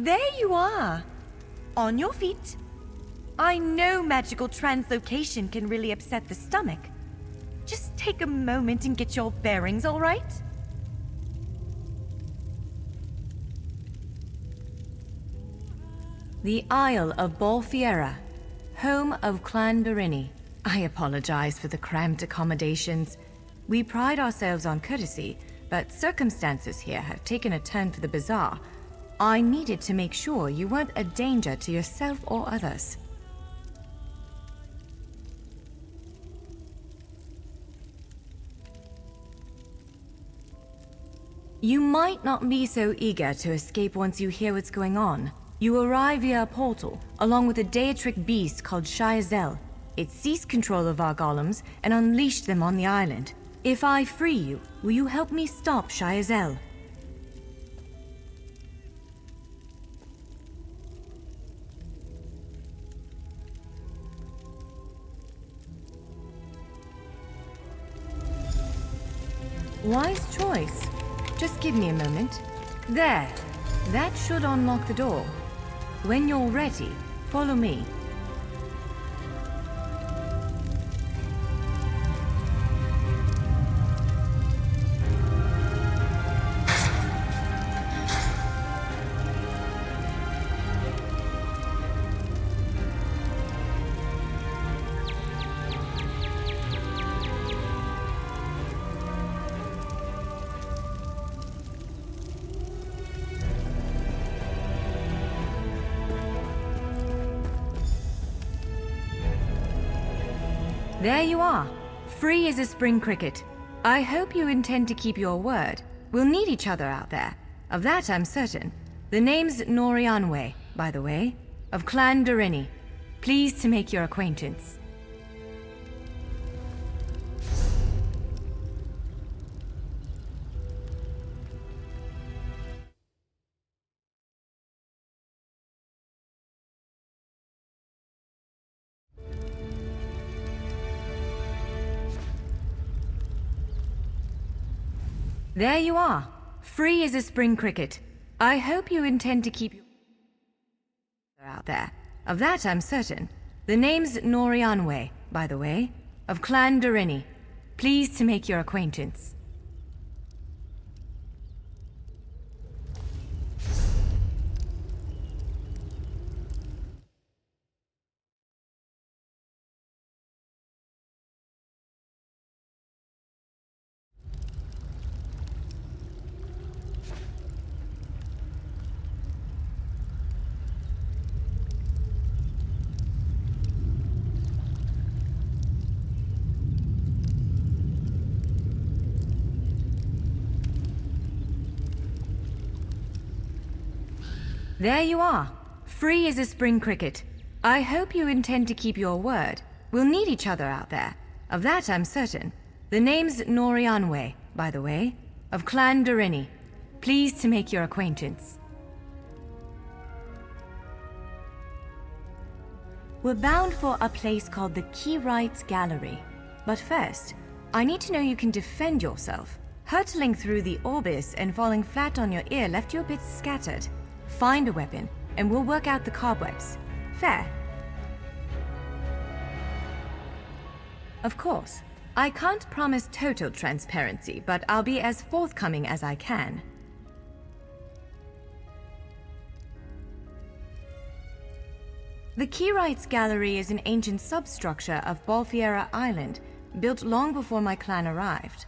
There you are. On your feet. I know magical translocation can really upset the stomach. Just take a moment and get your bearings, all right? The Isle of Bolfiera, home of Clan Berini. I apologize for the cramped accommodations. We pride ourselves on courtesy, but circumstances here have taken a turn for the bizarre. I needed to make sure you weren't a danger to yourself or others. You might not be so eager to escape once you hear what's going on. You arrive via a portal, along with a Daetric beast called Shyazel. It seized control of our golems and unleashed them on the island. If I free you, will you help me stop Shyazel? Wise choice. Just give me a moment. There. That should unlock the door. When you're ready, follow me. There you are, free as a spring cricket. I hope you intend to keep your word. We'll need each other out there. Of that I'm certain. The name's Norianwe, by the way, of Clan Berini. Pleased to make your acquaintance. There you are, free as a spring cricket. I hope you intend to keep your out there. Of that I'm certain. The name's Norianwe, by the way, of Clan Berini. Pleased to make your acquaintance. There you are, free as a spring cricket. I hope you intend to keep your word. We'll need each other out there. Of that I'm certain. The name's Norianwe, by the way, of Clan Berini. Pleased to make your acquaintance. We're bound for a place called the Keyrights Gallery. But first, I need to know you can defend yourself. Hurtling through the Orbis and falling flat on your ear left you a bit scattered. Find a weapon, and we'll work out the cobwebs. Fair? Of course. I can't promise total transparency, but I'll be as forthcoming as I can. The Keyrights Gallery is an ancient substructure of Bolfiera Island, built long before my clan arrived.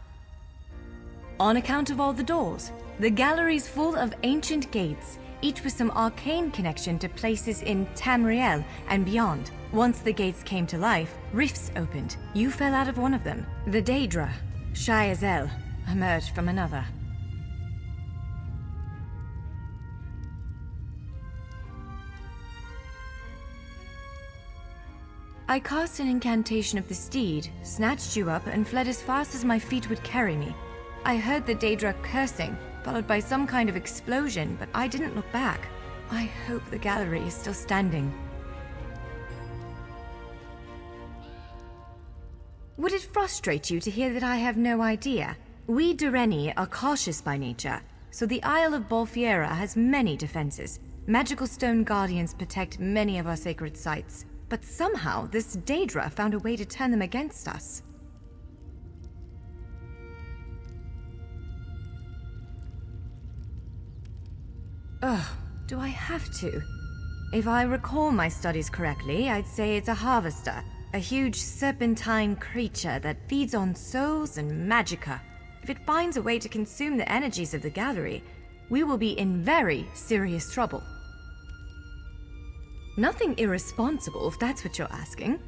On account of all the doors, the gallery's full of ancient gates, each with some arcane connection to places in Tamriel and beyond. Once the gates came to life, rifts opened. You fell out of one of them. The Daedra, Shyazel, emerged from another. I cast an incantation of the steed, snatched you up, and fled as fast as my feet would carry me. I heard the Daedra cursing, followed by some kind of explosion, but I didn't look back. I hope the gallery is still standing. Would it frustrate you to hear that I have no idea? We Dureni are cautious by nature, so the Isle of Bolfiera has many defenses. Magical stone guardians protect many of our sacred sites, but somehow this Daedra found a way to turn them against us. Ugh, do I have to? If I recall my studies correctly, I'd say it's a harvester. A huge serpentine creature that feeds on souls and magicka. If it finds a way to consume the energies of the gallery, we will be in very serious trouble. Nothing irresponsible, if that's what you're asking.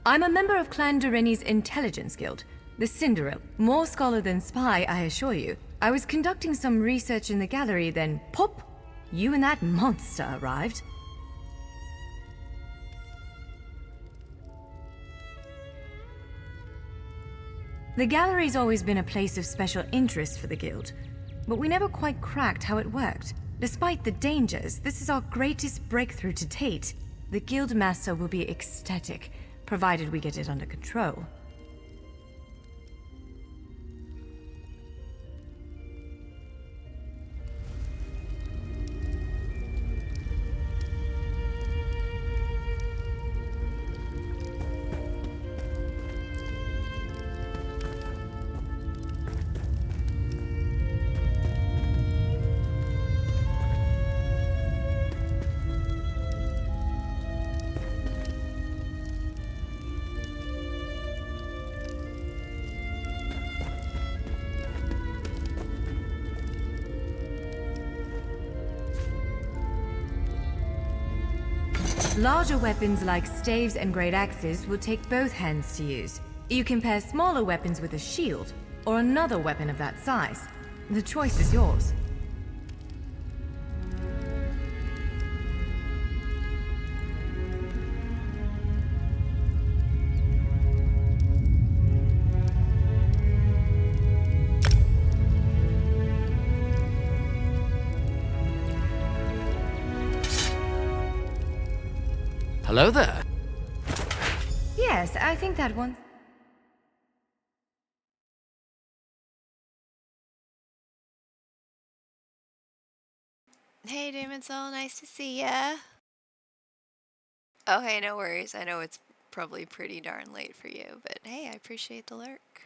I'm a member of Clan Dorini's Intelligence Guild, the Cinderil. More scholar than spy, I assure you. I was conducting some research in the gallery, then pop! You and that monster arrived. The gallery's always been a place of special interest for the guild, but we never quite cracked how it worked. Despite the dangers, this is our greatest breakthrough to date. The guild master will be ecstatic, provided we get it under control. Larger weapons like staves and great axes will take both hands to use. You can pair smaller weapons with a shield, or another weapon of that size. The choice is yours. Hello there. Yes, I think that one. Hey, Damon Soul, nice to see ya. Oh, hey, no worries. I know it's probably pretty darn late for you, but hey, I appreciate the lurk.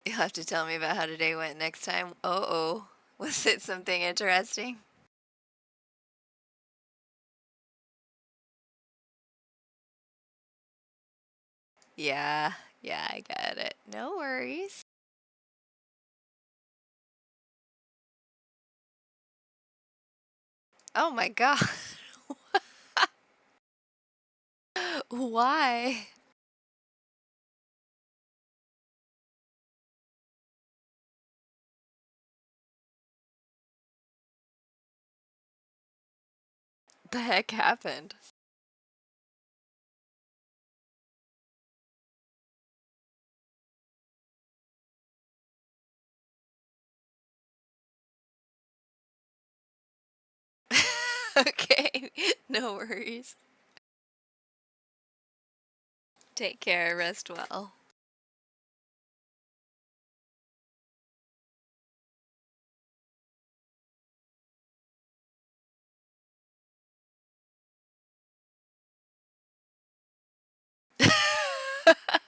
You'll have to tell me about how today went next time. Oh, was it something interesting? Yeah, I got it. No worries. Oh my god. Why? The heck happened? Okay, no worries. Take care, rest well.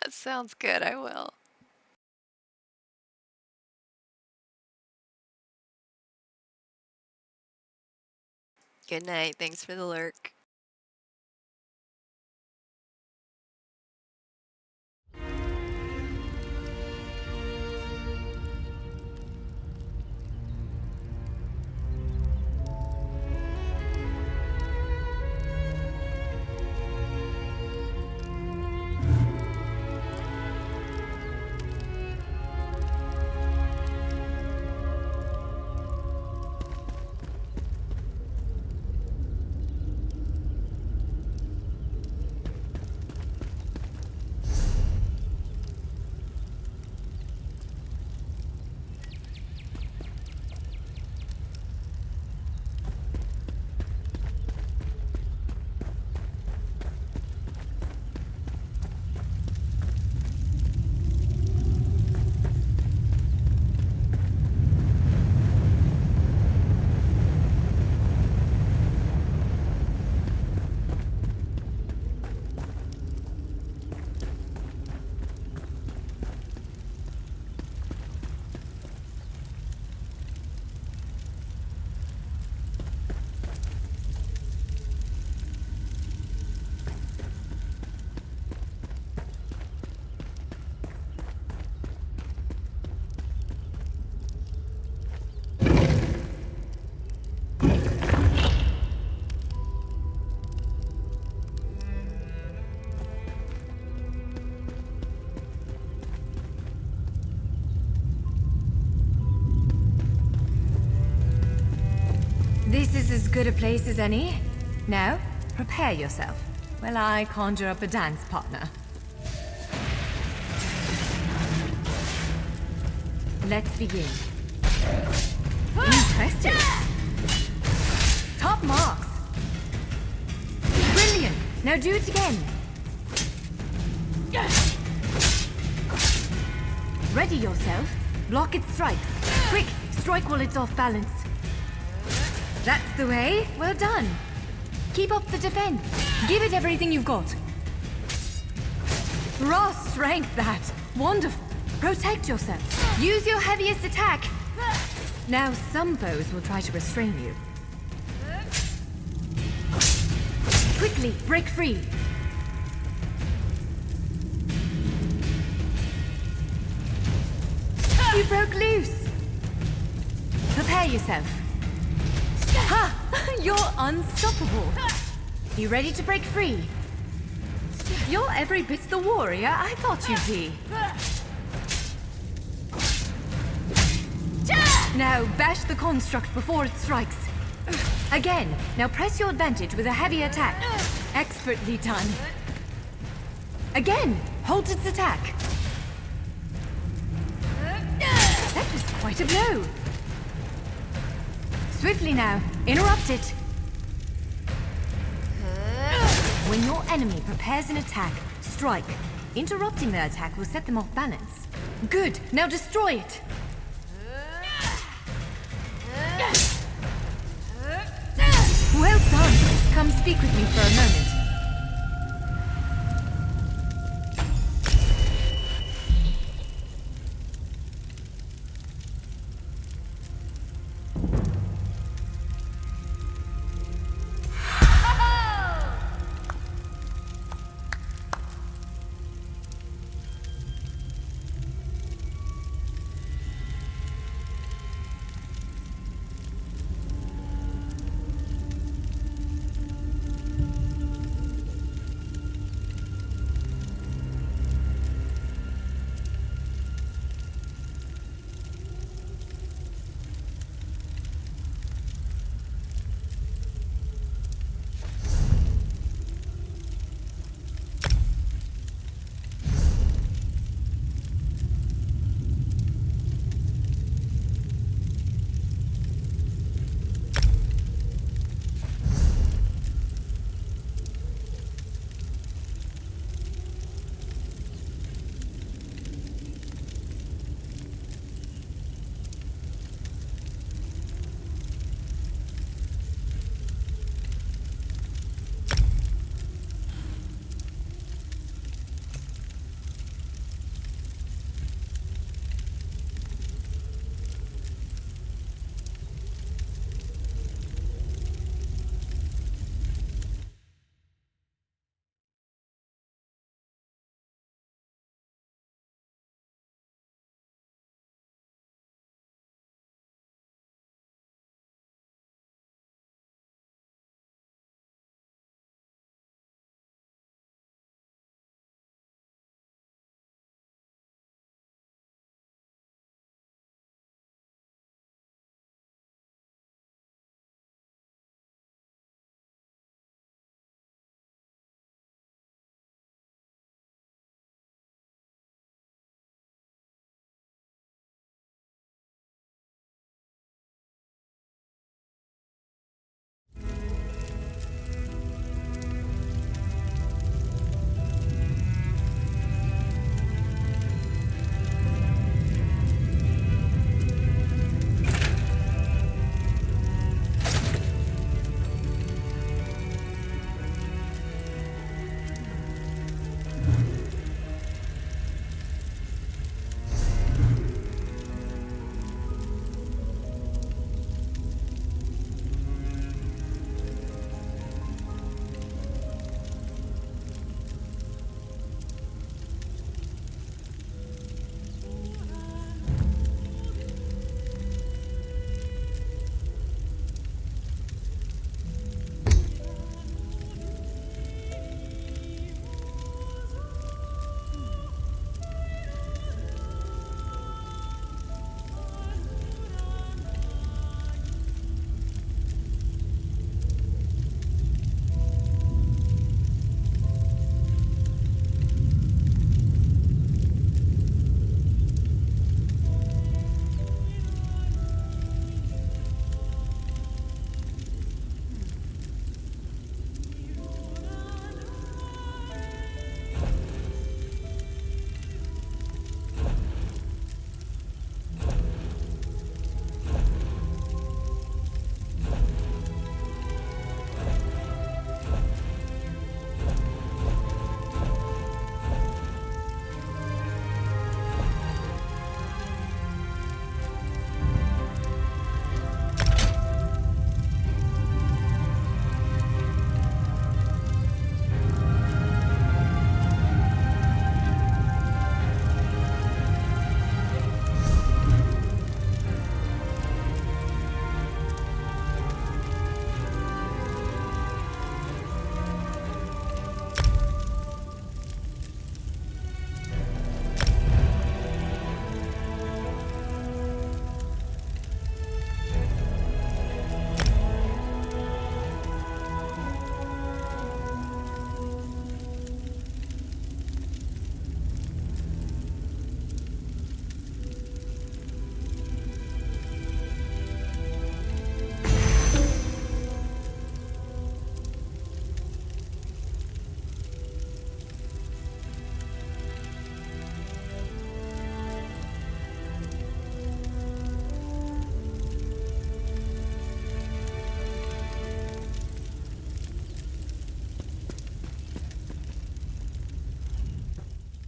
Sounds good, I will. Good night, thanks for the lurk. is as good a place as any. Now, prepare yourself while I conjure up a dance partner. Let's begin. Impressive! Top marks! Brilliant! Now do it again! Ready yourself. Block its strikes. Quick! Strike while it's off balance. That's the way. Well done. Keep up the defense. Give it everything you've got. Raw strength, that. Wonderful. Protect yourself. Use your heaviest attack. Now some foes will try to restrain you. Quickly, break free. You broke loose. Prepare yourself. Ha! You're unstoppable. You ready to break free? You're every bit the warrior I thought you'd be. Now bash the construct before it strikes. Again. Now press your advantage with a heavy attack. Expertly done. Again. Hold its attack. That was quite a blow. Swiftly now. Interrupt it. When your enemy prepares an attack, strike. Interrupting their attack will set them off balance. Good. Now destroy it. Well done. Come speak with me for a moment.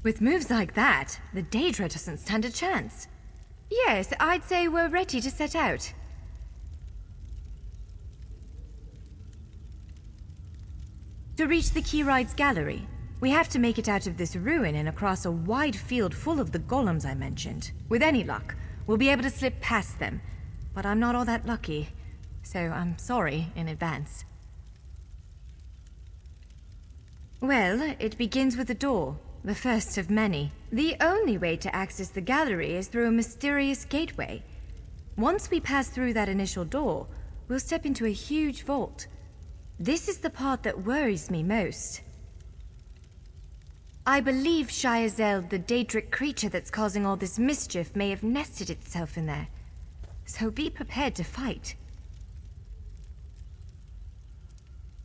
With moves like that, the Daedra doesn't stand a chance. Yes, I'd say we're ready to set out. To reach the Keyride's gallery, we have to make it out of this ruin and across a wide field full of the golems I mentioned. With any luck, we'll be able to slip past them. But I'm not all that lucky, so I'm sorry in advance. Well, it begins with a door, the first of many. The only way to access the gallery is through a mysterious gateway. Once we pass through that initial door, we'll step into a huge vault. This is the part that worries me most. I believe Shyazel, the Daedric creature that's causing all this mischief, may have nested itself in there. So be prepared to fight.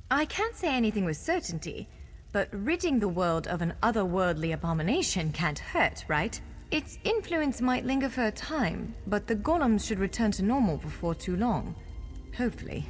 I can't say anything with certainty, but ridding the world of an otherworldly abomination can't hurt, right? Its influence might linger for a time, but the golems should return to normal before too long. Hopefully.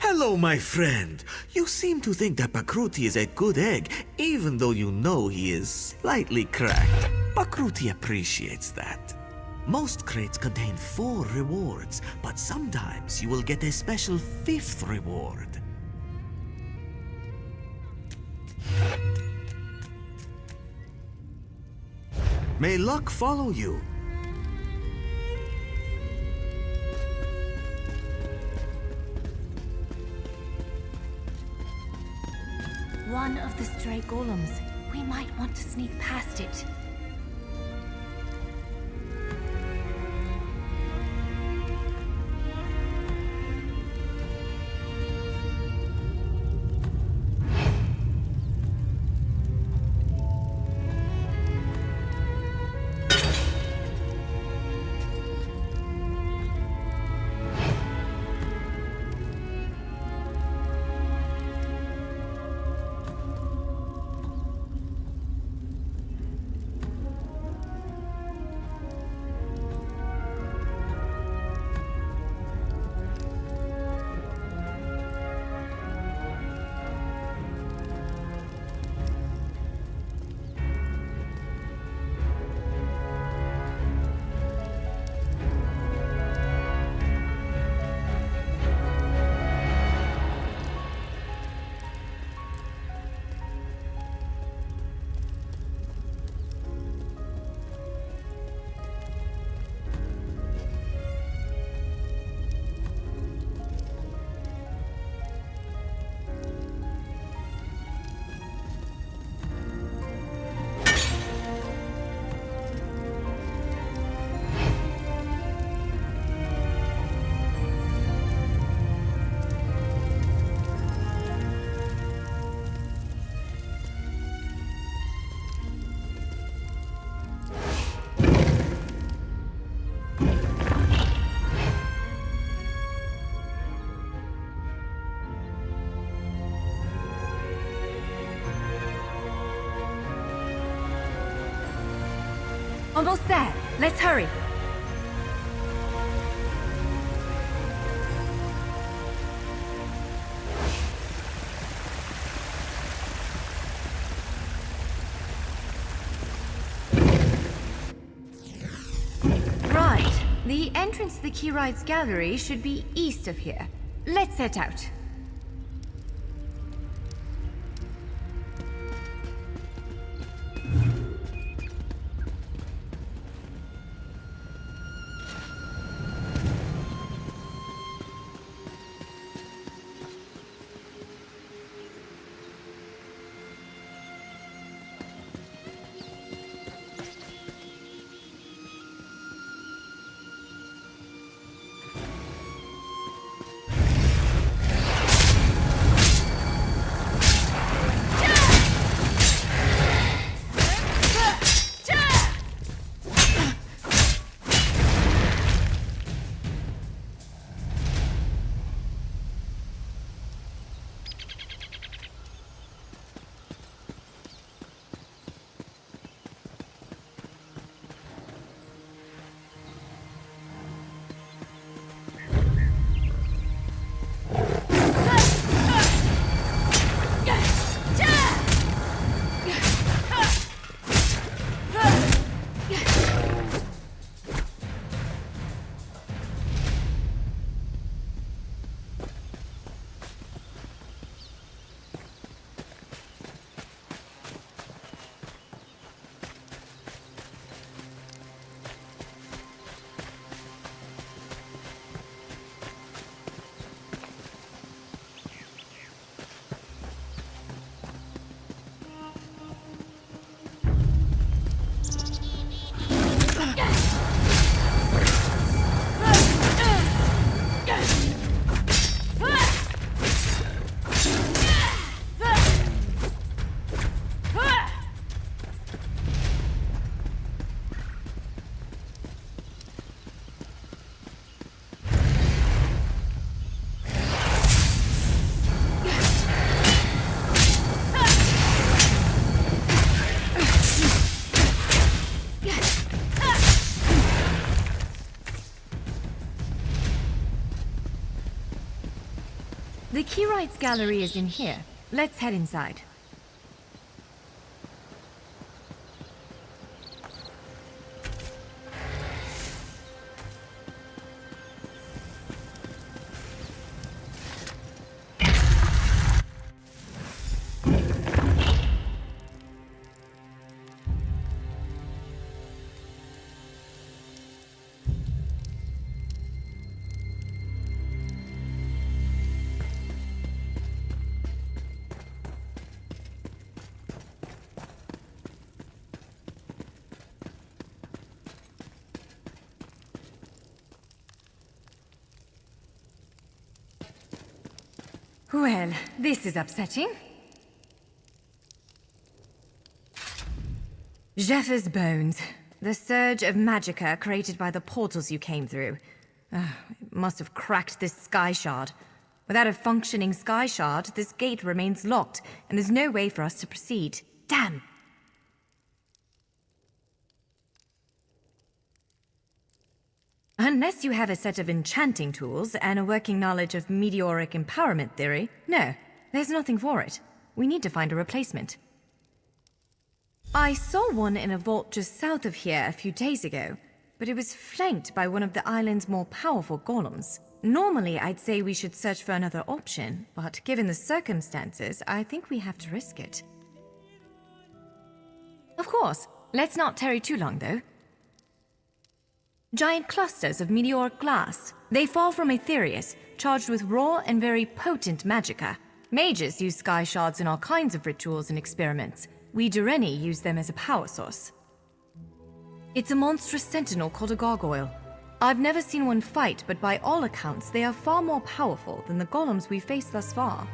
Hello, my friend. You seem to think that Pakruti is a good egg, even though you know he is slightly cracked. Pakruti appreciates that. Most crates contain 4 rewards, but sometimes you will get a special 5th reward. May luck follow you. One of the stray golems. We might want to sneak past it. Almost there. Let's hurry. Right. The entrance to the Keyrites Gallery should be east of here. Let's set out. The Keyrites Gallery is in here. Let's head inside. Well, this is upsetting. Zephyrs' bones. The surge of magicka created by the portals you came through. It must have cracked this sky shard. Without a functioning sky shard, this gate remains locked, and there's no way for us to proceed. Damn! Unless you have a set of enchanting tools and a working knowledge of meteoric empowerment theory, no, there's nothing for it. We need to find a replacement. I saw one in a vault just south of here a few days ago, but it was flanked by one of the island's more powerful golems. Normally, I'd say we should search for another option, but given the circumstances, I think we have to risk it. Of course, let's not tarry too long, though. Giant clusters of meteoric glass. They fall from Aetherius, charged with raw and very potent magicka. Mages use sky shards in all kinds of rituals and experiments. We Dureni use them as a power source. It's a monstrous sentinel called a gargoyle. I've never seen one fight, but by all accounts, they are far more powerful than the golems we've faced thus far.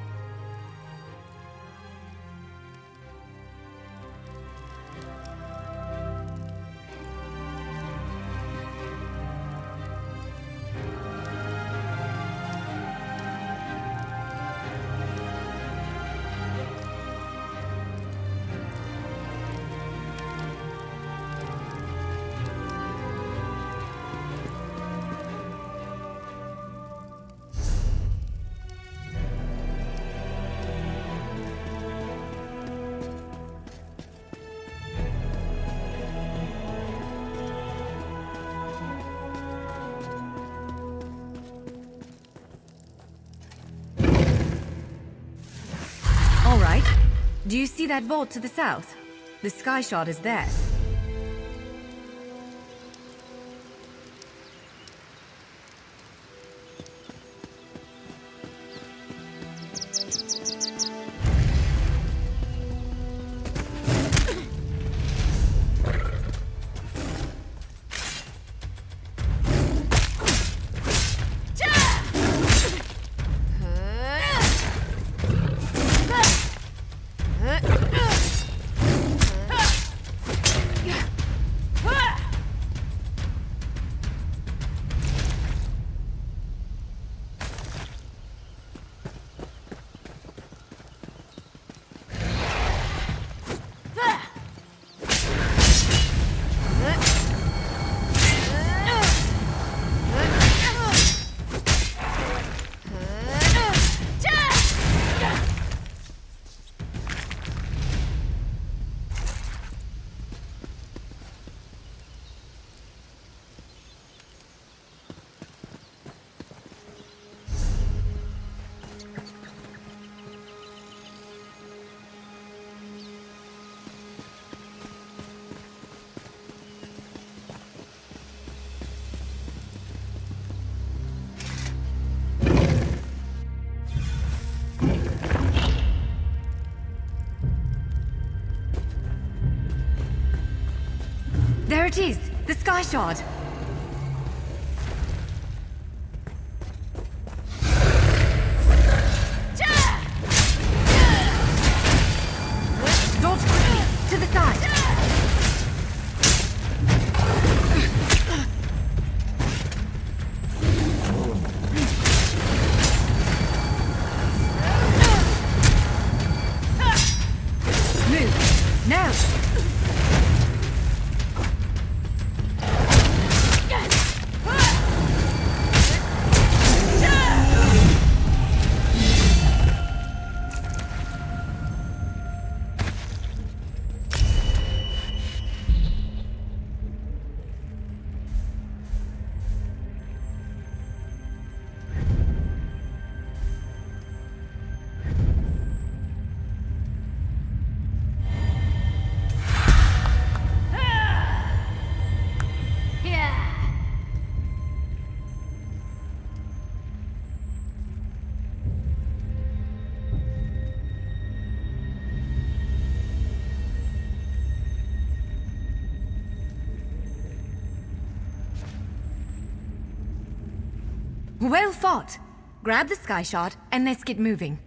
Do you see that vault to the south? The Sky Shard is there. There it is! The Sky Shard! Dodge quickly! To the side! Move! Now! Well fought! Grab the Sky Shard and let's get moving.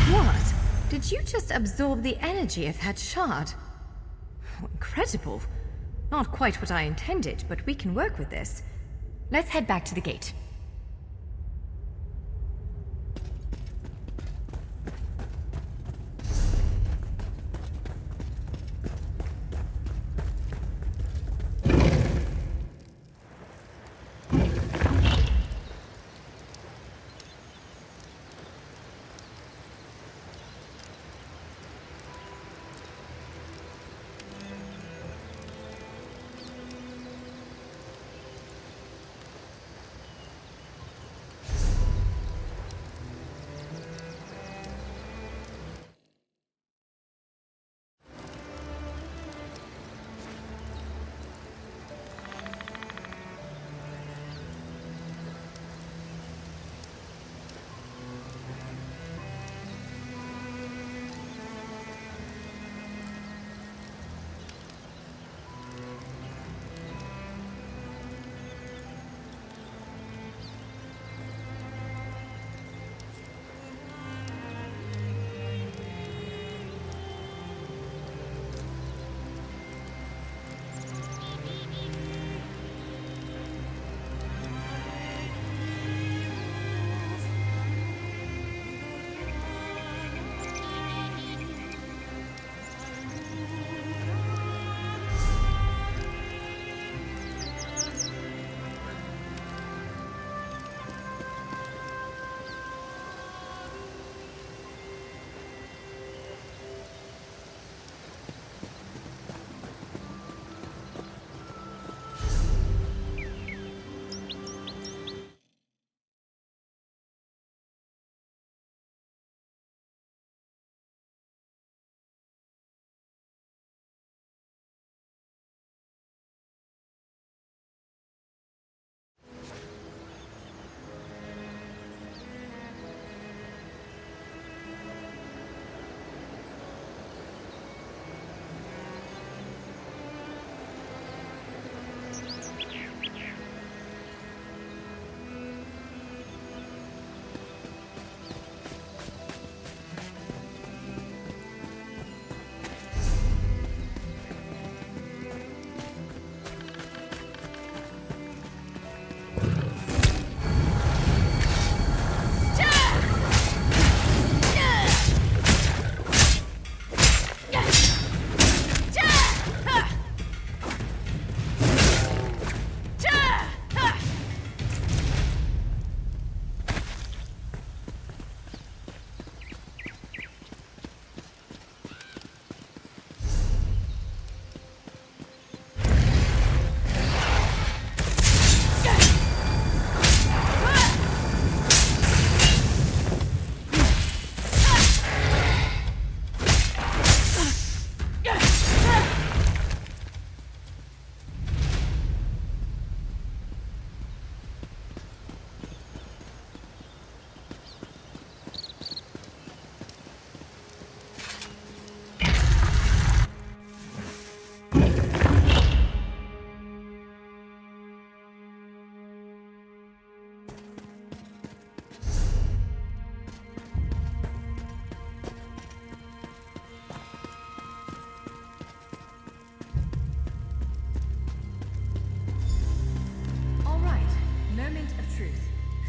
What? Did you just absorb the energy of that shard? Oh, incredible. Not quite what I intended, but we can work with this. Let's head back to the gate.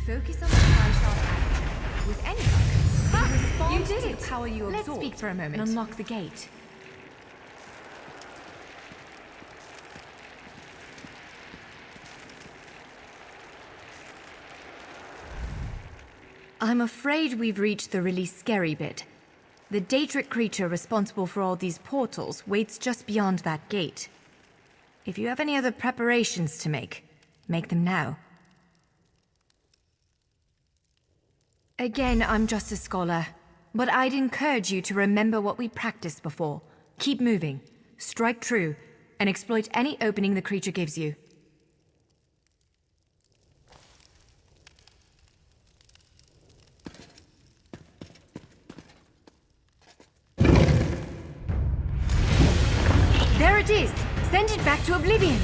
Focus on the tri-shot action. With any luck, it responds You did to it. the power you Let's absorb speak for a moment. and unlock the gate. I'm afraid we've reached the really scary bit. The Daedric creature responsible for all these portals waits just beyond that gate. If you have any other preparations to make them now. Again, I'm just a scholar, but I'd encourage you to remember what we practiced before. Keep moving, strike true, and exploit any opening the creature gives you. There it is! Send it back to oblivion!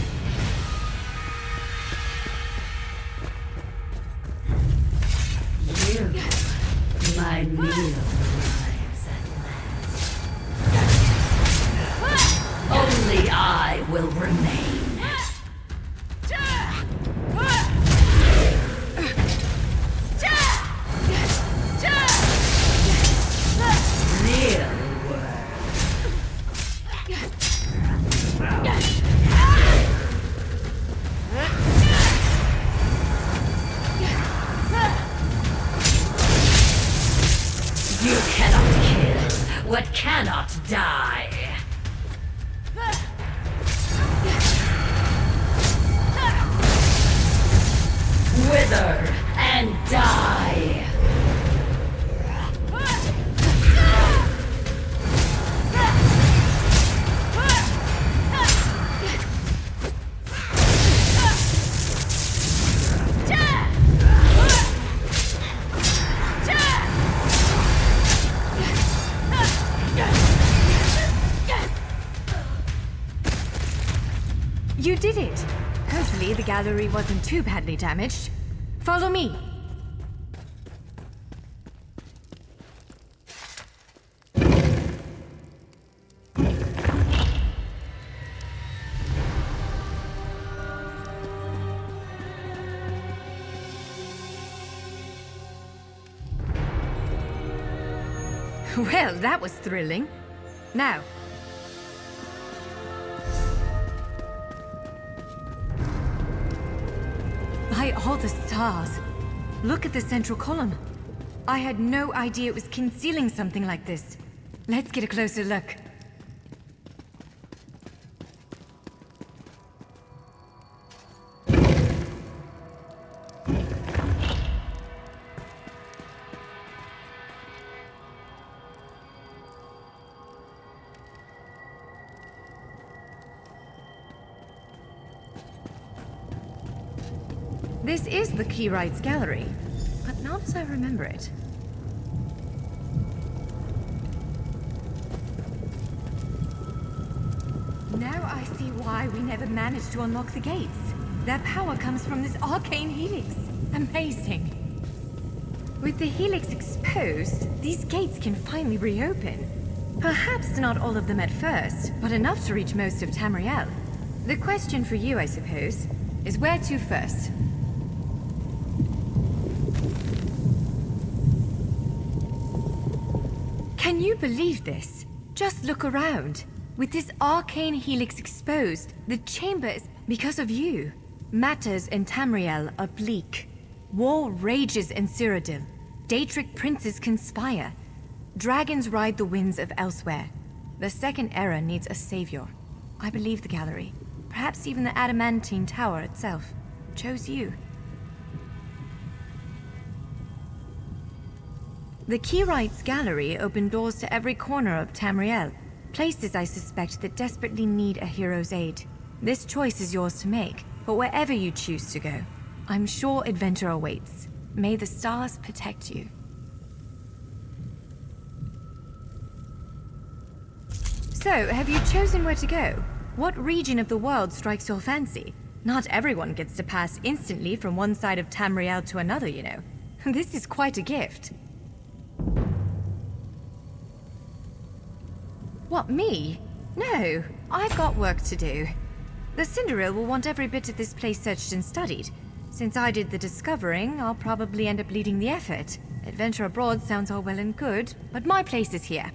You, my meal arrives at last. Only I will remain. Real work. You cannot kill what cannot die. Wither and die. You did it! Hopefully the gallery wasn't too badly damaged. Follow me! Well, that was thrilling. Now, by all the stars, look at the central column. I had no idea it was concealing something like this. Let's get a closer look. This is the Keyrights Gallery, but not as I remember it. Now I see why we never managed to unlock the gates. Their power comes from this arcane helix. Amazing. With the helix exposed, these gates can finally reopen. Perhaps not all of them at first, but enough to reach most of Tamriel. The question for you, I suppose, is where to first? Can you believe this? Just look around. With this arcane helix exposed, the chamber is because of you. Matters in Tamriel are bleak. War rages in Cyrodiil. Daedric princes conspire. Dragons ride the winds of elsewhere. The Second Era needs a savior. I believe the gallery, perhaps even the Adamantine Tower itself, chose you. The Keyrights Gallery opened doors to every corner of Tamriel, places I suspect that desperately need a hero's aid. This choice is yours to make, but wherever you choose to go, I'm sure adventure awaits. May the stars protect you. So, have you chosen where to go? What region of the world strikes your fancy? Not everyone gets to pass instantly from one side of Tamriel to another, you know. This is quite a gift. What, me? No, I've got work to do. The Cinderil will want every bit of this place searched and studied. Since I did the discovering, I'll probably end up leading the effort. Adventure abroad sounds all well and good, but my place is here.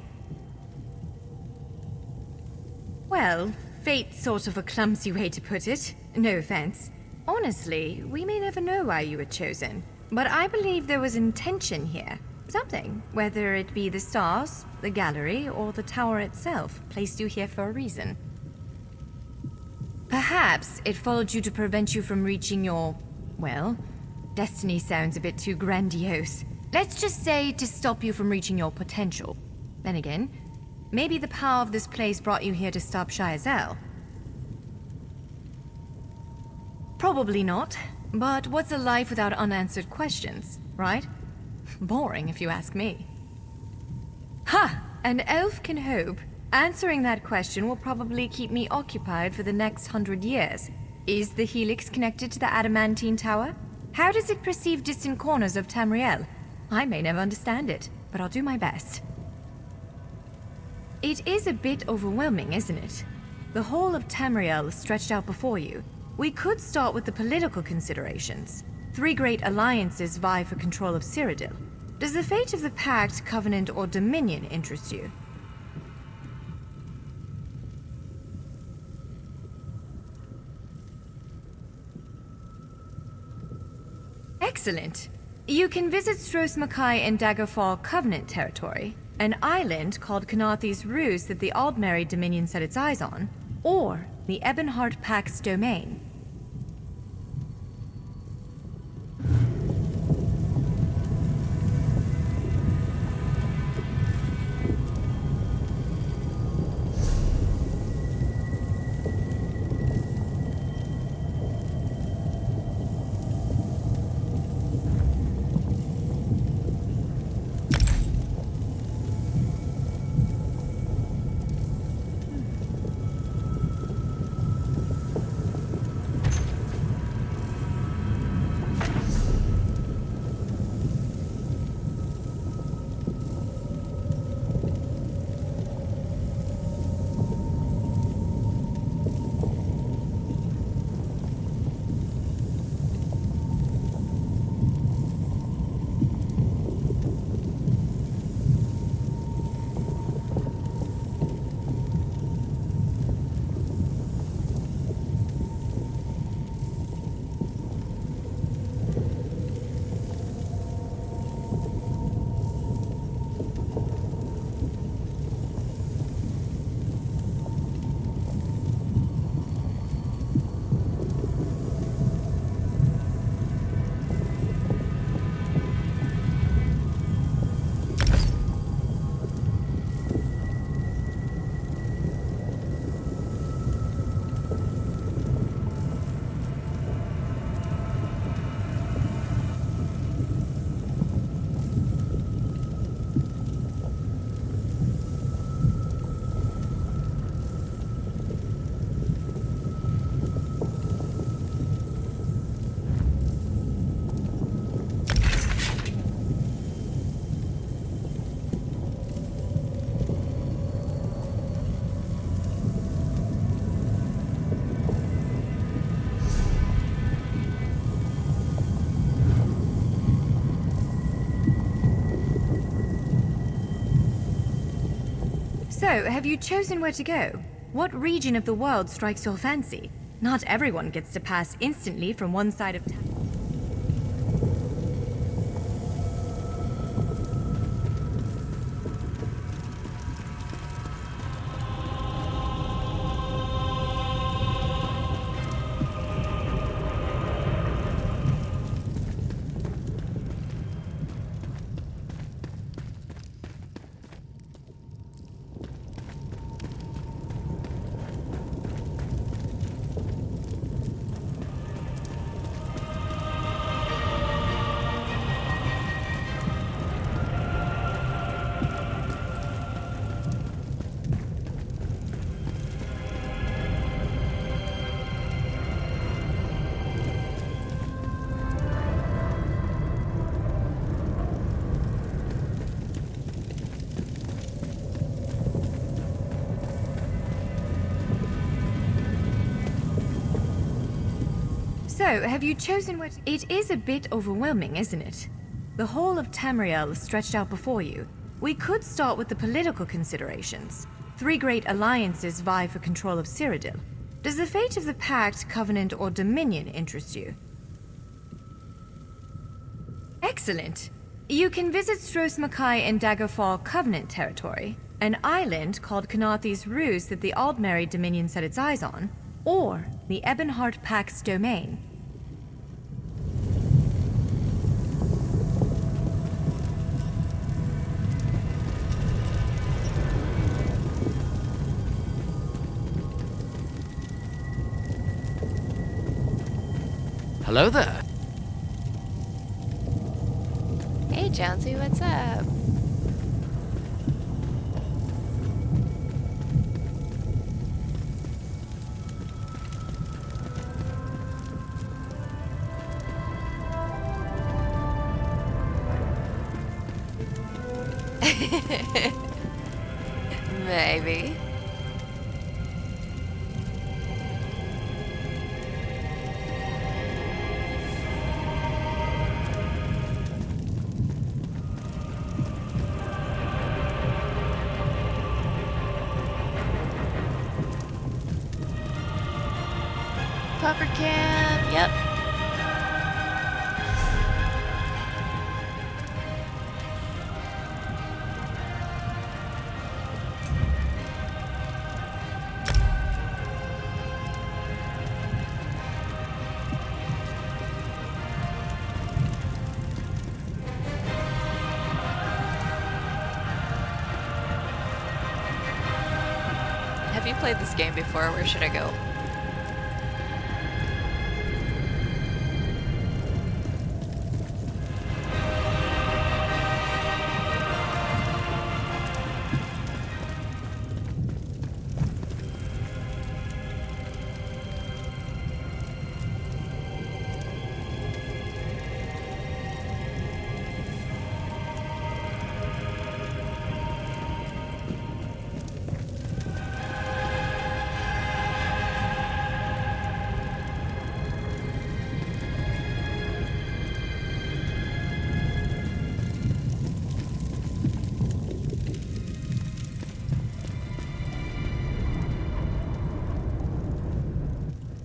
Well, fate's sort of a clumsy way to put it. No offense. Honestly, we may never know why you were chosen, but I believe there was intention here. Something, whether it be the stars, the gallery, or the tower itself, placed you here for a reason. Perhaps it followed you to prevent you from reaching your, well, destiny sounds a bit too grandiose. Let's just say to stop you from reaching your potential. Then again, maybe the power of this place brought you here to stop Shayazel. Probably not, but what's a life without unanswered questions, right? Boring, if you ask me. Ha! An elf can hope. Answering that question will probably keep me occupied for the next 100 years. Is the Helix connected to the Adamantine Tower? How does it perceive distant corners of Tamriel? I may never understand it, but I'll do my best. It is a bit overwhelming, isn't it? The whole of Tamriel stretched out before you. We could start with the political considerations. 3 great alliances vie for control of Cyrodiil. Does the fate of the Pact, Covenant, or Dominion interest you? Excellent. You can visit Stros Makai in Daggerfall Covenant territory, an island called Kanathi's Ruse that the Aldmeri Dominion set its eyes on, or the Ebonheart Pact's domain. So, have you chosen where to go? What region of the world strikes your fancy? Not everyone gets to pass instantly from one side of town. So, have you chosen what... It is a bit overwhelming, isn't it? The whole of Tamriel is stretched out before you. We could start with the political considerations. 3 great alliances vie for control of Cyrodiil. Does the fate of the Pact, Covenant, or Dominion interest you? Excellent. You can visit Stros Makai in Daggerfall Covenant territory, an island called Kanathe's Ruse that the Aldmeri Dominion set its eyes on, or the Ebonheart Pact's domain. Hello there. Hey, Jonesy, what's up? Maybe. Pauper camp, yep. Have you played this game before? Where should I go?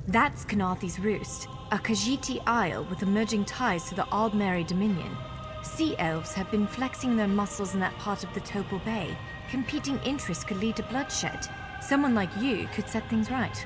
That's Kanathe's Roost, a Khajiiti isle with emerging ties to the Aldmeri Dominion. Sea elves have been flexing their muscles in that part of the Topal Bay. Competing interests could lead to bloodshed. Someone like you could set things right.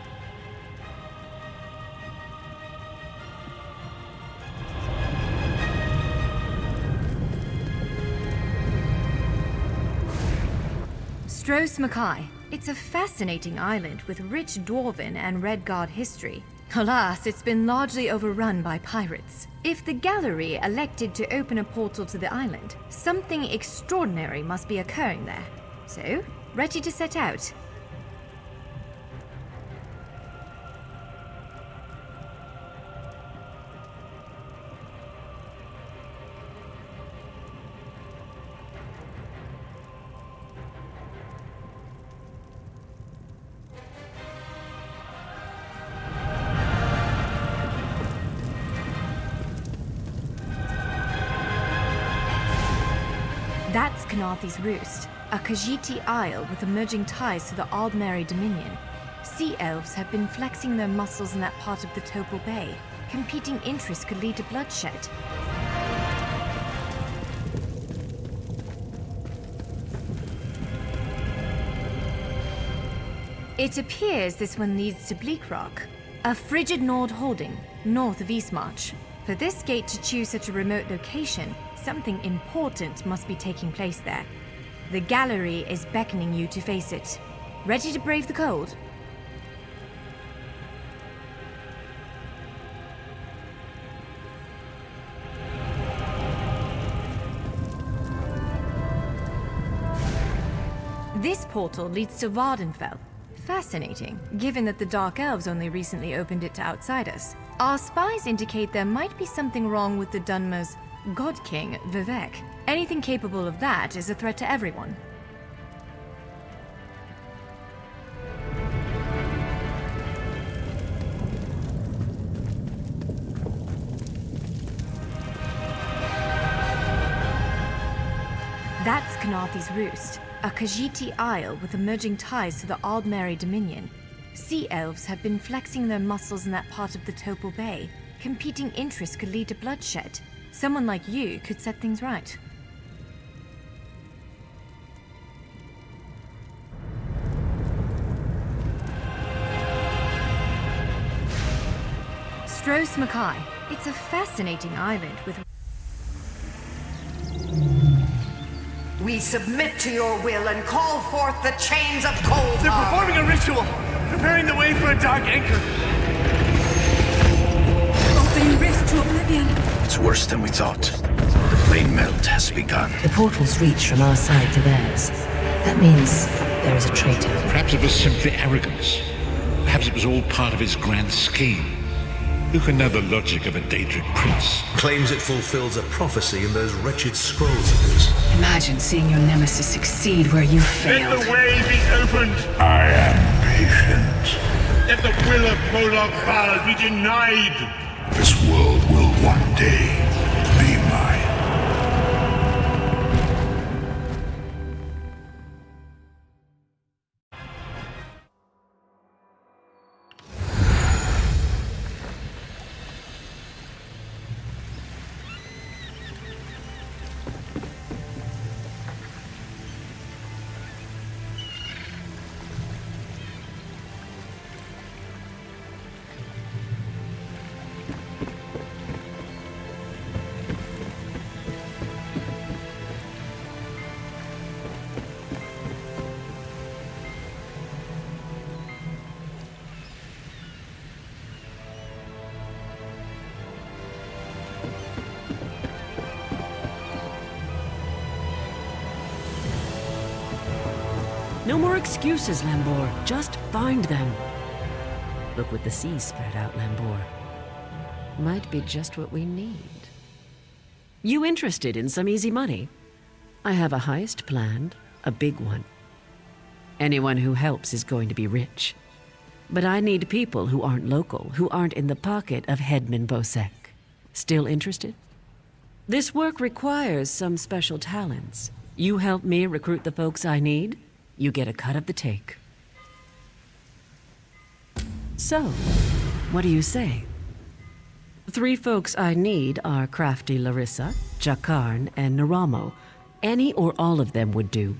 Stros Makai. It's a fascinating island with rich Dwarven and Red Guard history. Alas, it's been largely overrun by pirates. If the gallery elected to open a portal to the island, something extraordinary must be occurring there. So, ready to set out? That's Kanathe's Roost, a Khajiiti isle with emerging ties to the Aldmeri Dominion. Sea elves have been flexing their muscles in that part of the Topal Bay. Competing interests could lead to bloodshed. It appears this one leads to Bleakrock, a frigid Nord holding, north of Eastmarch. For this gate to choose such a remote location, something important must be taking place there. The gallery is beckoning you to face it. Ready to brave the cold? This portal leads to Vardenfell. Fascinating, given that the Dark Elves only recently opened it to outsiders. Our spies indicate there might be something wrong with the Dunmer's God King, Vivek. Anything capable of that is a threat to everyone. Eskenazi's Roost, a Khajiiti isle with emerging ties to the Aldmeri Dominion. Sea elves have been flexing their muscles in that part of the Topal Bay. Competing interests could lead to bloodshed. Someone like you could set things right. Stros Mackay. It's a fascinating island with... We submit to your will and call forth the chains of Cold. They're performing a ritual, preparing the way for a dark anchor. Opening rift to oblivion. It's worse than we thought. The plane melt has begun. The portals reach from our side to theirs. That means there is a traitor. Perhaps it was simply arrogance. Perhaps it was all part of his grand scheme. Who can know the logic of a Daedric prince? Claims it fulfills a prophecy in those wretched scrolls of his. Imagine seeing your nemesis succeed where you failed. Let the way be opened! I am patient. Let the will of Prolog Val be denied! This world will one day be mine. No more excuses, Lambor. Just find them. Look what the sea spread out, Lambor. Might be just what we need. You interested in some easy money? I have a heist planned, a big one. Anyone who helps is going to be rich. But I need people who aren't local, who aren't in the pocket of Headman Bosek. Still interested? This work requires some special talents. You help me recruit the folks I need, you get a cut of the take. So, what do you say? The 3 folks I need are crafty Larissa, Jakarn, and Naramo. Any or all of them would do.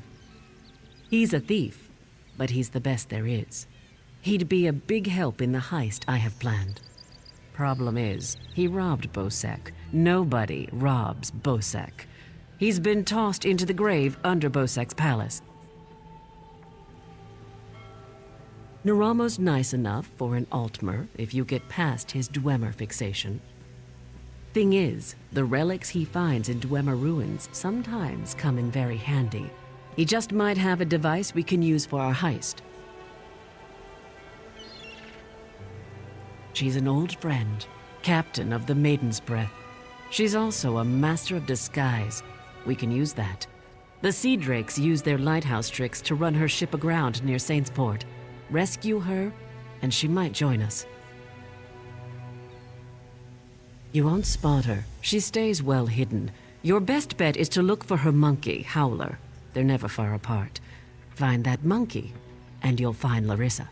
He's a thief, but he's the best there is. He'd be a big help in the heist I have planned. Problem is, he robbed Bosek. Nobody robs Bosek. He's been tossed into the grave under Bosek's palace. Naramo's nice enough for an Altmer if you get past his Dwemer fixation. Thing is, the relics he finds in Dwemer ruins sometimes come in very handy. He just might have a device we can use for our heist. She's an old friend, captain of the Maiden's Breath. She's also a master of disguise. We can use that. The Sea Drakes use their lighthouse tricks to run her ship aground near Saintsport. Rescue her, and she might join us. You won't spot her. She stays well hidden. Your best bet is to look for her monkey, Howler. They're never far apart. Find that monkey, and you'll find Larissa.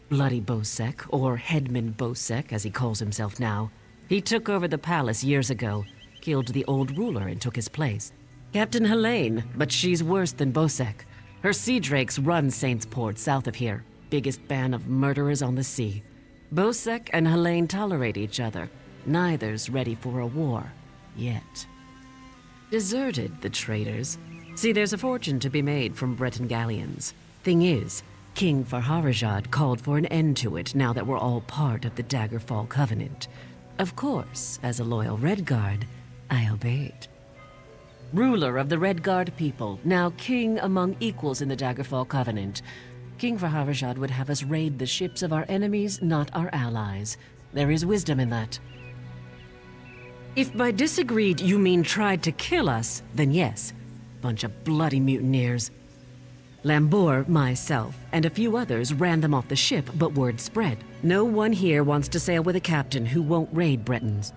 Bloody Bosek, or Headman Bosek, as he calls himself now. He took over the palace years ago, killed the old ruler and took his place. Captain Helene, but she's worse than Bosek. Her Sea Drakes run Saintsport south of here. Biggest band of murderers on the sea. Bosek and Helene tolerate each other. Neither's ready for a war. Yet. Deserted, the traitors. See, there's a fortune to be made from Breton galleons. Thing is, King Farharajad called for an end to it now that we're all part of the Daggerfall Covenant. Of course, as a loyal Redguard, I obeyed. Ruler of the Redguard people, now king among equals in the Daggerfall Covenant. King Farharajad would have us raid the ships of our enemies, not our allies. There is wisdom in that. If by disagreed you mean tried to kill us, then yes. Bunch of bloody mutineers. Lambor, myself, and a few others ran them off the ship, but word spread. No one here wants to sail with a captain who won't raid Bretons.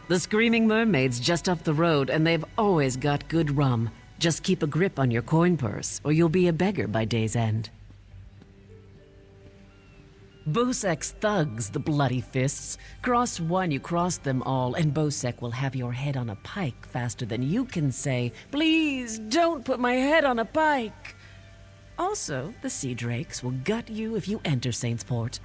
The Screaming Mermaid's just up the road, and they've always got good rum. Just keep a grip on your coin purse, or you'll be a beggar by day's end. Bosek's thugs, the bloody fists. Cross one, you cross them all, and Bosek will have your head on a pike faster than you can say, "Please, don't put my head on a pike!" Also, the Sea Drakes will gut you if you enter Saintsport.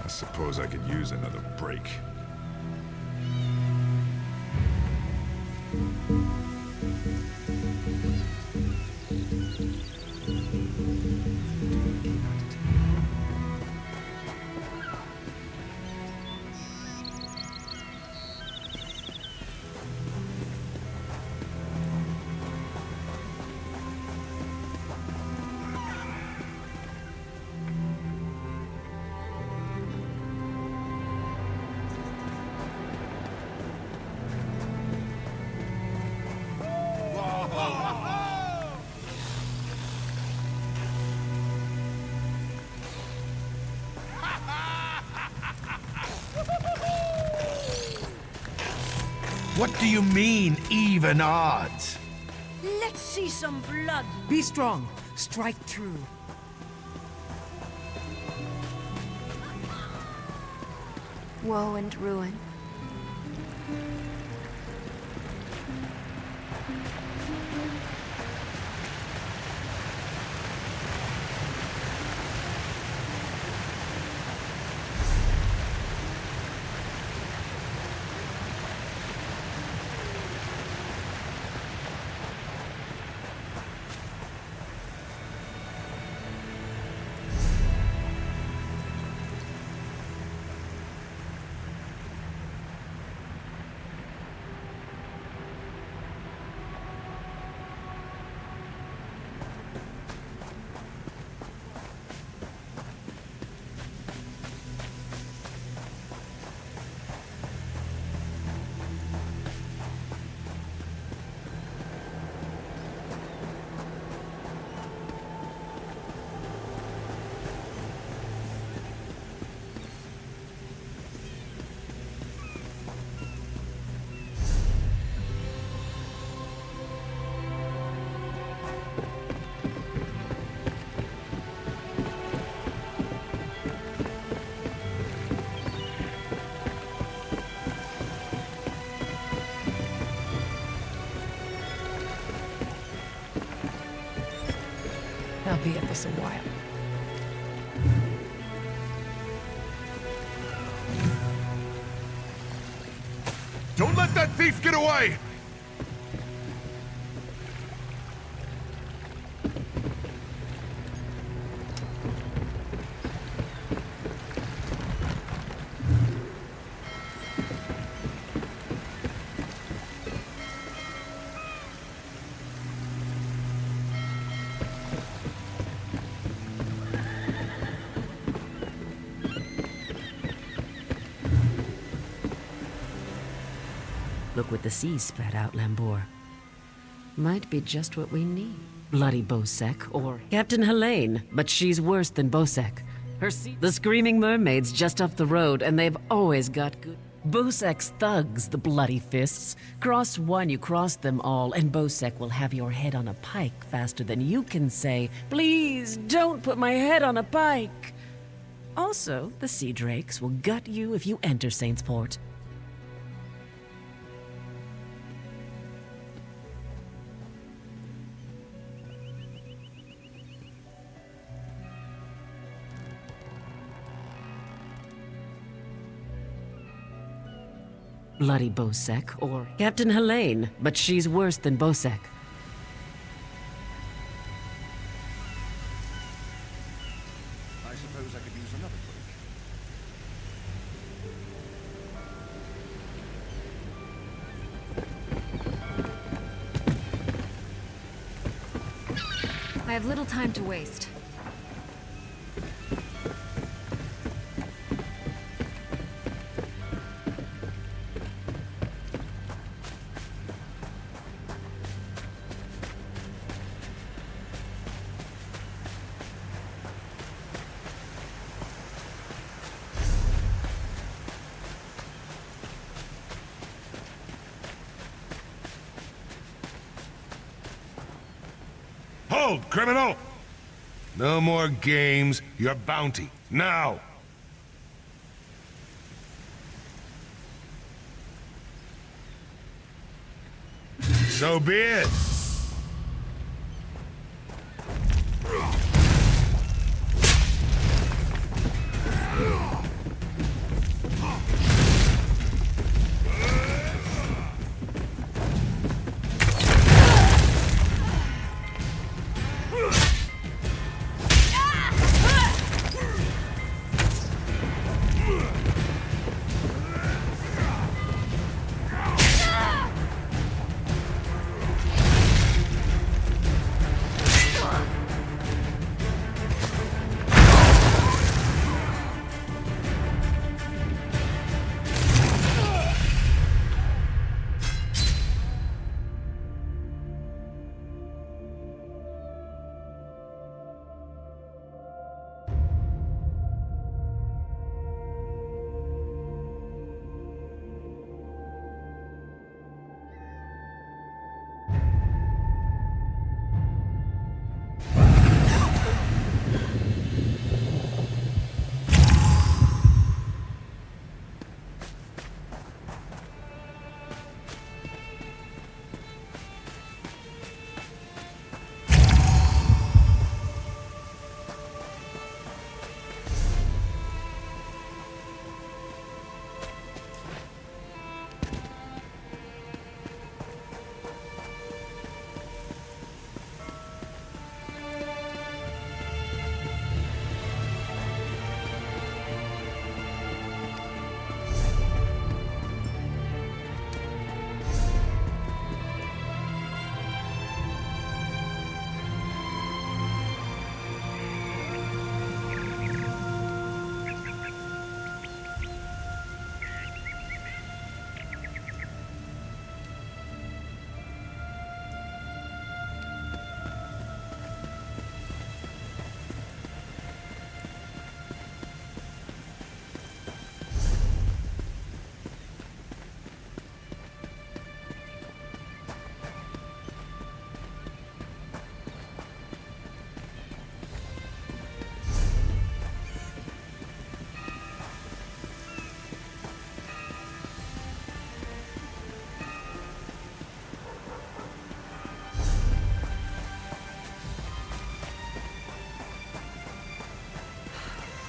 I suppose I could use another break. What do you mean, even odds? Let's see some blood. Be strong. Strike true. Woe and ruin. I'll be at this a while. Don't let that thief get away! Look what the sea spat out, Lambor. Might be just what we need. Bloody Bosek, or Captain Helene, but she's worse than Bosek. The Screaming Mermaid's just up the road, and they've always got good... Bosek's thugs, the bloody fists. Cross one, you cross them all, and Bosek will have your head on a pike faster than you can say, "Please, don't put my head on a pike!" Also, the Sea Drakes will gut you if you enter Saintsport. Bloody Bosek, or Captain Helene, but she's worse than Bosek. I suppose I could use another drink. I have little time to waste. Hold, criminal! No more games. Your bounty, now! So be it!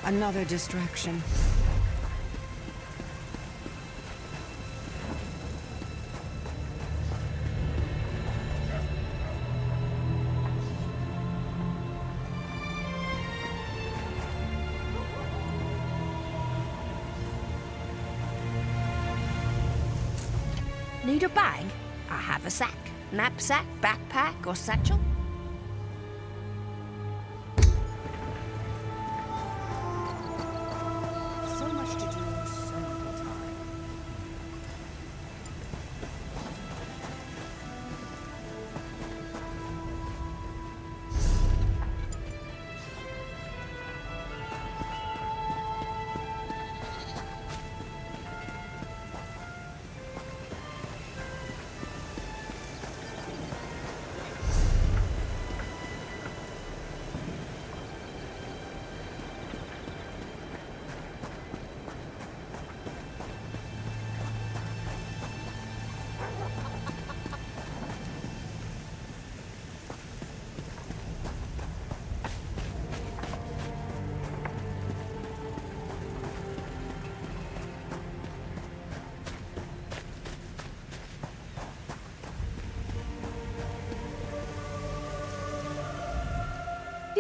Another distraction. Need a bag? I have a sack. Knapsack, backpack, or satchel? So much to do in so little time.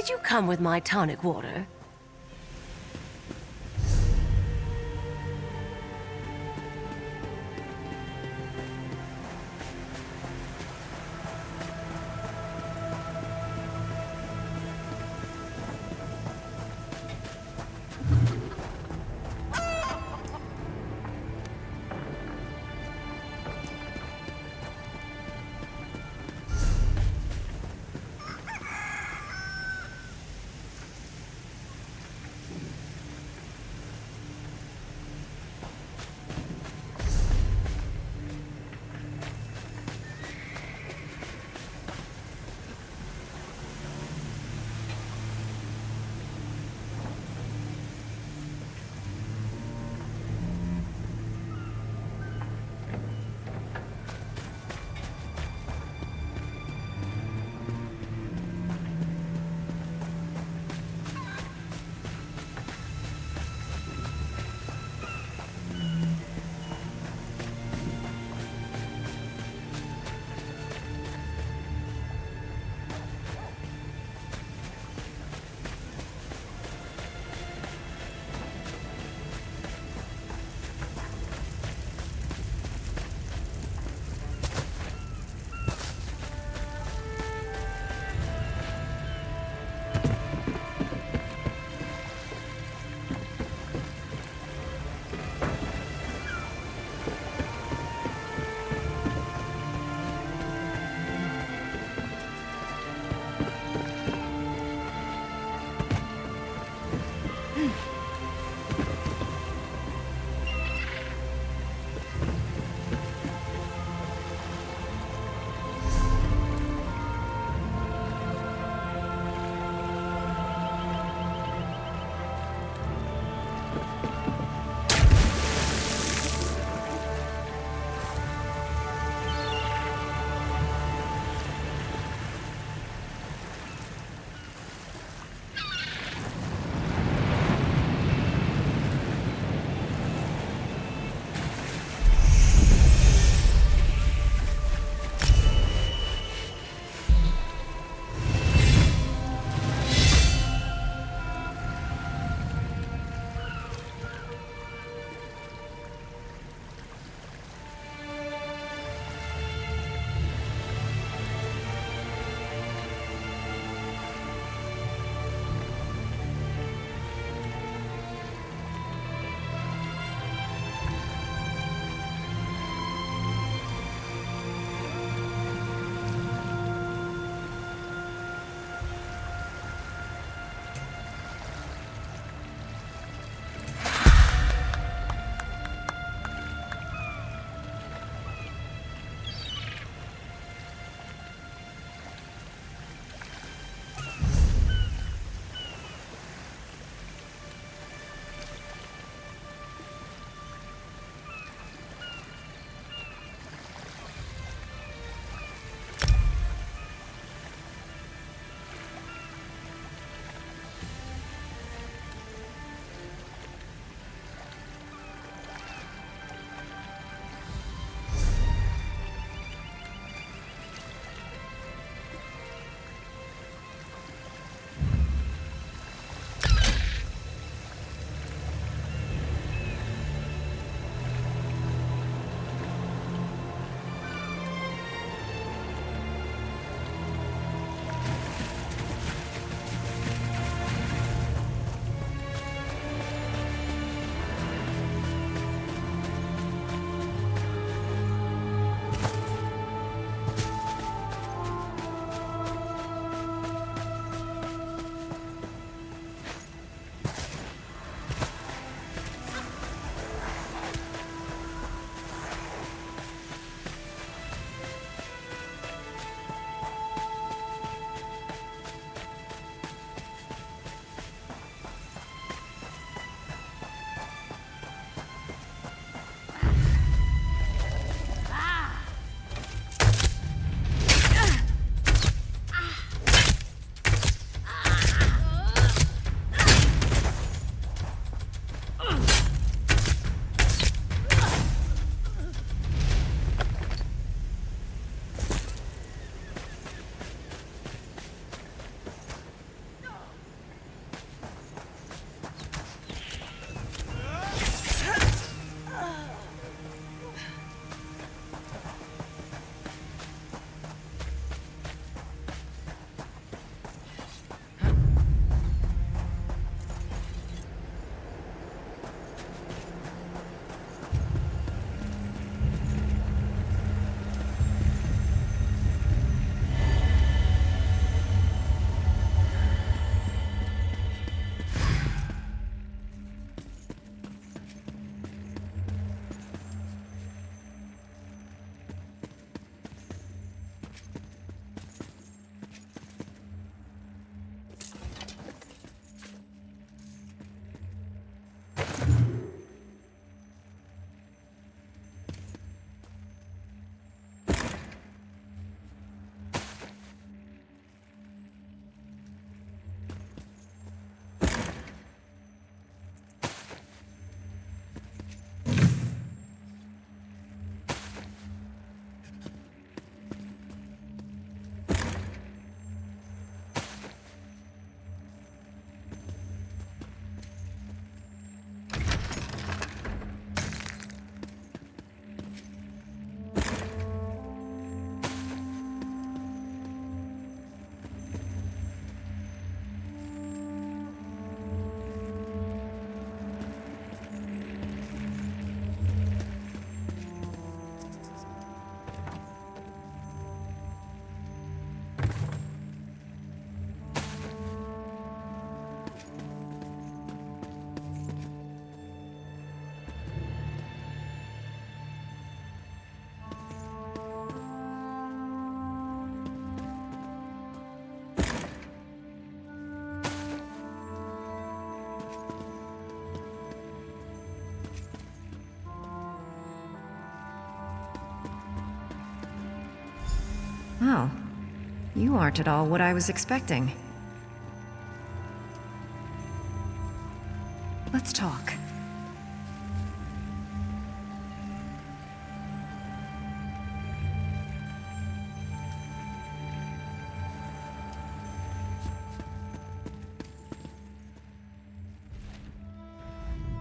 Could you come with my tonic water? Oh. You aren't at all what I was expecting. Let's talk.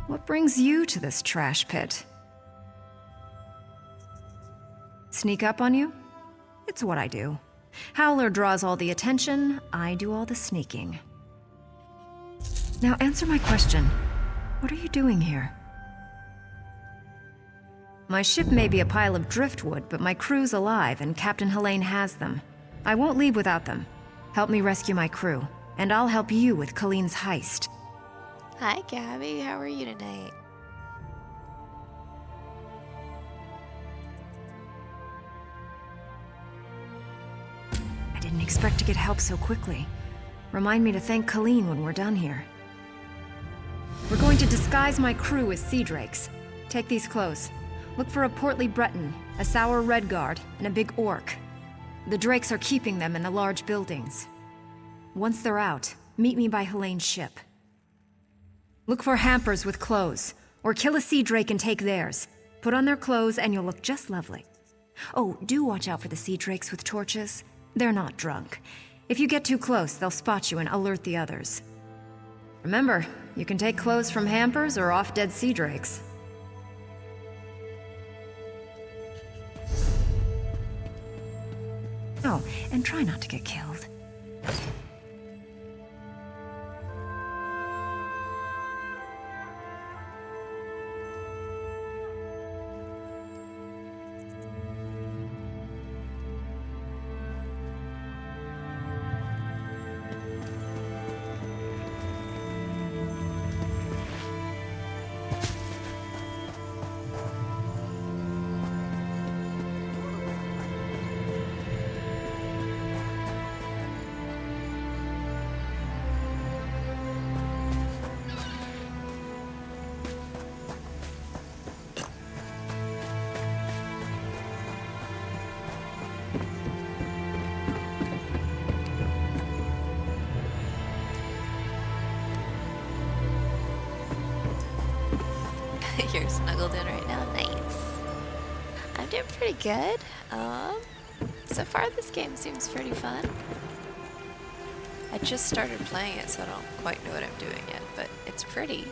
What brings you to this trash pit? Sneak up on you? It's what I do. Howler draws all the attention, I do all the sneaking. Now answer my question. What are you doing here? My ship may be a pile of driftwood, but my crew's alive and Captain Helene has them. I won't leave without them. Help me rescue my crew, and I'll help you with Colleen's heist. Hi, Gabby. How are you tonight? I didn't expect to get help so quickly. Remind me to thank Colleen when we're done here. We're going to disguise my crew as sea drakes. Take these clothes. Look for a portly Breton, a sour Redguard, and a big orc. The drakes are keeping them in the large buildings. Once they're out, meet me by Helene's ship. Look for hampers with clothes, or kill a sea drake and take theirs. Put on their clothes and you'll look just lovely. Oh, do watch out for the sea drakes with torches. They're not drunk. If you get too close, they'll spot you and alert the others. Remember, you can take clothes from hampers or off-dead sea drakes. Oh, and try not to get killed. You're snuggled in right now. Nice. I'm doing pretty good. So far this game seems pretty fun. I just started playing it, so I don't quite know what I'm doing yet, but it's pretty.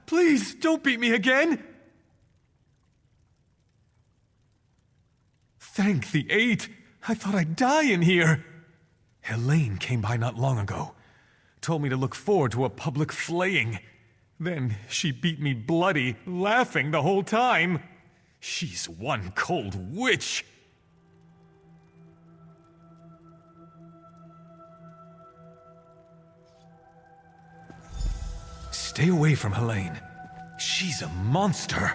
Please, don't beat me again! Thank the Eight! I thought I'd die in here! Helene came by not long ago. Told me to look forward to a public flaying. Then she beat me bloody, laughing the whole time. She's one cold witch! Stay away from Helene. She's a monster.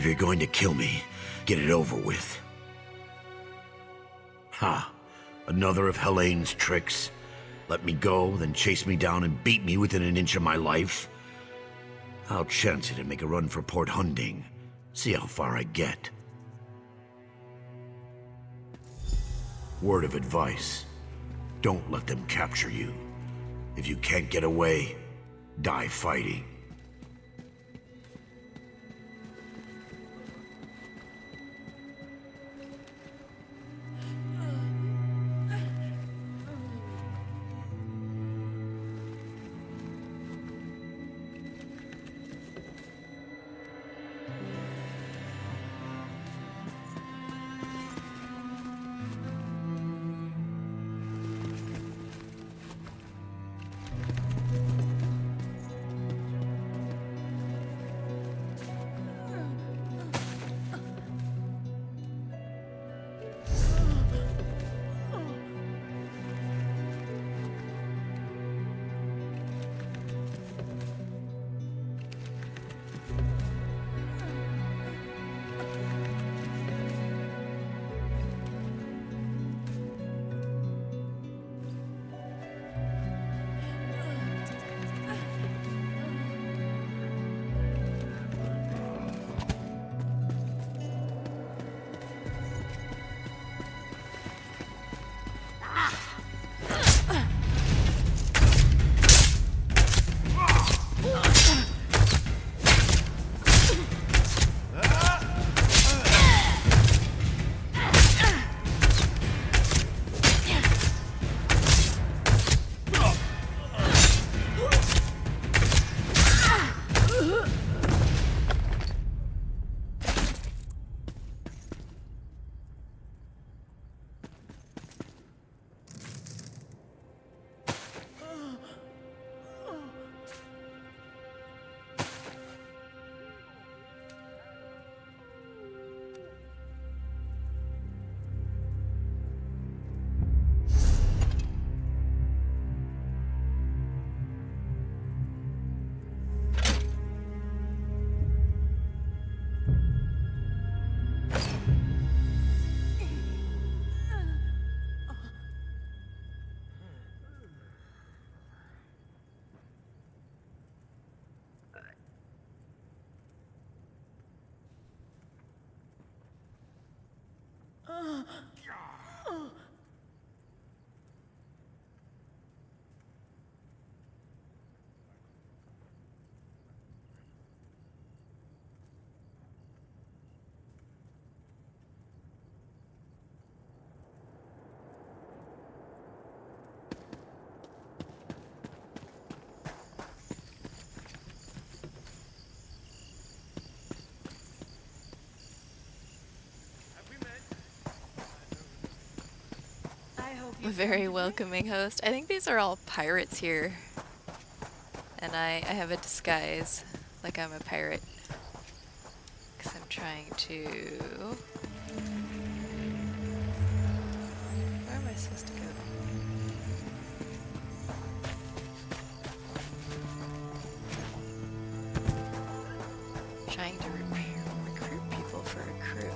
If you're going to kill me, get it over with. Ha! Another of Helene's tricks. Let me go, then chase me down and beat me within an inch of my life. I'll chance it and make a run for Port Hunding. See how far I get. Word of advice. Don't let them capture you. If you can't get away, die fighting. A very welcoming host. I think these are all pirates here. And I have a disguise, like I'm a pirate. Because I'm trying to... Where am I supposed to go? Trying to recruit people for a crew.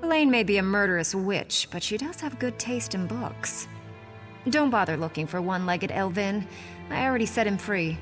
Elaine may be a murderous witch, but she does have good taste in books. Don't bother looking for one-legged Elvin. I already set him free.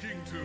speaking to?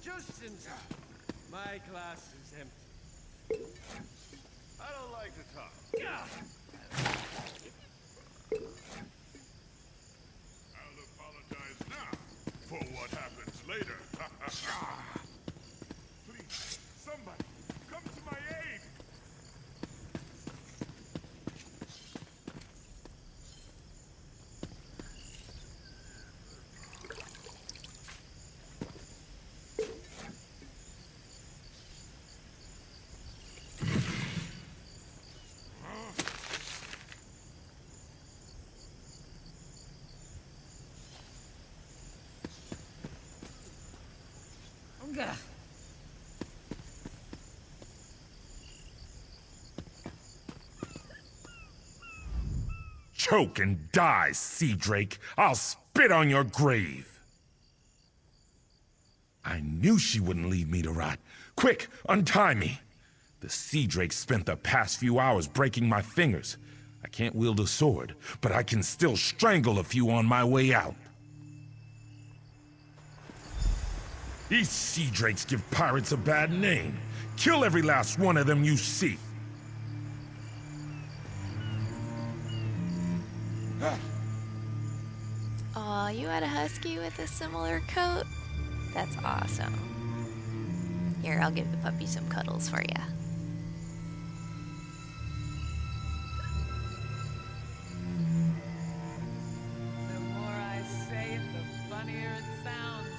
Just in time. My class is empty. I don't like to talk. I'll apologize now for what happens later. Please, somebody, come to my aid! Choke and die, Sea Drake. I'll spit on your grave. I knew she wouldn't leave me to rot. Quick, untie me. The Sea Drake spent the past few hours breaking my fingers. I can't wield a sword, but I can still strangle a few on my way out. These Sea Drakes give pirates a bad name. Kill every last one of them you see. Aw, you had a husky with a similar coat? That's awesome. Here, I'll give the puppy some cuddles for ya. The more I say it, the funnier it sounds.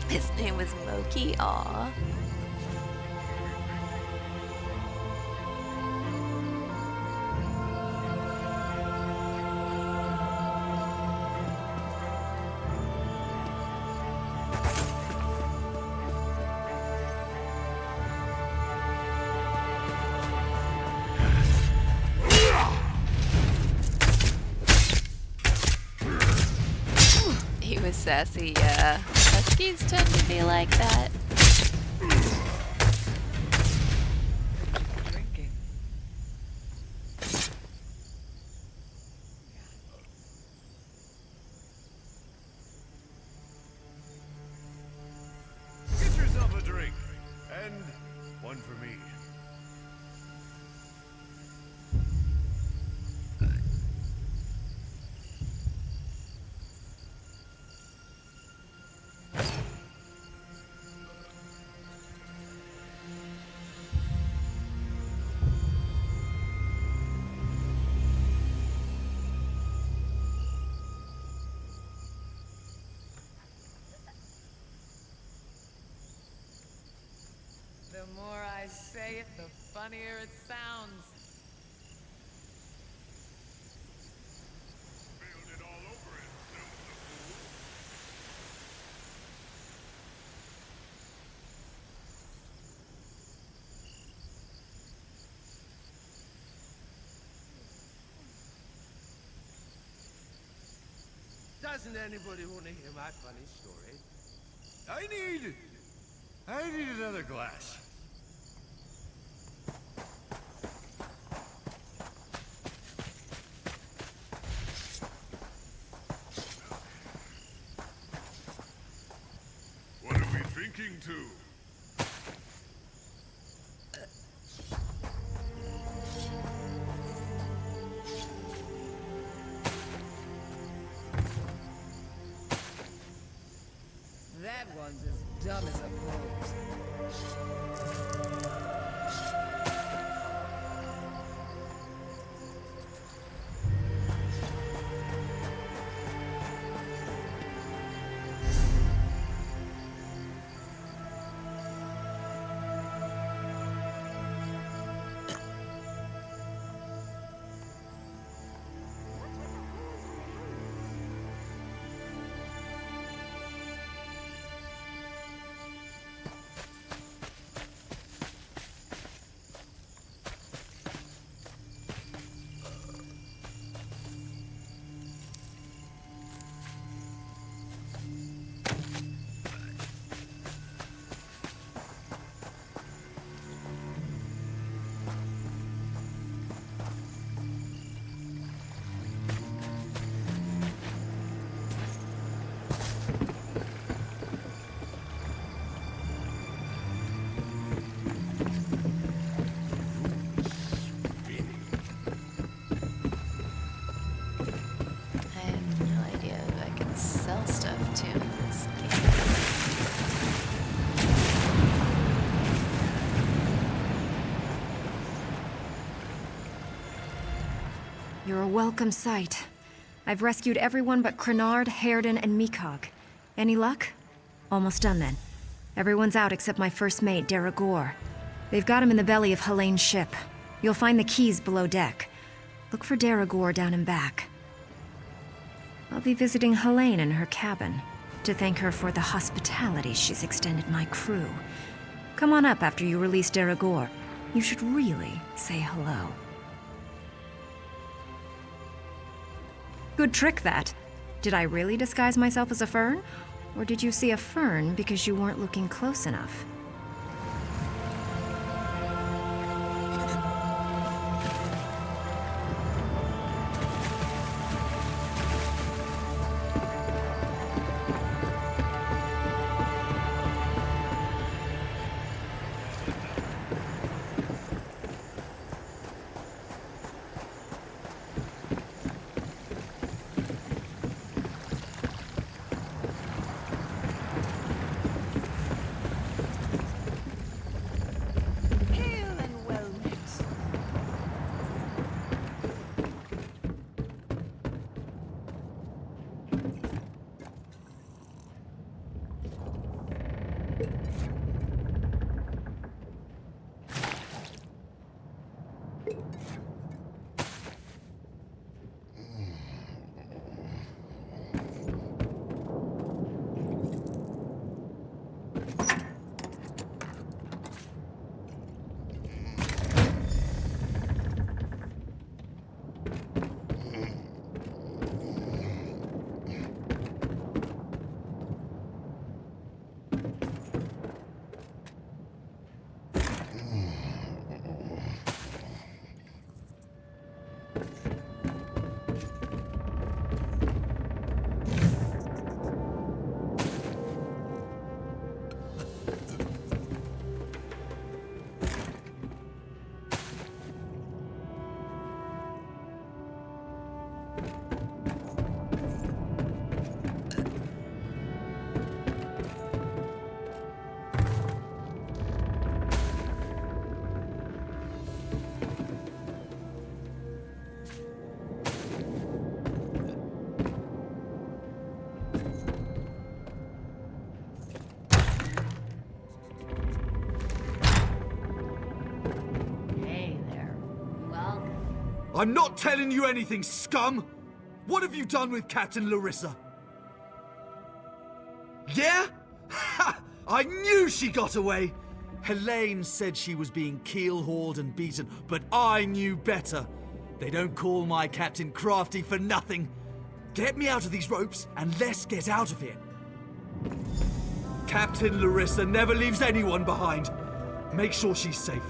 His name was Moki. Aw. He was sassy, yeah. Huskies tend to be like that. Get yourself a drink. And one for me. The more I say it, the funnier it sounds. Spilled it all over himself, the fool. Doesn't anybody want to hear my funny story? I need another glass. to? That one's as dumb as a rose. You're a welcome sight. I've rescued everyone but Crenard, Hairden, and Mikog. Any luck? Almost done then. Everyone's out except my first mate, Deragor. They've got him in the belly of Helene's ship. You'll find the keys below deck. Look for Deragor down and back. I'll be visiting Helene in her cabin to thank her for the hospitality she's extended my crew. Come on up after you release Deragor. You should really say hello. Good trick, that. Did I really disguise myself as a fern? Or did you see a fern because you weren't looking close enough? I'm not telling you anything, scum! What have you done with Captain Larissa? Yeah? Ha! I knew she got away! Helene said she was being keel-hauled and beaten, but I knew better. They don't call my captain crafty for nothing. Get me out of these ropes, and let's get out of here. Captain Larissa never leaves anyone behind. Make sure she's safe.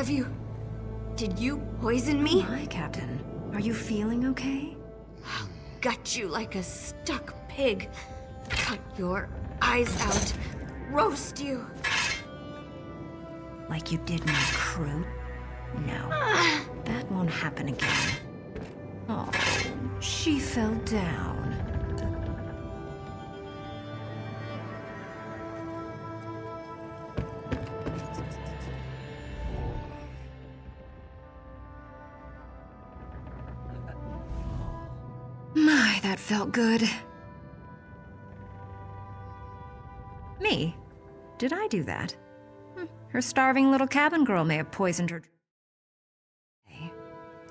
of you. Did you poison me? Hi, Captain. Are you feeling okay? Gut you like a stuck pig. Cut your eyes out. Roast you. Like you did my crew? No. That won't happen again. Oh, she fell down. My, that felt good. Me? Did I do that? Her starving little cabin girl may have poisoned her.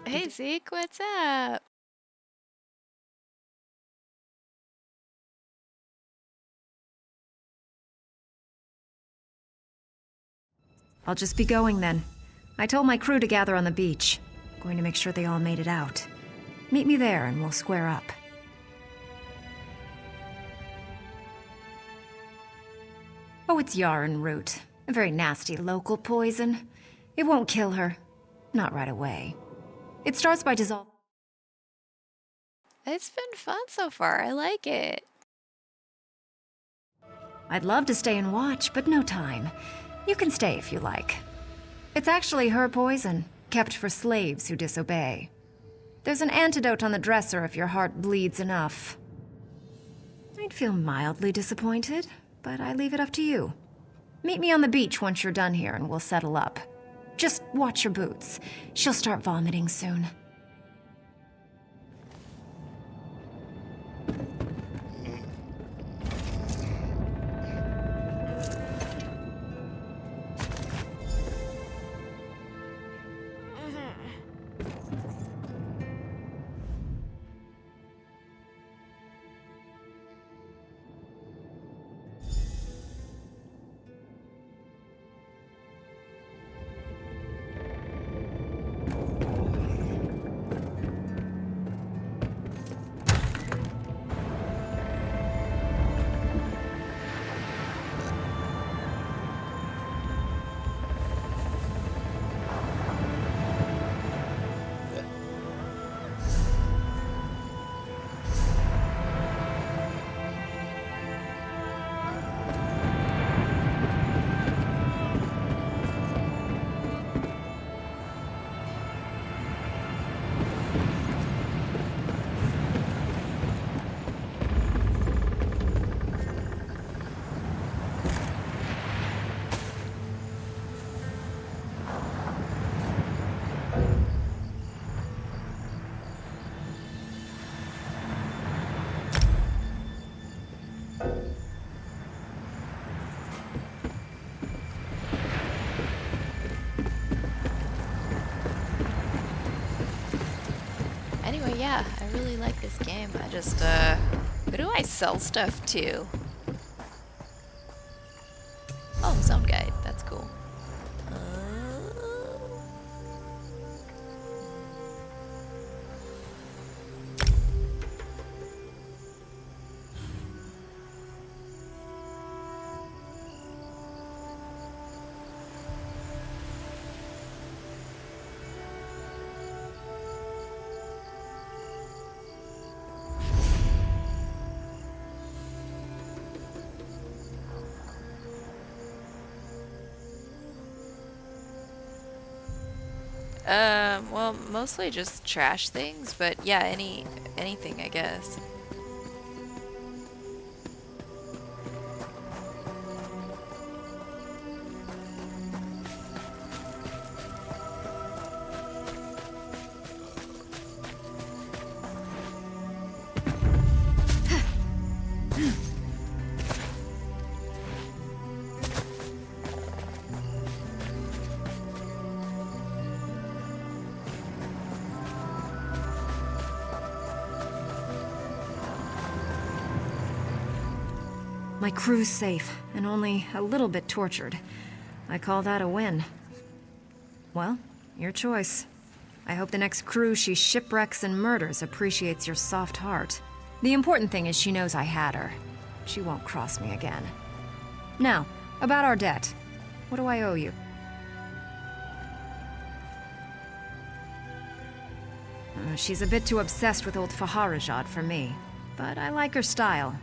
Hey Zeke, what's up? I'll just be going then. I told my crew to gather on the beach. Going to make sure they all made it out. Meet me there and we'll square up. Oh, it's yarn root. A very nasty local poison. It won't kill her. Not right away. It starts by dissolving. It's been fun so far. I like it. I'd love to stay and watch, but no time. You can stay if you like. It's actually her poison, kept for slaves who disobey. There's an antidote on the dresser if your heart bleeds enough. I'd feel mildly disappointed, but I leave it up to you. Meet me on the beach once you're done here and we'll settle up. Just watch your boots. She'll start vomiting soon. Anyway, yeah, I really like this game. I just, who do I sell stuff to? Oh, Zone Guide. That's cool. Well, mostly just trash things, but yeah, anything, I guess. My crew's safe, and only a little bit tortured. I call that a win. Well, your choice. I hope the next crew she shipwrecks and murders appreciates your soft heart. The important thing is she knows I had her. She won't cross me again. Now, about our debt. What do I owe you? She's a bit too obsessed with old Faharajad for me, but I like her style.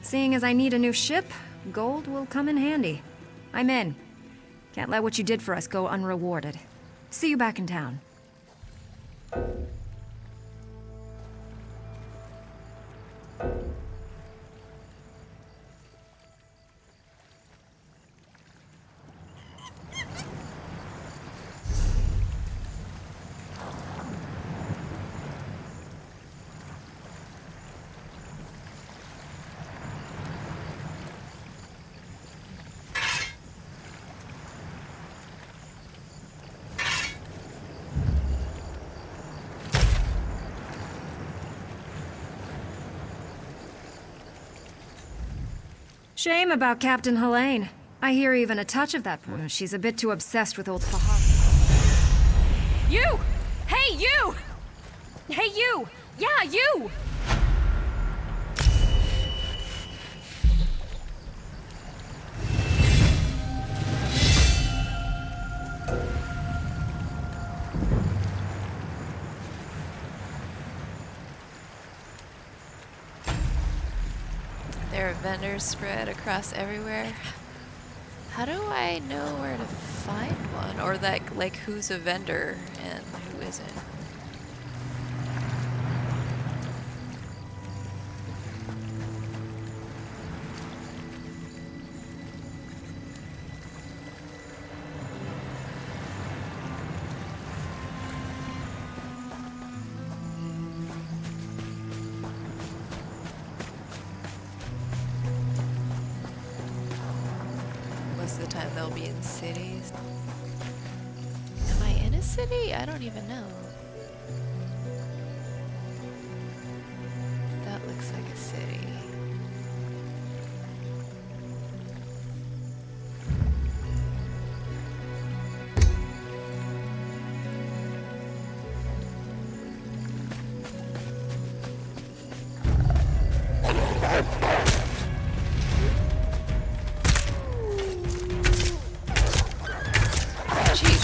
Seeing as I need a new ship, gold will come in handy. I'm in. Can't let what you did for us go unrewarded. See you back in town. Shame about Captain Helene. I hear even a touch of that. She's a bit too obsessed with old Fahar. You! Hey, you! Hey, you! Yeah, you! There are vendors spread across everywhere. How do I know where to find one? Or that, like, who's a vendor and who isn't? The time they'll be in cities. Am I in a city? I don't even know. That looks like a city.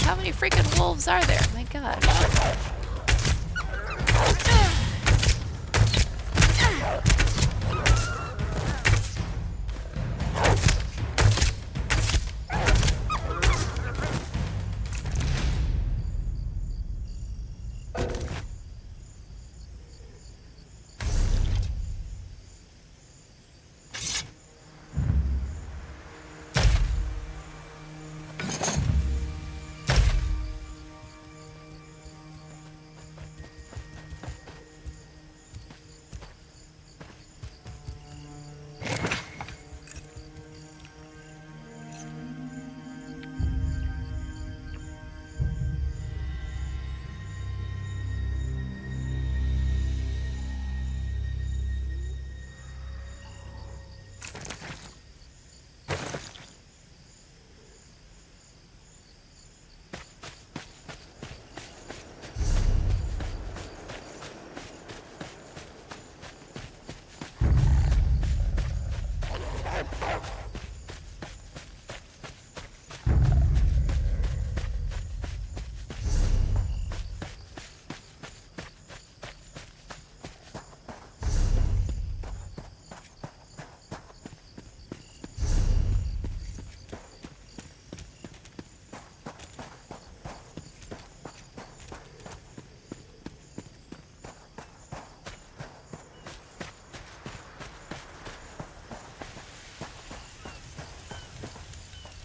How many freaking wolves are there? My God.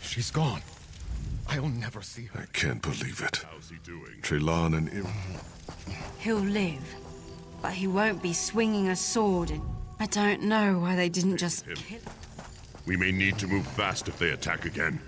She's gone. I'll never see her. I can't believe it. How's he doing? Trelan and He'll live, but he won't be swinging a sword, and I don't know why they didn't just kill him. We may need to move fast if they attack again.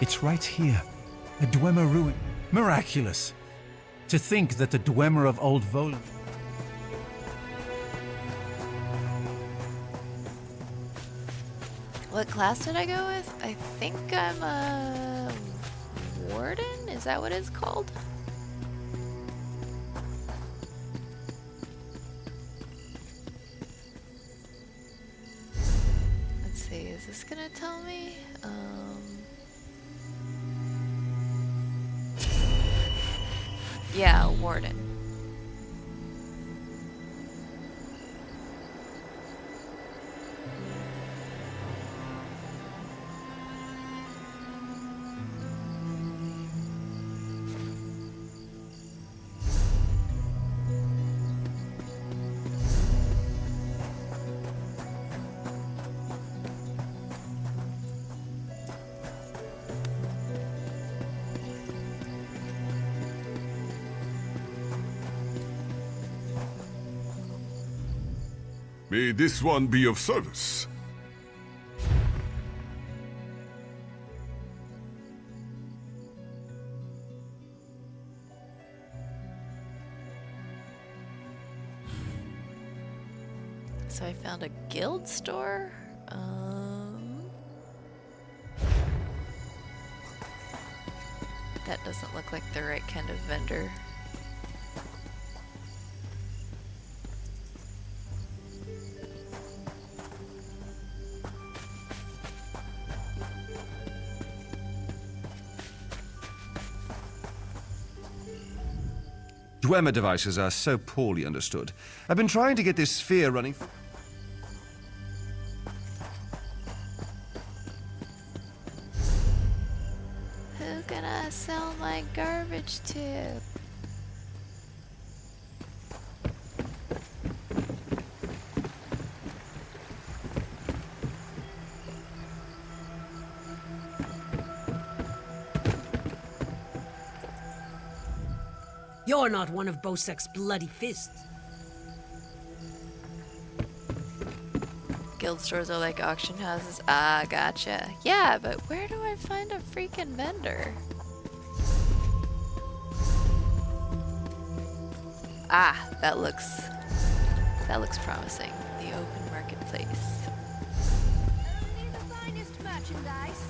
It's right here. A Dwemer ruin. Miraculous. To think that the Dwemer of Old Volan... What class did I go with? I think I'm a warden? Is that what it's called? Let's see, is this gonna tell me? Yeah, warden. May this one be of service. So I found a guild store. That doesn't look like the right kind of vendor. Dwemer devices are so poorly understood. I've been trying to get this sphere running. Who can I sell my garbage to? You're not one of Bosek's bloody fists. Guild stores are like auction houses. Ah, gotcha. Yeah, but where do I find a freaking vendor? Ah, that looks promising. The open marketplace. Only the finest merchandise.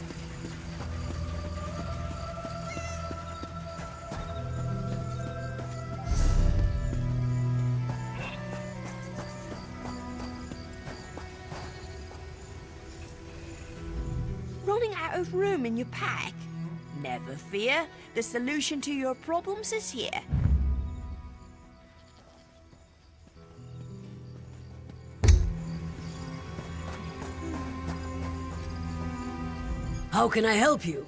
Running out of room in your pack? Never fear. The solution to your problems is here. How can I help you?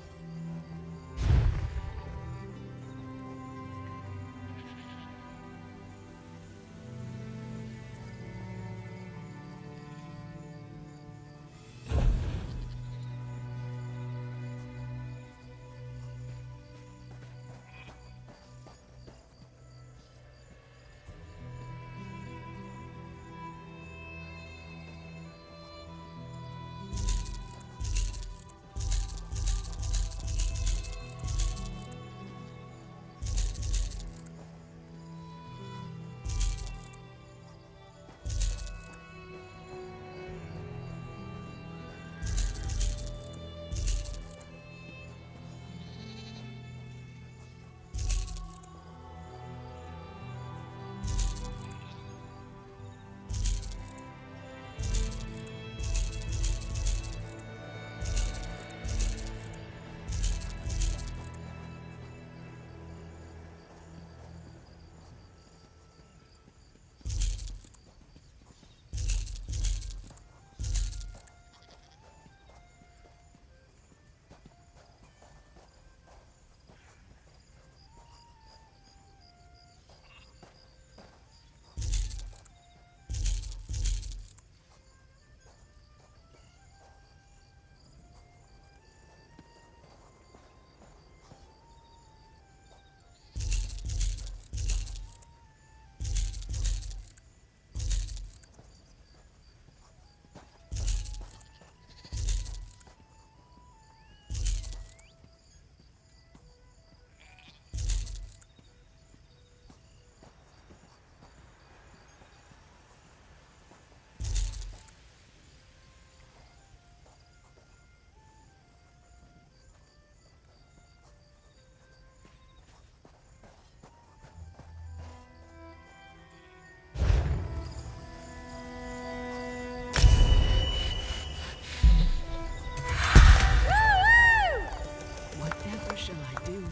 do.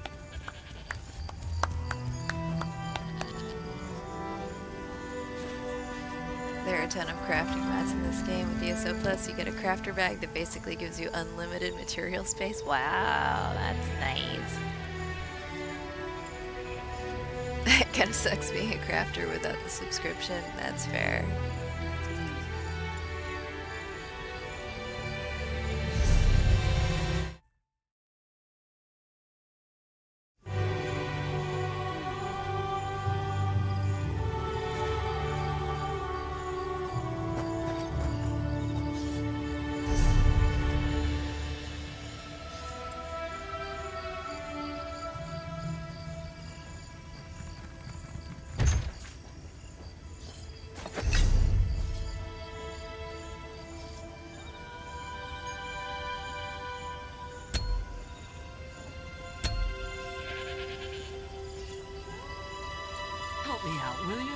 There are a ton of crafting mats in this game. With ESO Plus, you get a crafter bag that basically gives you unlimited material space. Wow, that's nice. It kind of sucks being a crafter without the subscription. That's fair. Help me out, will you?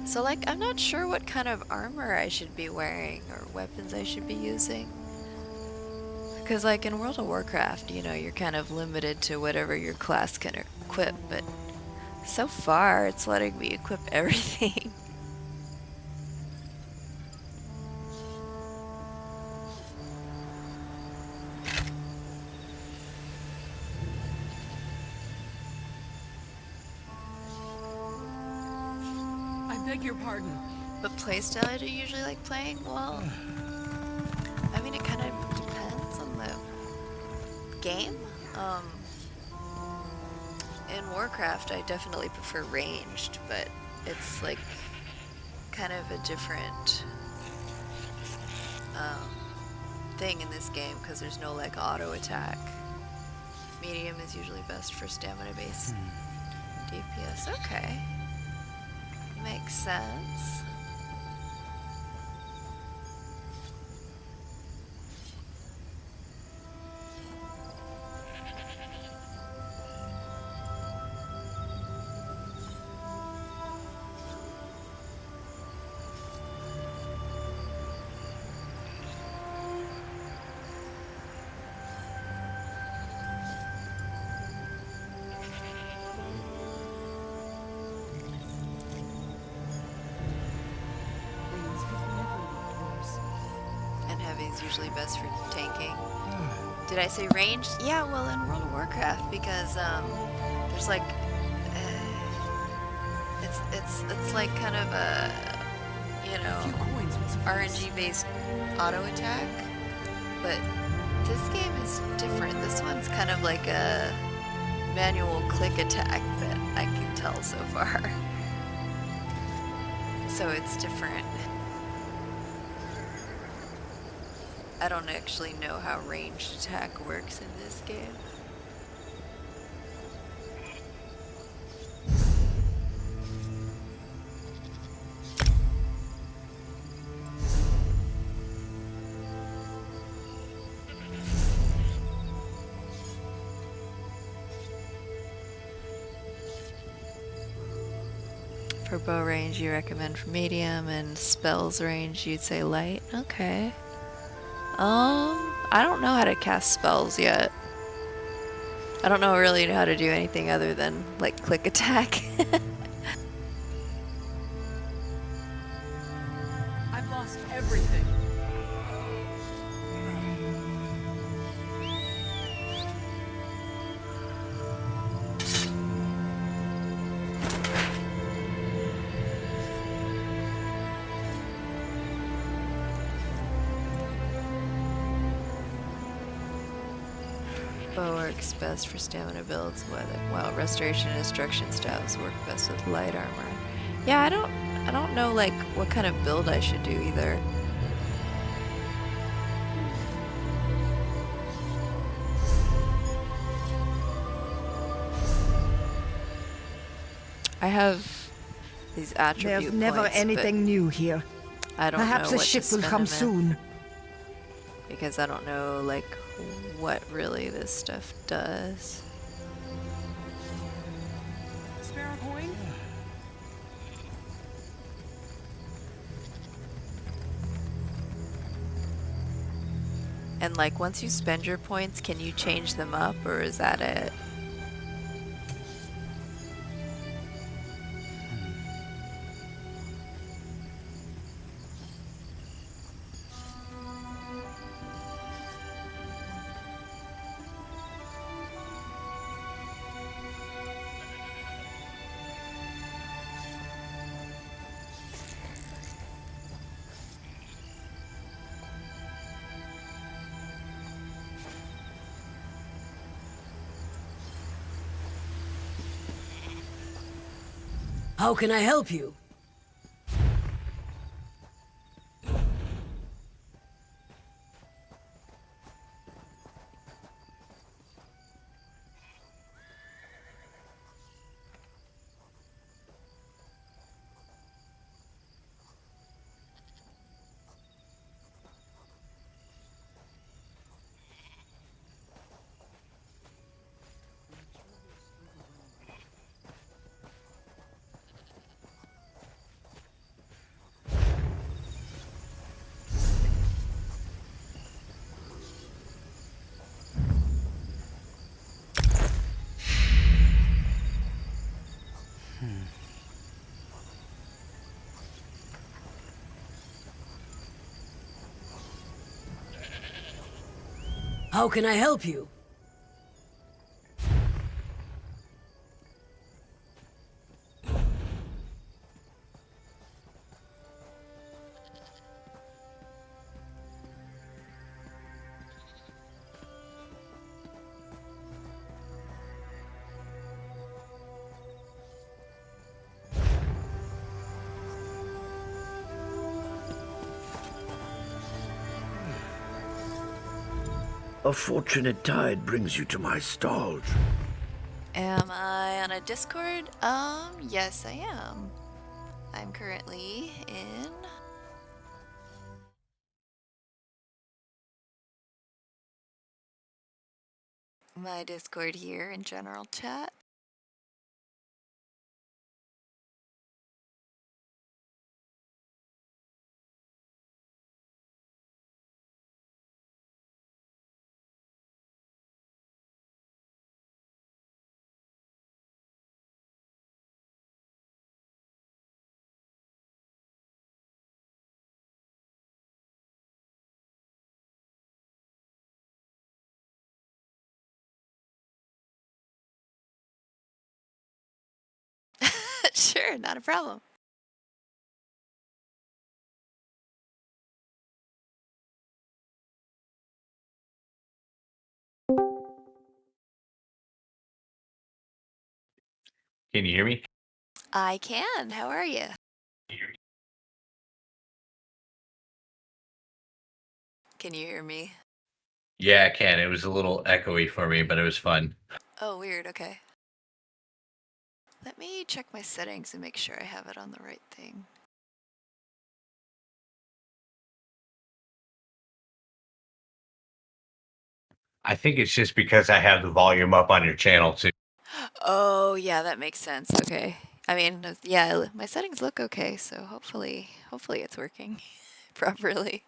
So, like, I'm not sure what kind of armor I should be wearing or weapons I should be using. Because, like, in World of Warcraft, you know, you're kind of limited to whatever your class can equip, but so far, it's letting me equip everything. I beg your pardon. What playstyle do you usually like playing? Well, I mean, it kind of depends on the game. In Warcraft, I definitely prefer ranged, but it's like kind of a different thing in this game because there's no like auto attack. Medium is usually best for stamina based DPS. Okay. Makes sense. Usually best for tanking. Did I say ranged? Yeah, well, in World of Warcraft, because there's like it's like kind of a, you know, RNG based auto attack, but this game is different. This one's kind of like a manual click attack that I can tell so far. So it's different. I don't actually know how ranged attack works in this game. For bow range, you recommend for medium, and spells range, you'd say light. Okay. I don't know how to cast spells yet. I don't really know how to do anything other than, like, click attack. I've lost everything. Bow works best for stamina builds, while restoration and destruction staves work best with light armor. Yeah, I don't know like what kind of build I should do either. I have these attribute There's never points, anything new here. I don't Perhaps know a what ship to will spend come them in. soon. because I don't know, like, what really this stuff does. Spare a coin? And like, once you spend your points, can you change them up, or is that it? How can I help you? How can I help you? A fortunate tide brings you to my stall. Am I on a Discord? Yes, I am. I'm currently in my Discord here in general chat. Sure, not a problem. Can you hear me? I can. How are you? Can you hear me? Yeah, I can. It was a little echoey for me, but it was fun. Oh, weird. Okay. Let me check my settings and make sure I have it on the right thing. I think it's just because I have the volume up on your channel too. Oh, yeah, that makes sense. Okay. I mean, yeah, my settings look okay, so hopefully it's working properly.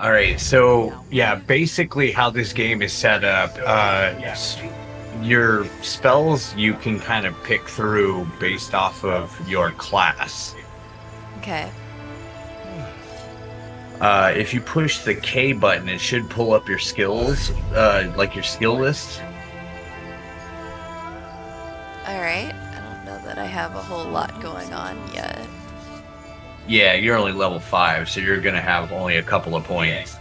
All right, so yeah, basically how this game is set up, your spells you can kind of pick through based off of your class. Okay. If you push the K button, it should pull up your skills, like your skill list. All right. I don't know that I have a whole lot going on yet. Yeah, you're only level 5, so you're gonna have only a couple of points.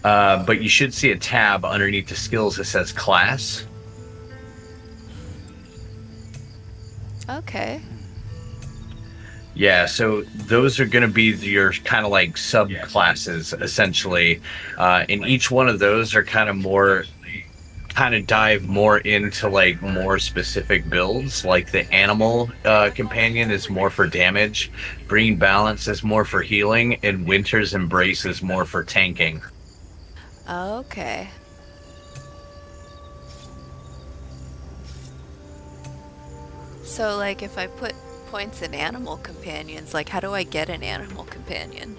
But you should see a tab underneath the skills that says class. Okay. Yeah, so those are going to be your kind of like subclasses, essentially. And each one of those are kind of dive more into like more specific builds. Like the animal companion is more for damage, Green Balance is more for healing, and Winter's Embrace is more for tanking. Okay. So like if I put points in animal companions, like how do I get an animal companion?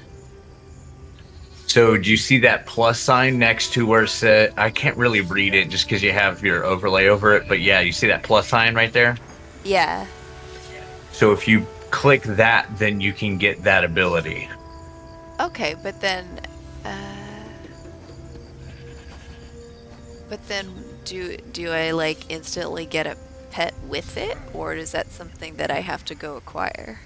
So do you see that plus sign next to where it said, I can't really read it just because you have your overlay over it, but yeah, you see that plus sign right there? Yeah. So if you click that, then you can get that ability. Okay, but then do I like instantly get a pet with it, or is that something that I have to go acquire?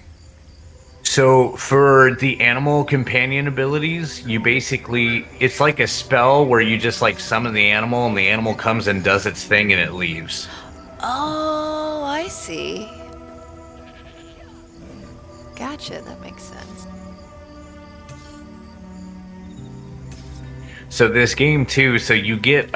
So for the animal companion abilities, you basically, it's like a spell where you just like summon the animal and the animal comes and does its thing and it leaves. Oh, I see. Gotcha, that makes sense. So this game too, so you get,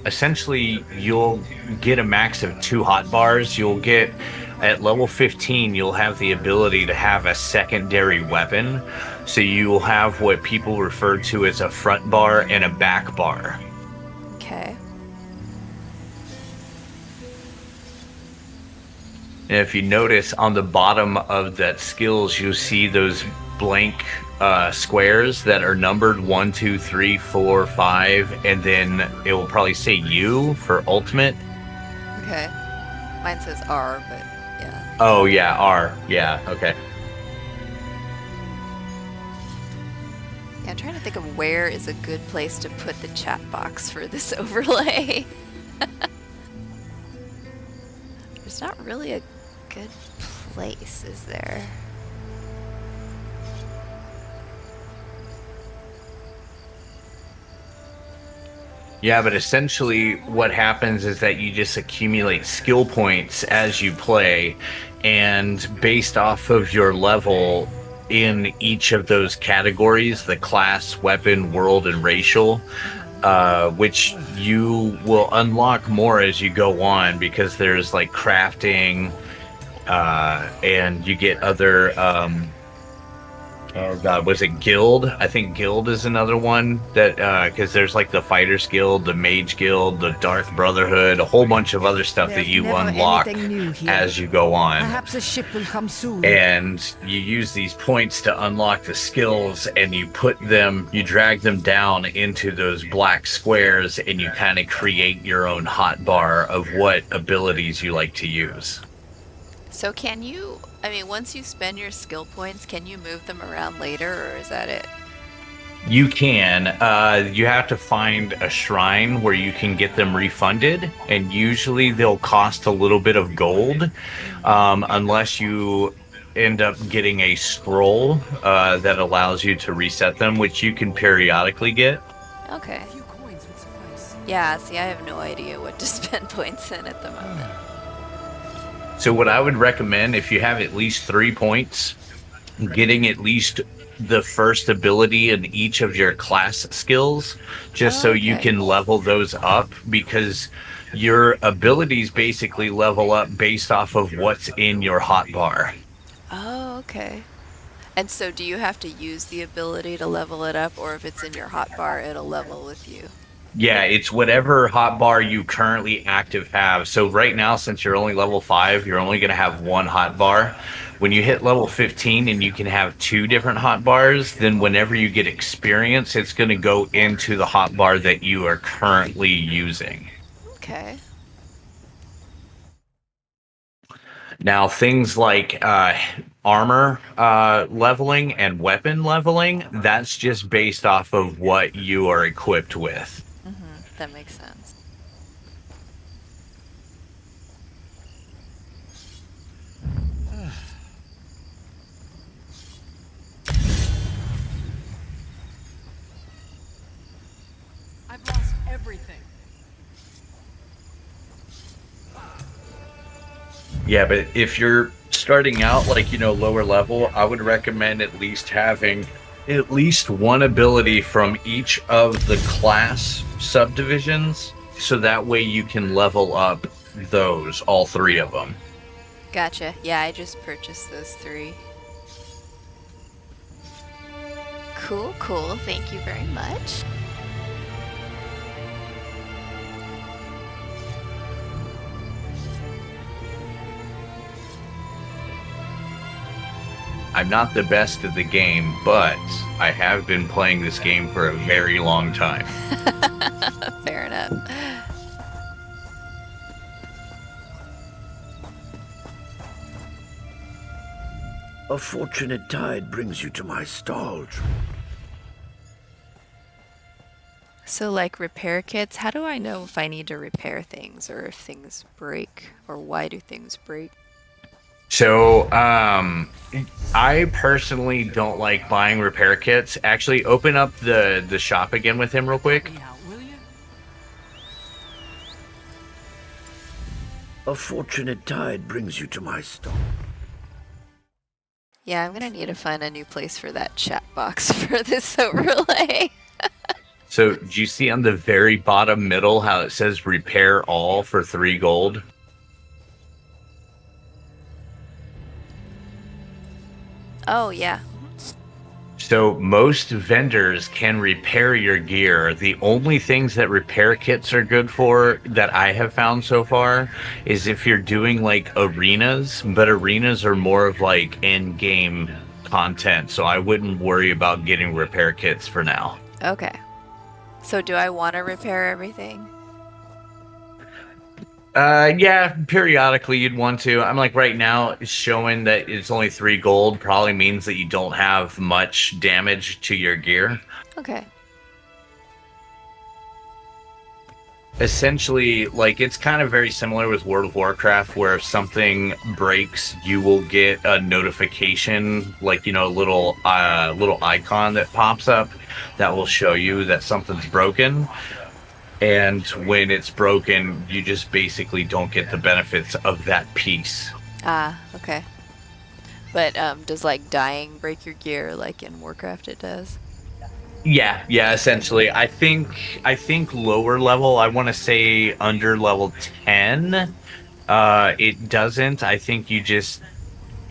essentially you'll get a max of 2 hotbars. You'll get, at level 15, you'll have the ability to have a secondary weapon. So you will have what people refer to as a front bar and a back bar. Okay. And if you notice on the bottom of that skills, you'll see those blank squares that are numbered 1, 2, 3, 4, 5, and then it will probably say U for ultimate. Okay. Mine says R, but yeah. Oh yeah, R. Yeah, okay. Yeah, I'm trying to think of where is a good place to put the chat box for this overlay. There's not really a good place, is there? Yeah, but essentially what happens is that you just accumulate skill points as you play, and based off of your level in each of those categories, the class, weapon, world, and racial, which you will unlock more as you go on, because there's like crafting, and you get other oh god, was it guild? I think guild is another one that, because there's like the fighters guild, the mage guild, the dark brotherhood, a whole bunch of other stuff that you unlock as you go on. Perhaps a ship will come soon. And you use these points to unlock the skills, and you drag them down into those black squares, and you kind of create your own hotbar of what abilities you like to use. So can you, I mean, once you spend your skill points, can you move them around later, or is that it? You can. You have to find a shrine where you can get them refunded, and usually they'll cost a little bit of gold, unless you end up getting a scroll that allows you to reset them, which you can periodically get. Okay. Yeah, see, I have no idea what to spend points in at the moment. So what I would recommend, if you have at least 3 points, getting at least the first ability in each of your class skills, just so you can level those up, because your abilities basically level up based off of what's in your hotbar. Oh, okay. And so do you have to use the ability to level it up, or if it's in your hotbar, it'll level with you? Yeah, it's whatever hotbar you currently active have. So right now, since you're only level 5, you're only going to have 1 hotbar. When you hit level 15 and you can have 2 different hotbars, then whenever you get experience, it's going to go into the hotbar that you are currently using. Okay. Now, things like armor leveling and weapon leveling, that's just based off of what you are equipped with. That makes sense. I've lost everything. Yeah, but if you're starting out, like, lower level, I would recommend at least having at least one ability from each of the class subdivisions, so that way you can level up those, all 3 of them. Gotcha. Yeah, I just purchased those 3. Cool, cool. Thank you very much. I'm not the best at the game, but I have been playing this game for a very long time. Fair enough. A fortunate tide brings you to my stall. So, like, repair kits, how do I know if I need to repair things or if things break, or why do things break? So, I personally don't like buying repair kits. Actually, open up the shop again with him real quick. A fortunate tide brings you to my stall. Yeah, I'm gonna need to find a new place for that chat box for this overlay. So, do you see on the very bottom middle how it says repair all for 3 gold? Oh, yeah. So most vendors can repair your gear. The only things that repair kits are good for that I have found so far is if you're doing like arenas, but arenas are more of like end game content. So I wouldn't worry about getting repair kits for now. Okay. So do I want to repair everything? Yeah, periodically you'd want to. I'm like, right now, showing that it's only 3 gold probably means that you don't have much damage to your gear. Okay. Essentially, like, it's kind of very similar with World of Warcraft, where if something breaks, you will get a notification, like, a little icon that pops up that will show you that something's broken. And when it's broken, you just basically don't get the benefits of that piece. Ah, okay. But does like dying break your gear like in Warcraft it does? Yeah, essentially. I think lower level, I want to say under level 10, it doesn't. I think you just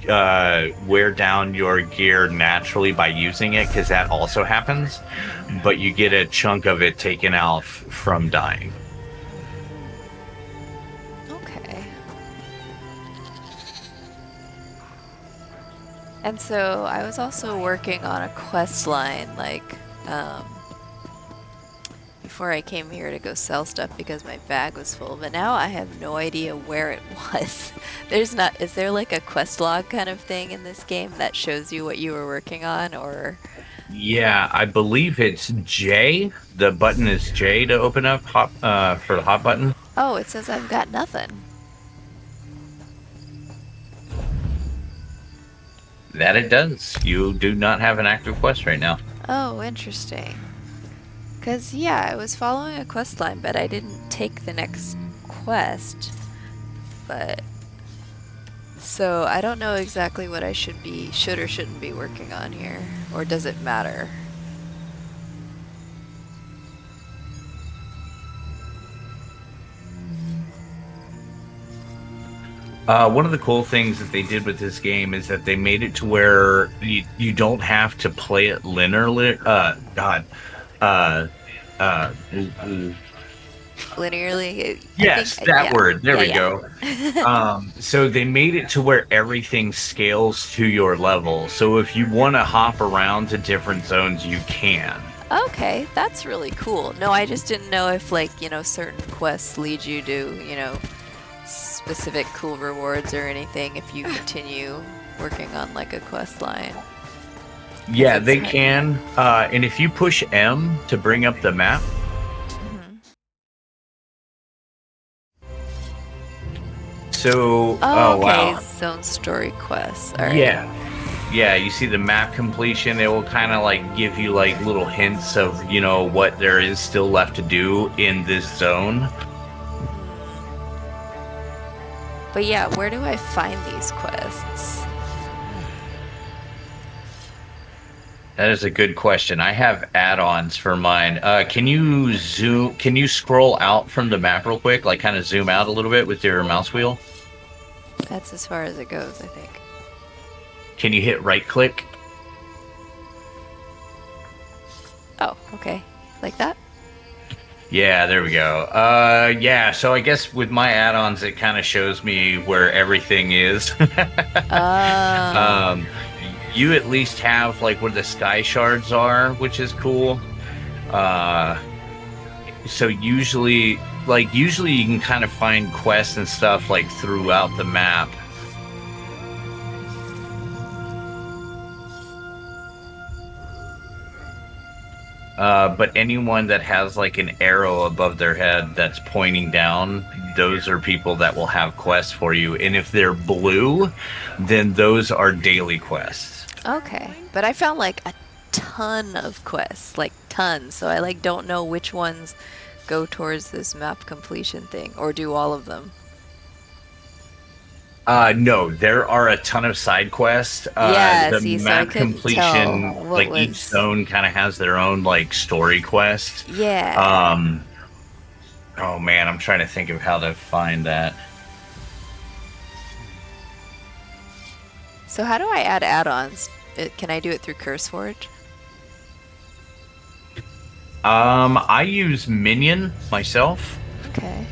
wear down your gear naturally by using it, because that also happens, but you get a chunk of it taken out from dying. Okay. And so I was also working on a quest line, like, before I came here to go sell stuff because my bag was full, but now I have no idea where it was. Is there like a quest log kind of thing in this game that shows you what you were working on, or? Yeah, I believe it's J. The button is J to open up for the hot button. Oh, it says I've got nothing. That it does. You do not have an active quest right now. Oh, interesting. Because, yeah, I was following a quest line, but I didn't take the next quest. But, so I don't know exactly what I should or shouldn't be working on here. Or does it matter? One of the cool things that they did with this game is that they made it to where you don't have to play it linearly. Linearly? Yes, that word. There we go. So they made it to where everything scales to your level. So if you want to hop around to different zones, you can. Okay, that's really cool. No, I just didn't know if, like, certain quests lead you to, specific cool rewards or anything if you continue working on, like, a quest line. Yeah, they can. And if you push M to bring up the map, so, okay, wow. Zone story quests. All right. Yeah, you see the map completion, it will kind of like give you like little hints of, what there is still left to do in this zone. But yeah, where do I find these quests? That is a good question. I have add-ons for mine. Can you zoom? Can you scroll out from the map real quick? Like kind of zoom out a little bit with your mouse wheel? That's as far as it goes, I think. Can you hit right-click? Oh, okay. Like that? Yeah, there we go. Yeah, so I guess with my add-ons, it kind of shows me where everything is. You at least have like where the sky shards are, which is cool. So usually you can kind of find quests and stuff like throughout the map. But anyone that has like an arrow above their head that's pointing down, those are people that will have quests for you. And if they're blue, then those are daily quests. Okay, but I found like a ton of quests, like tons. So I like don't know which ones go towards this map completion thing, or do all of them. No, there are a ton of side quests. The see, so map I couldn't completion, tell what like was... each zone kind of has their own like story quest. Yeah. Oh man, I'm trying to think of how to find that. So how do I add add-ons? Can I do it through CurseForge? I use Minion myself. Okay.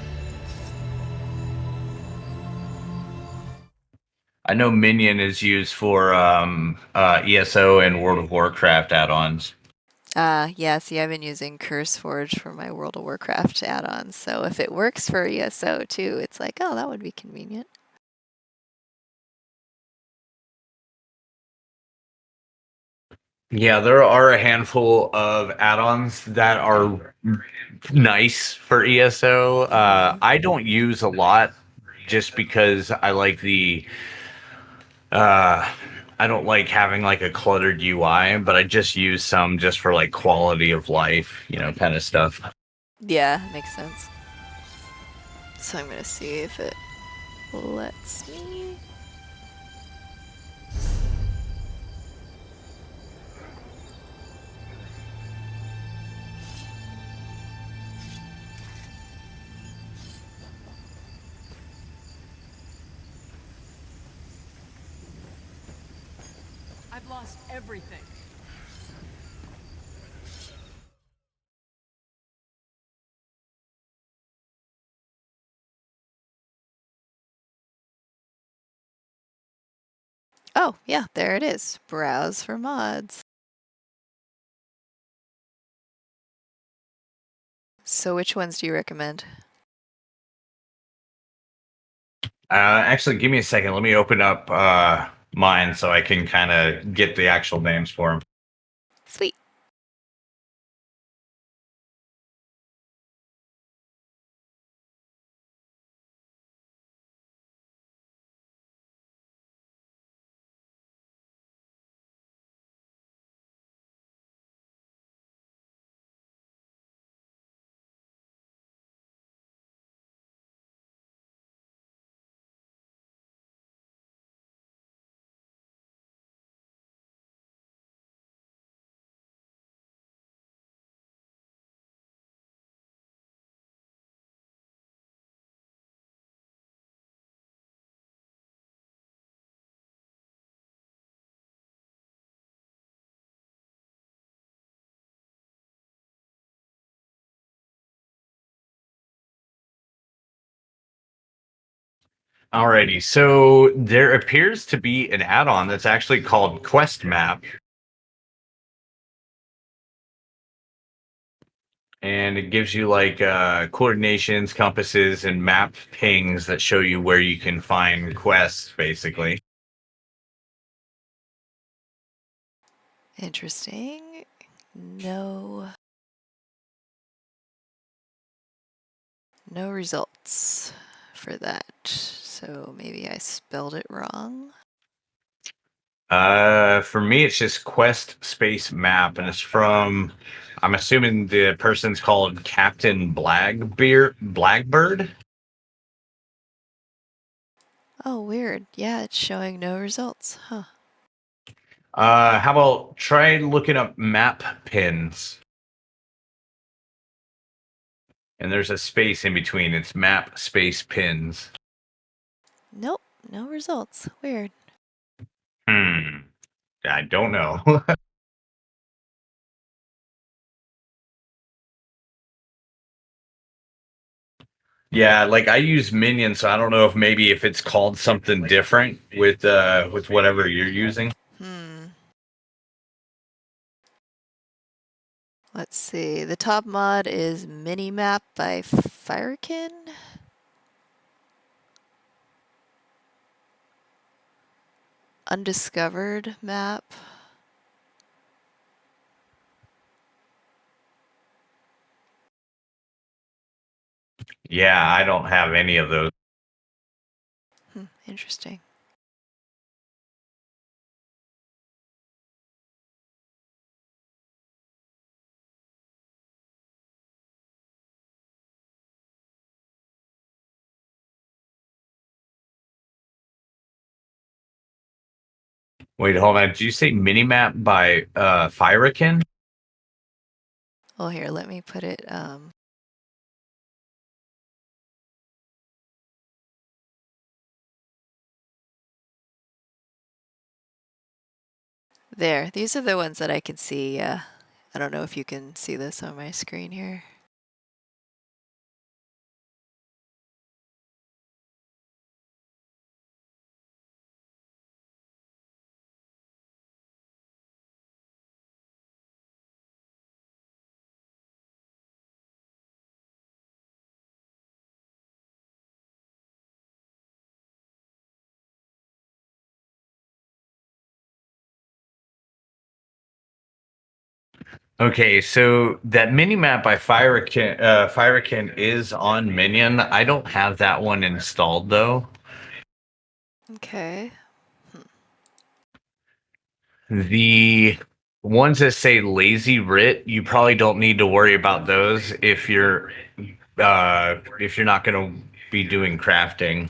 I know Minion is used for ESO and World of Warcraft add-ons. Yeah, see, I've been using CurseForge for my World of Warcraft add-ons, so if it works for ESO too, it's like, oh, that would be convenient. Yeah, there are a handful of add-ons that are nice for ESO. I don't use a lot just because I like I don't like having like a cluttered UI, but I just use some just for like quality of life, kind of stuff. Yeah, makes sense. So I'm gonna see if it lets me. I've lost everything. Oh, yeah, there it is. Browse for mods. So which ones do you recommend? Actually, give me a second. Let me open up mine so I can kind of get the actual names for them. Sweet. Alrighty, so there appears to be an add-on that's actually called Quest Map. And it gives you like coordinations, compasses, and map pings that show you where you can find quests, basically. Interesting. No results for that. So maybe I spelled it wrong. For me, it's just Quest Space Map, and it's from, I'm assuming the person's called Captain Blackbird. Oh, weird. Yeah, it's showing no results. Huh. How about try looking up map pins? And there's a space in between. It's map space pins. Nope, no results. Weird. I don't know. Yeah, like I use Minion, so I don't know if it's called something different with whatever you're using. Let's see. The top mod is Minimap by Firekin. Undiscovered map. Yeah, I don't have any of those. Interesting. Wait, hold on. Did you say Minimap by Firekin? Well, here, let me put it. There. These are the ones that I can see. I don't know if you can see this on my screen here. Okay, so that Minimap by Firekin is on Minion. I don't have that one installed though. Okay. The ones that say Lazy Writ, you probably don't need to worry about those if you're not going to be doing crafting.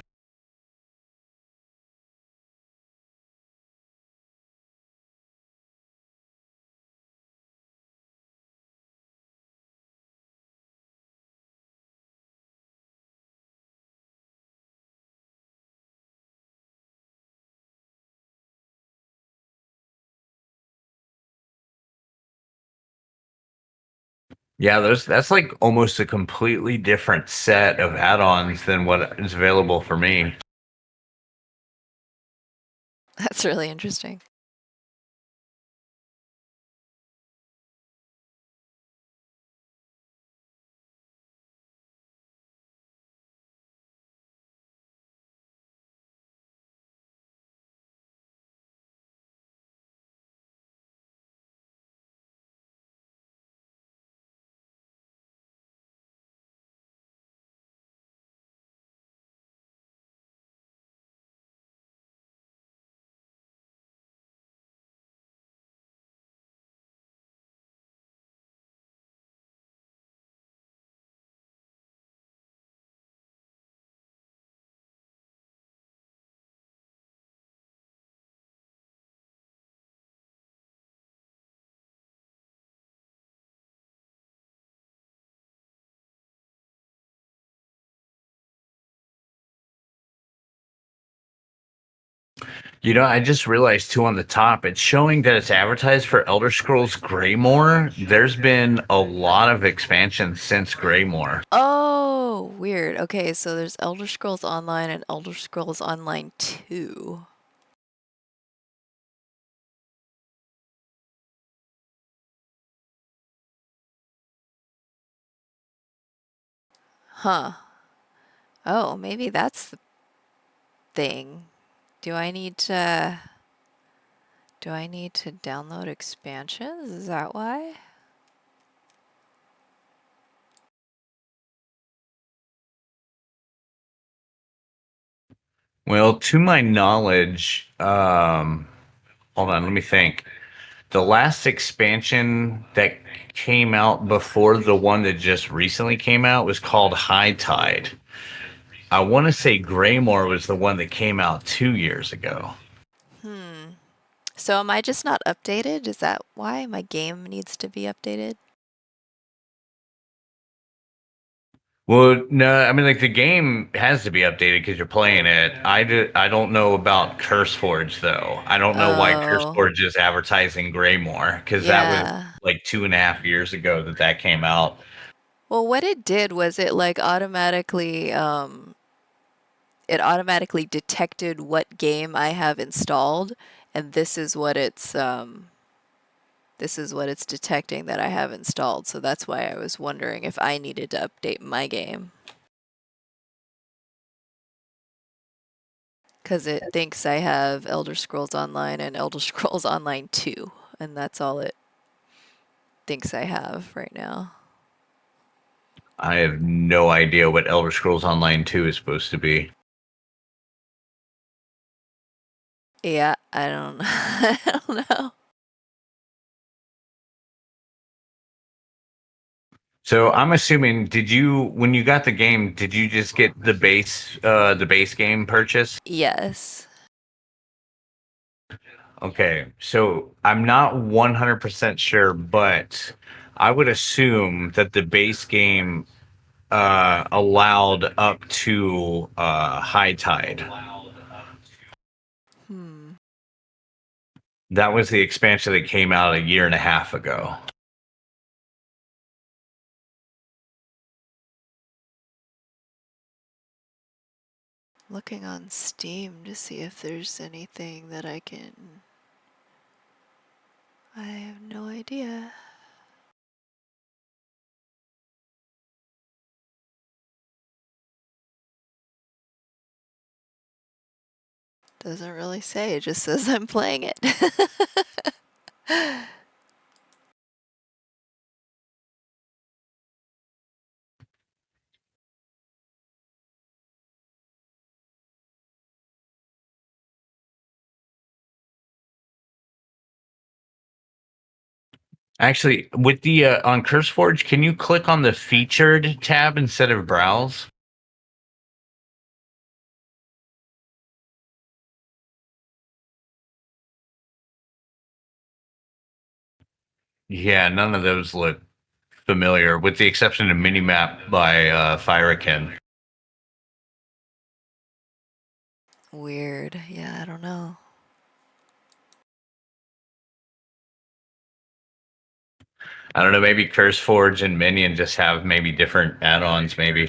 Yeah, that's like almost a completely different set of add-ons than what is available for me. That's really interesting. You know, I just realized too on the top, it's showing that it's advertised for Elder Scrolls Greymoor. There's been a lot of expansions since Greymoor. Oh, weird. Okay, so there's Elder Scrolls Online and Elder Scrolls Online 2. Huh. Oh, maybe that's the thing. Do I need to download expansions? Is that why? Well, to my knowledge, hold on, let me think. The last expansion that came out before the one that just recently came out was called High Tide. I want to say Greymore was the one that came out 2 years ago. So am I just not updated? Is that why my game needs to be updated? Well, no, I mean, like, the game has to be updated because you're playing it. I don't know about CurseForge, though. I don't know why CurseForge is advertising Greymore, because that was like 2.5 years ago that came out. Well, what it did was it like automatically detected what game I have installed, and this is what it's detecting that I have installed. So that's why I was wondering if I needed to update my game. Because it thinks I have Elder Scrolls Online and Elder Scrolls Online 2, and that's all it thinks I have right now. I have no idea what Elder Scrolls Online 2 is supposed to be. Yeah, I don't I don't know. So I'm assuming, when you got the game, did you just get the base game purchase? Yes. Okay, so I'm not 100% sure, but I would assume that the base game allowed up to High Tide. That was the expansion that came out 1.5 years ago. Looking on Steam to see if there's anything that I can... I have no idea. Doesn't really say, it just says I'm playing it. Actually, with the on CurseForge, can you click on the featured tab instead of browse? Yeah, none of those look familiar, with the exception of Minimap by Firekin. Weird. Yeah, I don't know. I don't know, maybe CurseForge and Minion just have maybe different add-ons, maybe.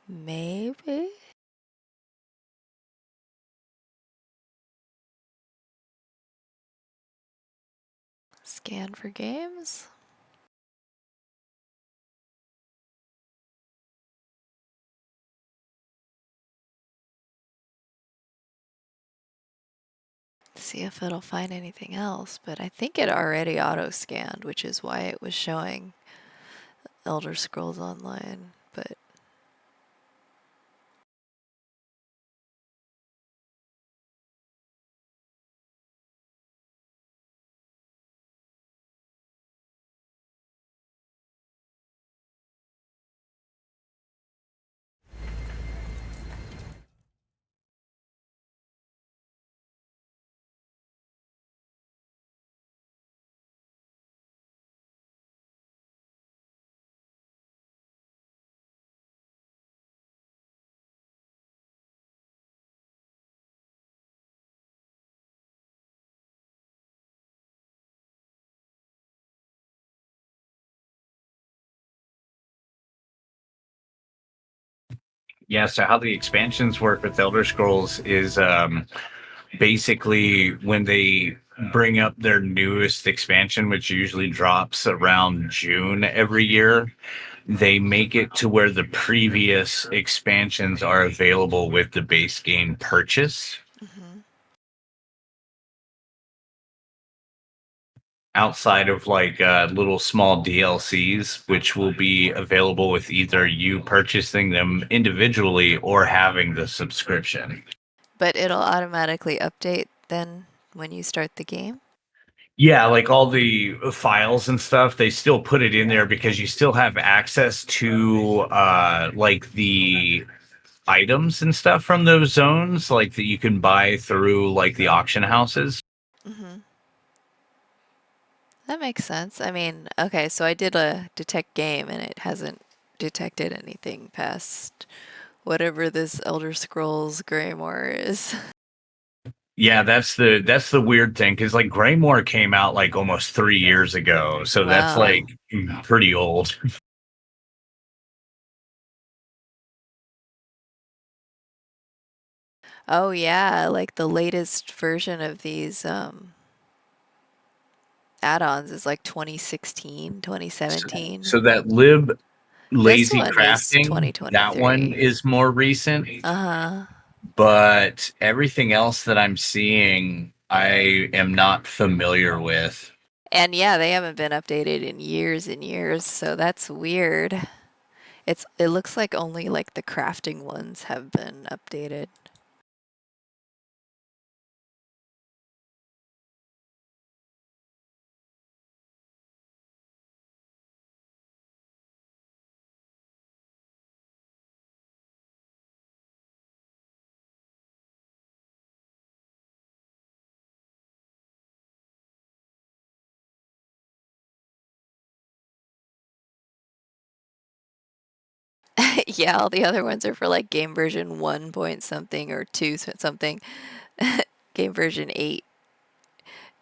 Maybe? Scan for games? See if it'll find anything else, but I think it already auto-scanned, which is why it was showing Elder Scrolls Online, but... Yeah, so how the expansions work with Elder Scrolls is basically when they bring up their newest expansion, which usually drops around June every year, they make it to where the previous expansions are available with the base game purchase. Outside of like little small DLCs, which will be available with either you purchasing them individually or having the subscription. But it'll automatically update then when you start the game? Yeah, like all the files and stuff, they still put it in there because you still have access to like the items and stuff from those zones, like that you can buy through like the auction houses. Mm-hmm. That makes sense. I mean, okay, so I did a detect game and it hasn't detected anything past whatever this Elder Scrolls Greymoor is. Yeah, that's the weird thing because like Greymoor came out like almost 3 years ago, so that's Wow. like pretty old. Oh yeah, like the latest version of these add-ons is like 2016, 2017. So that lib This lazy one is crafting, that one 2023. is more recent. Uh-huh. But everything else that I'm seeing, I am not familiar with. And yeah, they haven't been updated in years and years, so that's weird. It looks like only like the crafting ones have been updated. Yeah, all the other ones are for like game version 1 point something or 2 something. Game version 8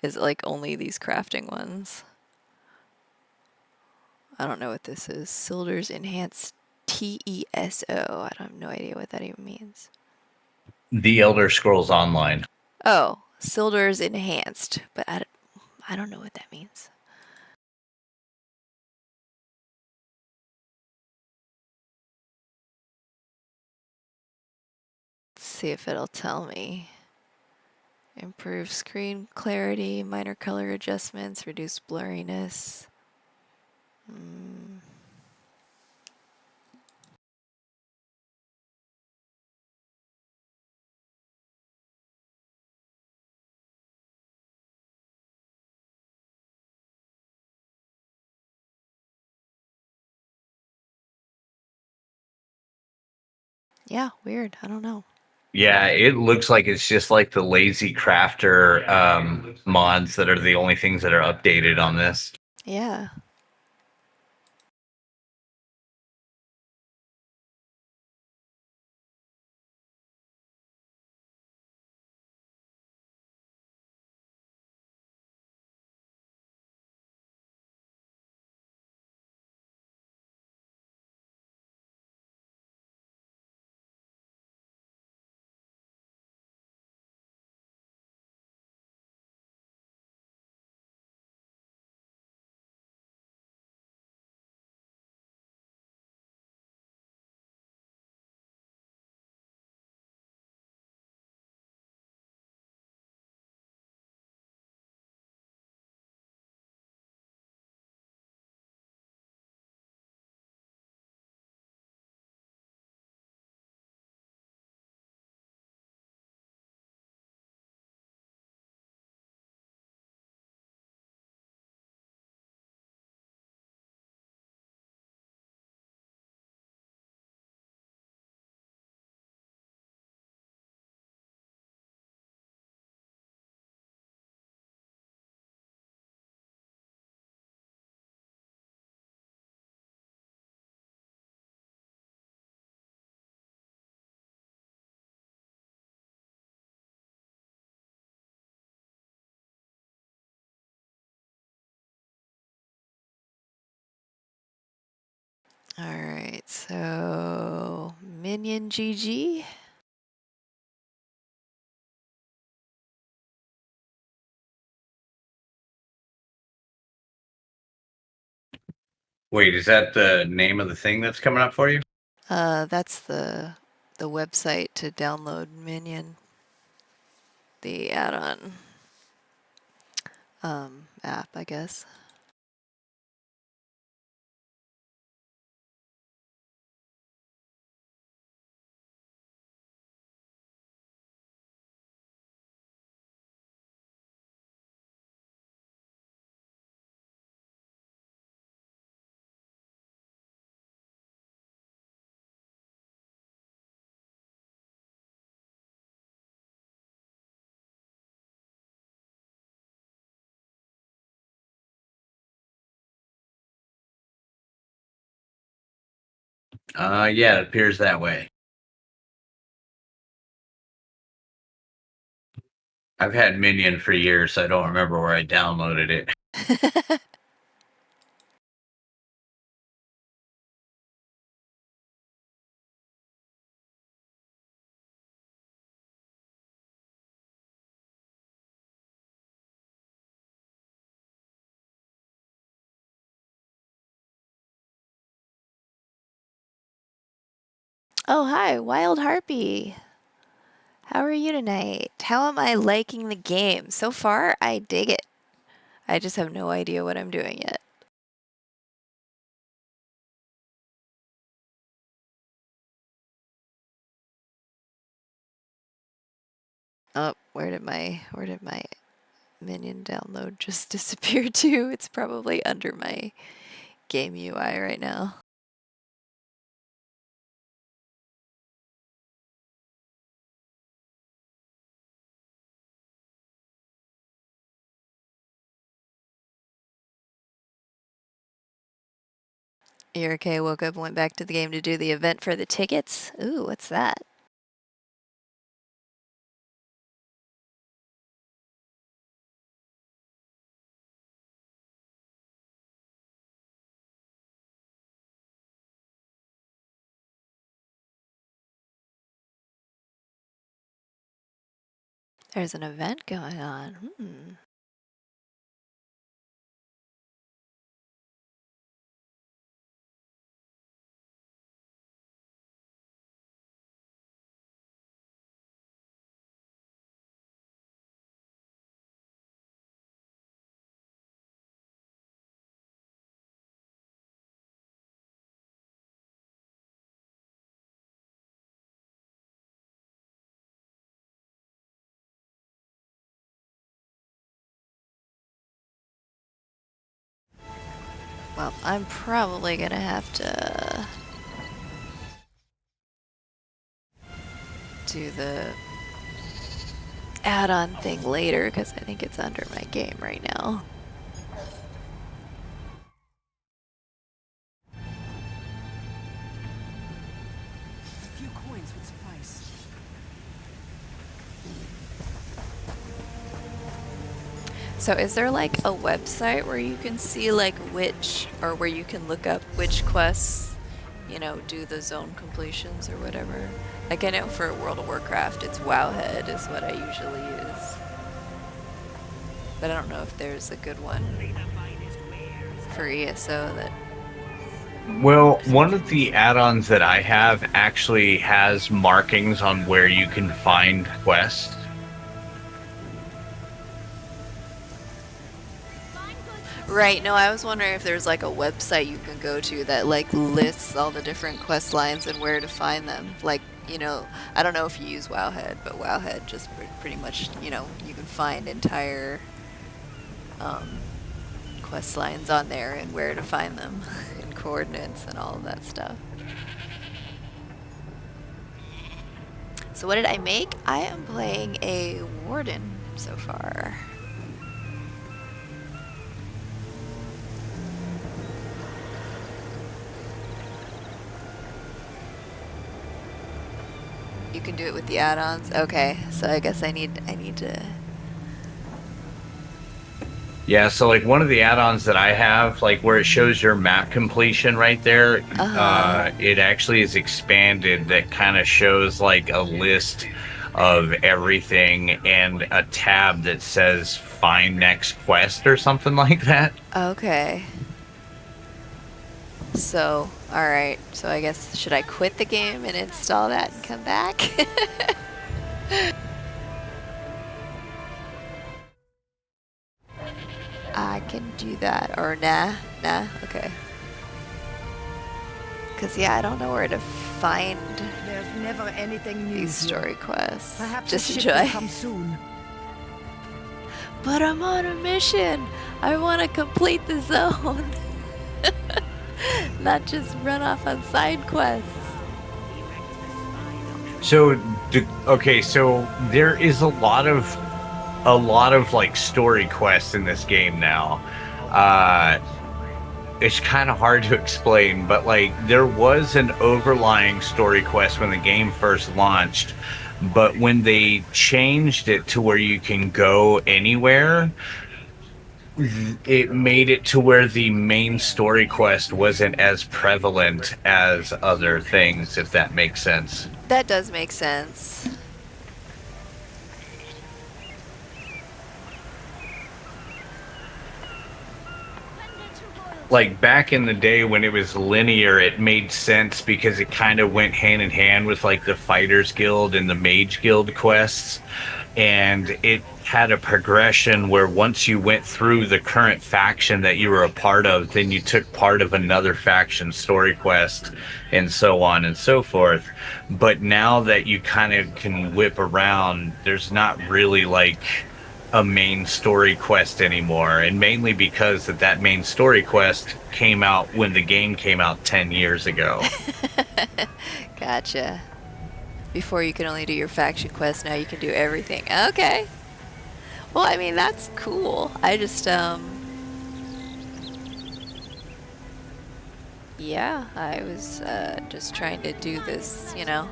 is like only these crafting ones. I don't know what this is. Sildur's Enhanced TESO. I have no idea what that even means. The Elder Scrolls Online. Oh, Sildur's Enhanced, but I don't know what that means. Let's see if it'll tell me. Improve screen clarity, minor color adjustments, reduce blurriness. Yeah, weird. I don't know. Yeah, it looks like it's just like the lazy crafter mods that are the only things that are updated on this. Yeah. All right, so Minion GG. Wait, is that the name of the thing that's coming up for you? That's the website to download Minion, the add-on app, I guess. Yeah, it appears that way. I've had Minion for years, so I don't remember where I downloaded it. Oh, hi, Wild Harpy. How are you tonight? How am I liking the game? So far, I dig it. I just have no idea what I'm doing yet. Oh, where did my Minion download just disappear to? It's probably under my game UI right now. You're okay, woke up and went back to the game to do the event for the tickets? Ooh, what's that? There's an event going on. Well, I'm probably gonna have to do the add-on thing later because I think it's under my game right now. A few coins would suffice. So is there like a website where you can see like or where you can look up which quests, you know, do the zone completions or whatever? Like I know for World of Warcraft, it's Wowhead is what I usually use. But I don't know if there's a good one for ESO that... Well, one of the add-ons that I have actually has markings on where you can find quests. Right, no, I was wondering if there's like a website you can go to that like lists all the different quest lines and where to find them. Like, you know, I don't know if you use Wowhead, but Wowhead just pretty much, you know, you can find entire quest lines on there and where to find them and coordinates and all of that stuff. So what did I make? I am playing a Warden so far. You can do it with the add-ons? Okay, so I guess I need to... Yeah, so like one of the add-ons that I have, like where it shows your map completion right there, it actually is expanded that kind of shows like a list of everything and a tab that says find next quest or something like that. Okay. So, alright. So I guess, should I quit the game and install that and come back? I can do that. Or nah? Nah? Okay. Because, yeah, I don't know where to find There's never anything new these story quests. Perhaps just the ship will enjoy. come soon. But I'm on a mission. I want to complete the zone. Not just run off on side quests. So, okay, so there is a lot of like story quests in this game now. it's kind of hard to explain, but like there was an overlying story quest when the game first launched, but when they changed it to where you can go anywhere, it made it to where the main story quest wasn't as prevalent as other things, if that makes sense. That does make sense. Like back in the day when it was linear, it made sense because it kind of went hand in hand with like the Fighters Guild and the Mage Guild quests. And it had a progression where once you went through the current faction that you were a part of, then you took part of another faction story quest and so on and so forth. But now that you kind of can whip around, there's not really like a main story quest anymore, and mainly because that main story quest came out when the game came out 10 years ago. Gotcha. Before you could only do your faction quest, now you can do everything. Okay. Well, I mean, that's cool. I just, yeah, I was, just trying to do this, you know,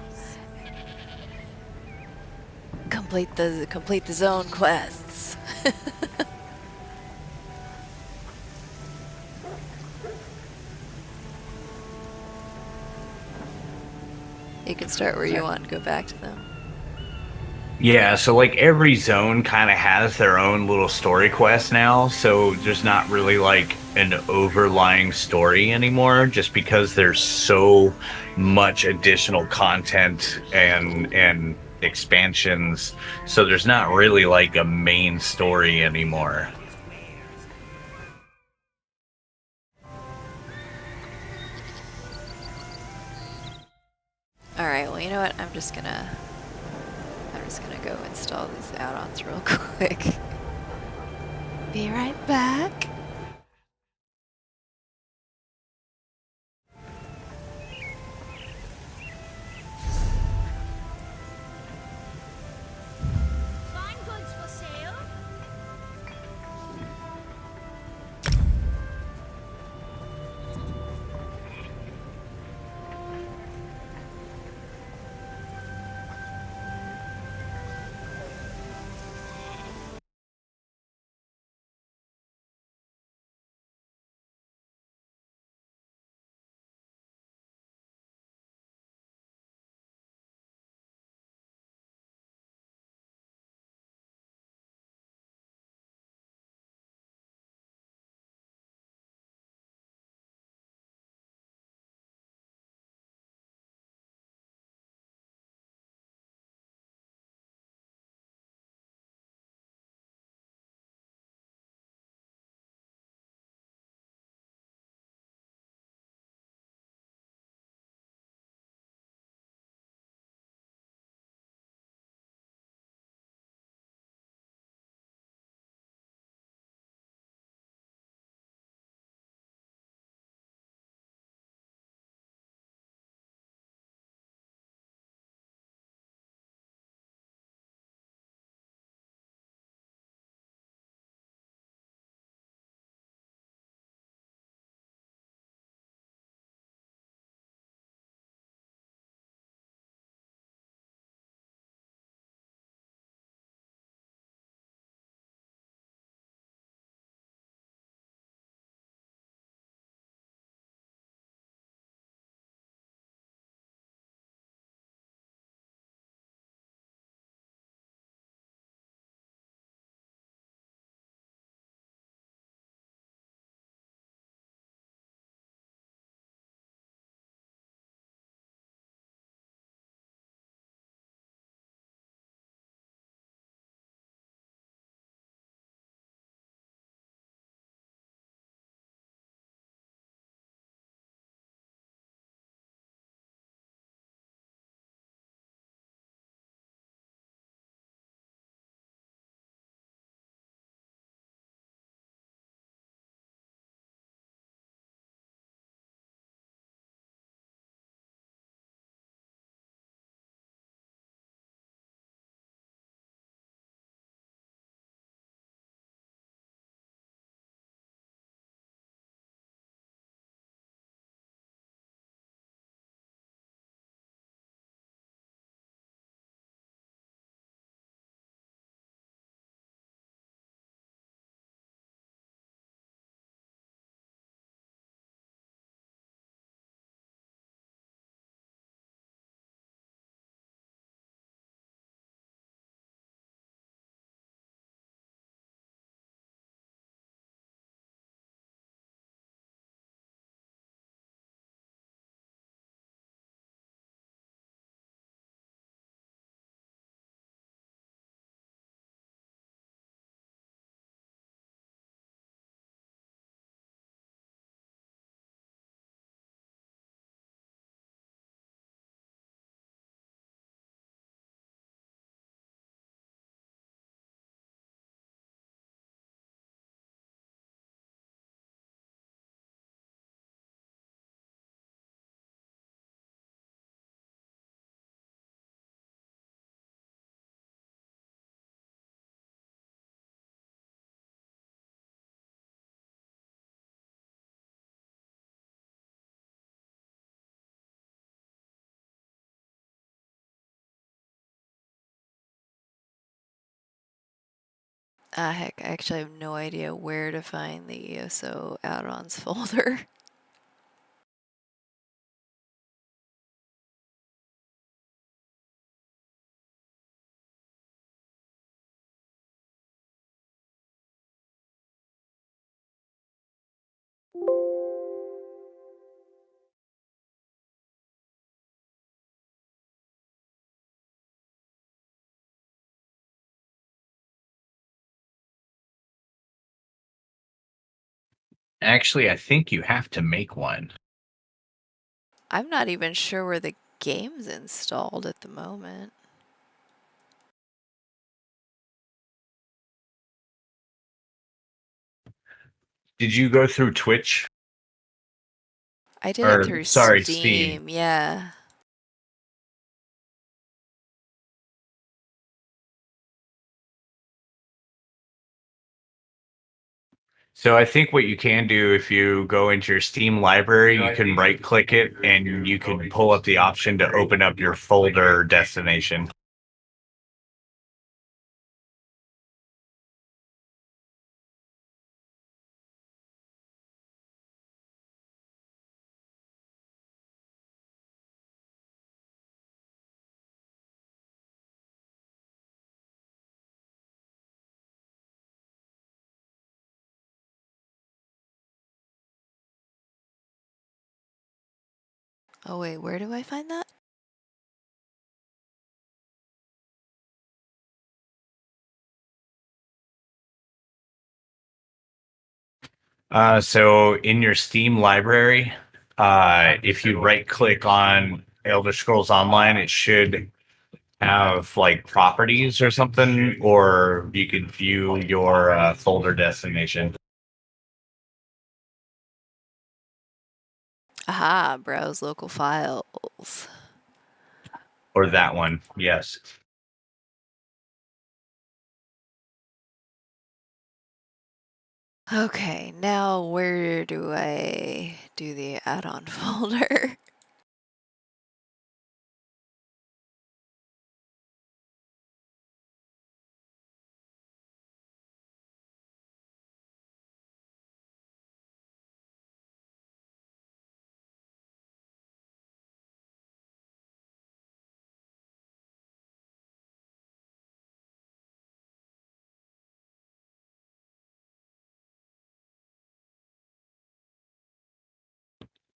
complete the zone quests. You can start where you want and go back to them. Yeah, so like every zone kind of has their own little story quest now, so there's not really like an overlying story anymore, just because there's so much additional content and expansions, so there's not really like a main story anymore. Alright, well, you know what? I'm just gonna go install these add-ons real quick. Be right back. Ah, heck, I actually have no idea where to find the ESO add-ons folder. Actually, I think you have to make one. I'm not even sure where the game's installed at the moment. Did you go through Twitch? I did it Or, through sorry, Steam, Steam. yeah. So I think what you can do if you go into your Steam library, you can right click it and you can pull up the option to open up your folder destination. Oh wait, where do I find that? So in your Steam library, if you right click on Elder Scrolls Online, it should have like properties or something, or you could view your folder destination. Aha, browse local files. Or that one, yes. Okay, now where do I do the add-on folder?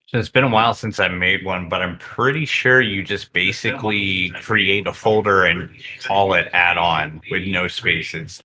So it's been a while since I made one, but I'm pretty sure you just basically create a folder and call it add-on with no spaces.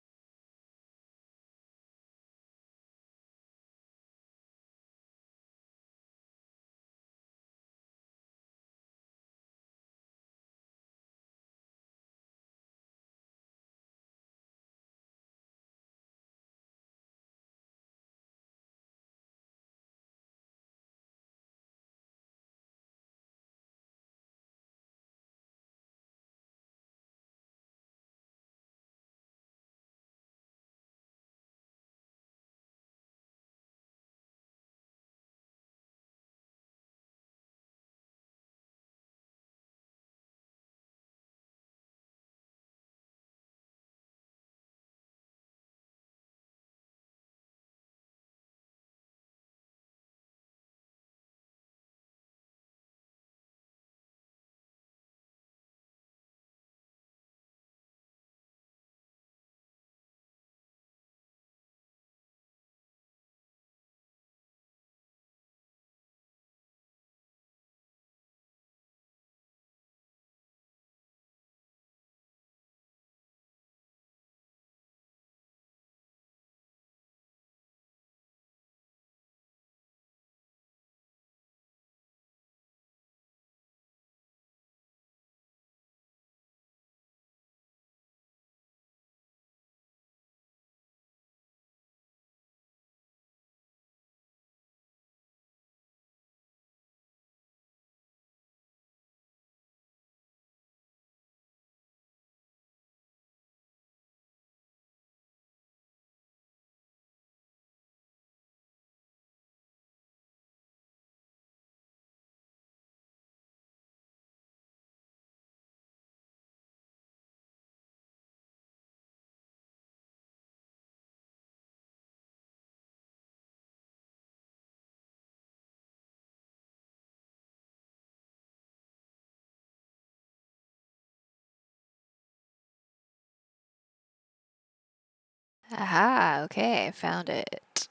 Aha, okay, I found it.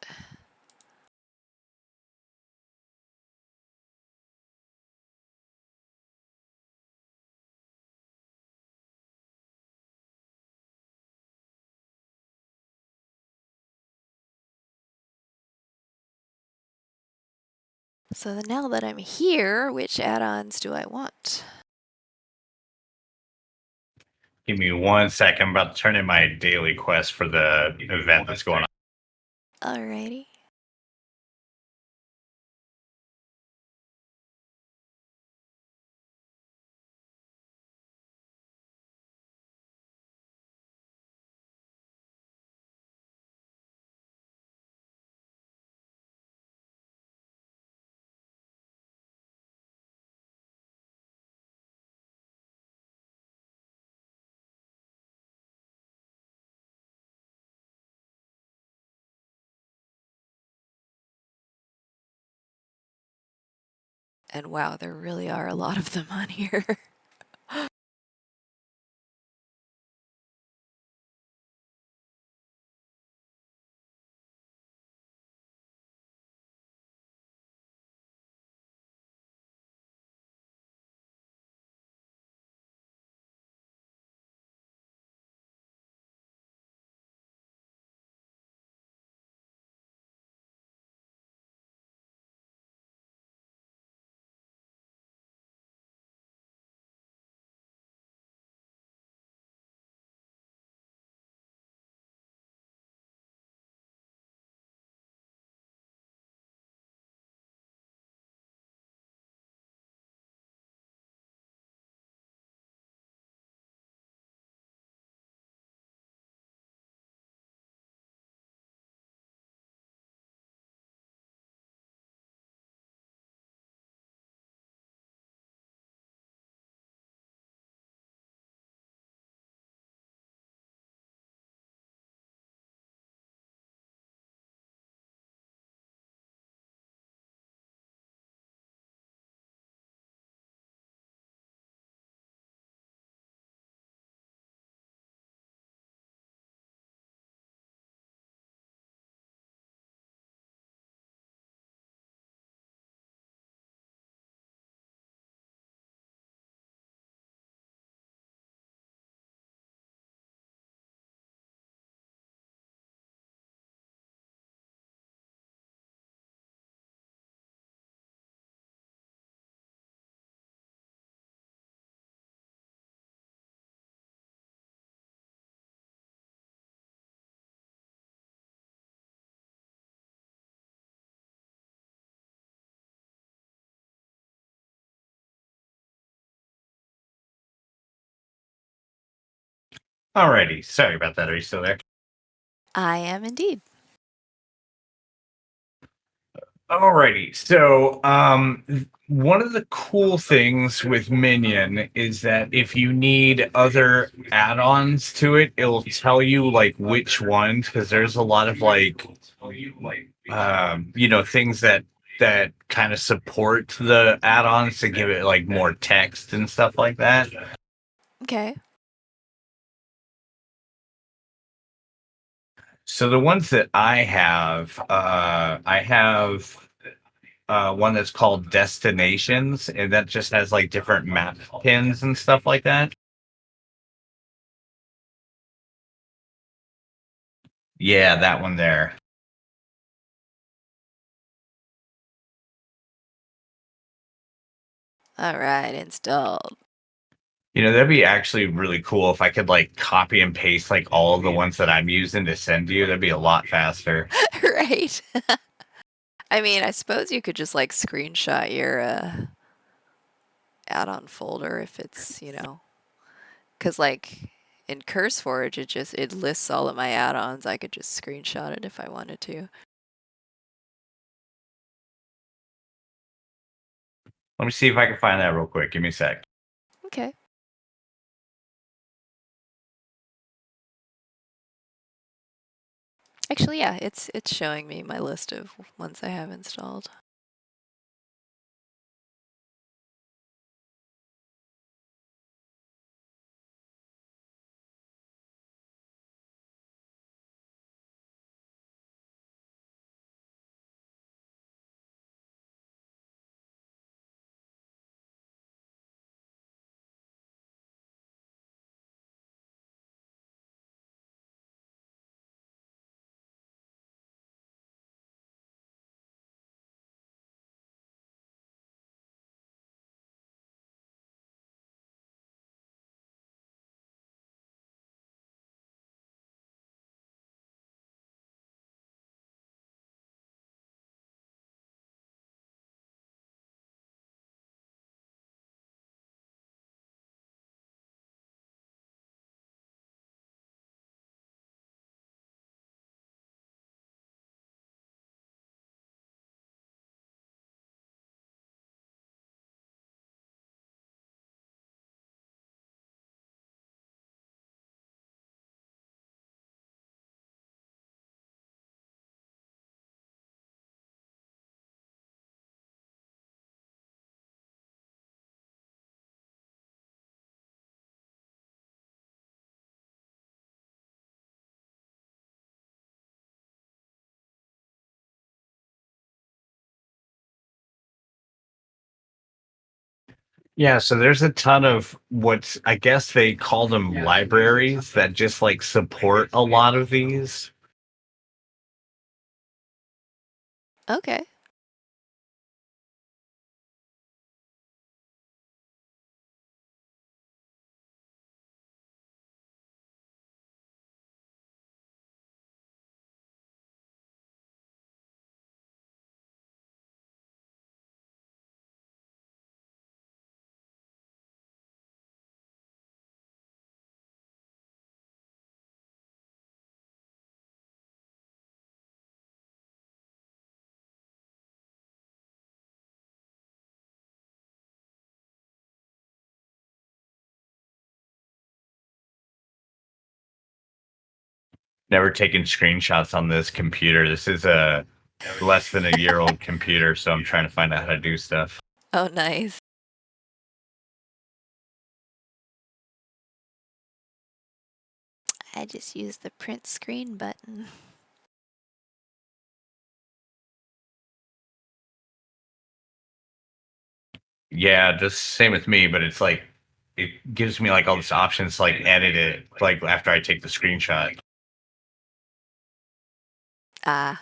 So now that I'm here, which add-ons do I want? Give me 1 second. I'm about to turn in my daily quest for the event that's going on. Alrighty. And wow, there really are a lot of them on here. Alrighty, sorry about that. Are you still there? I am indeed. Alrighty, so one of the cool things with Minion is that if you need other add-ons to it, it'll tell you like which ones, because there's a lot of like things that kind of support the add-ons to give it like more text and stuff like that. Okay. So the ones that I have one that's called Destinations, and that just has like different map pins and stuff like that. Yeah, that one there. Alright, installed. That'd be actually really cool if I could like copy and paste like all of the ones that I'm using to send to you. That'd be a lot faster. Right. I mean, I suppose you could just like screenshot your add-on folder if it's, because like in CurseForge, it lists all of my add-ons. I could just screenshot it if I wanted to. Let me see if I can find that real quick. Give me a sec. Okay. Actually, yeah, it's showing me my list of ones I have installed. Yeah, so there's a ton of what I guess they call them libraries that just like support a lot of these. Okay. Never taken screenshots on this computer. This is a less than a year old computer, so I'm trying to find out how to do stuff. Oh, nice. I just use the print screen button. Yeah, just same with me, but it's like it gives me like all these options to like edit it like after I take the screenshot. Ah.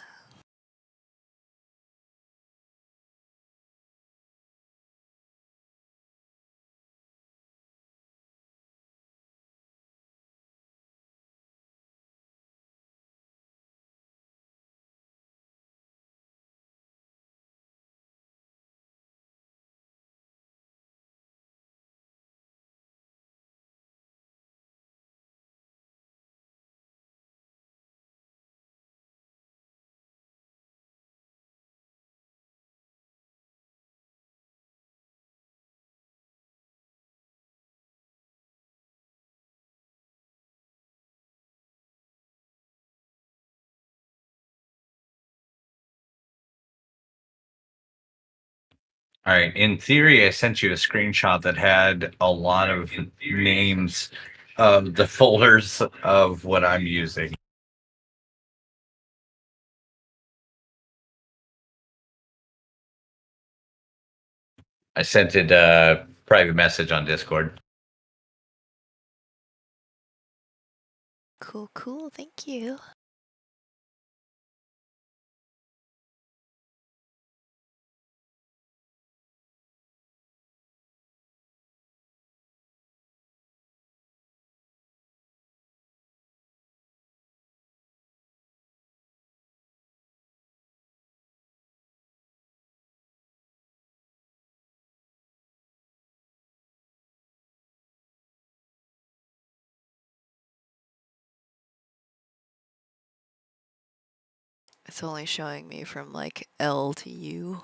All right. In theory, I sent you a screenshot that had a lot of names of the folders of what I'm using. I sent it a private message on Discord. Cool, cool. Thank you. It's only showing me from like L to U.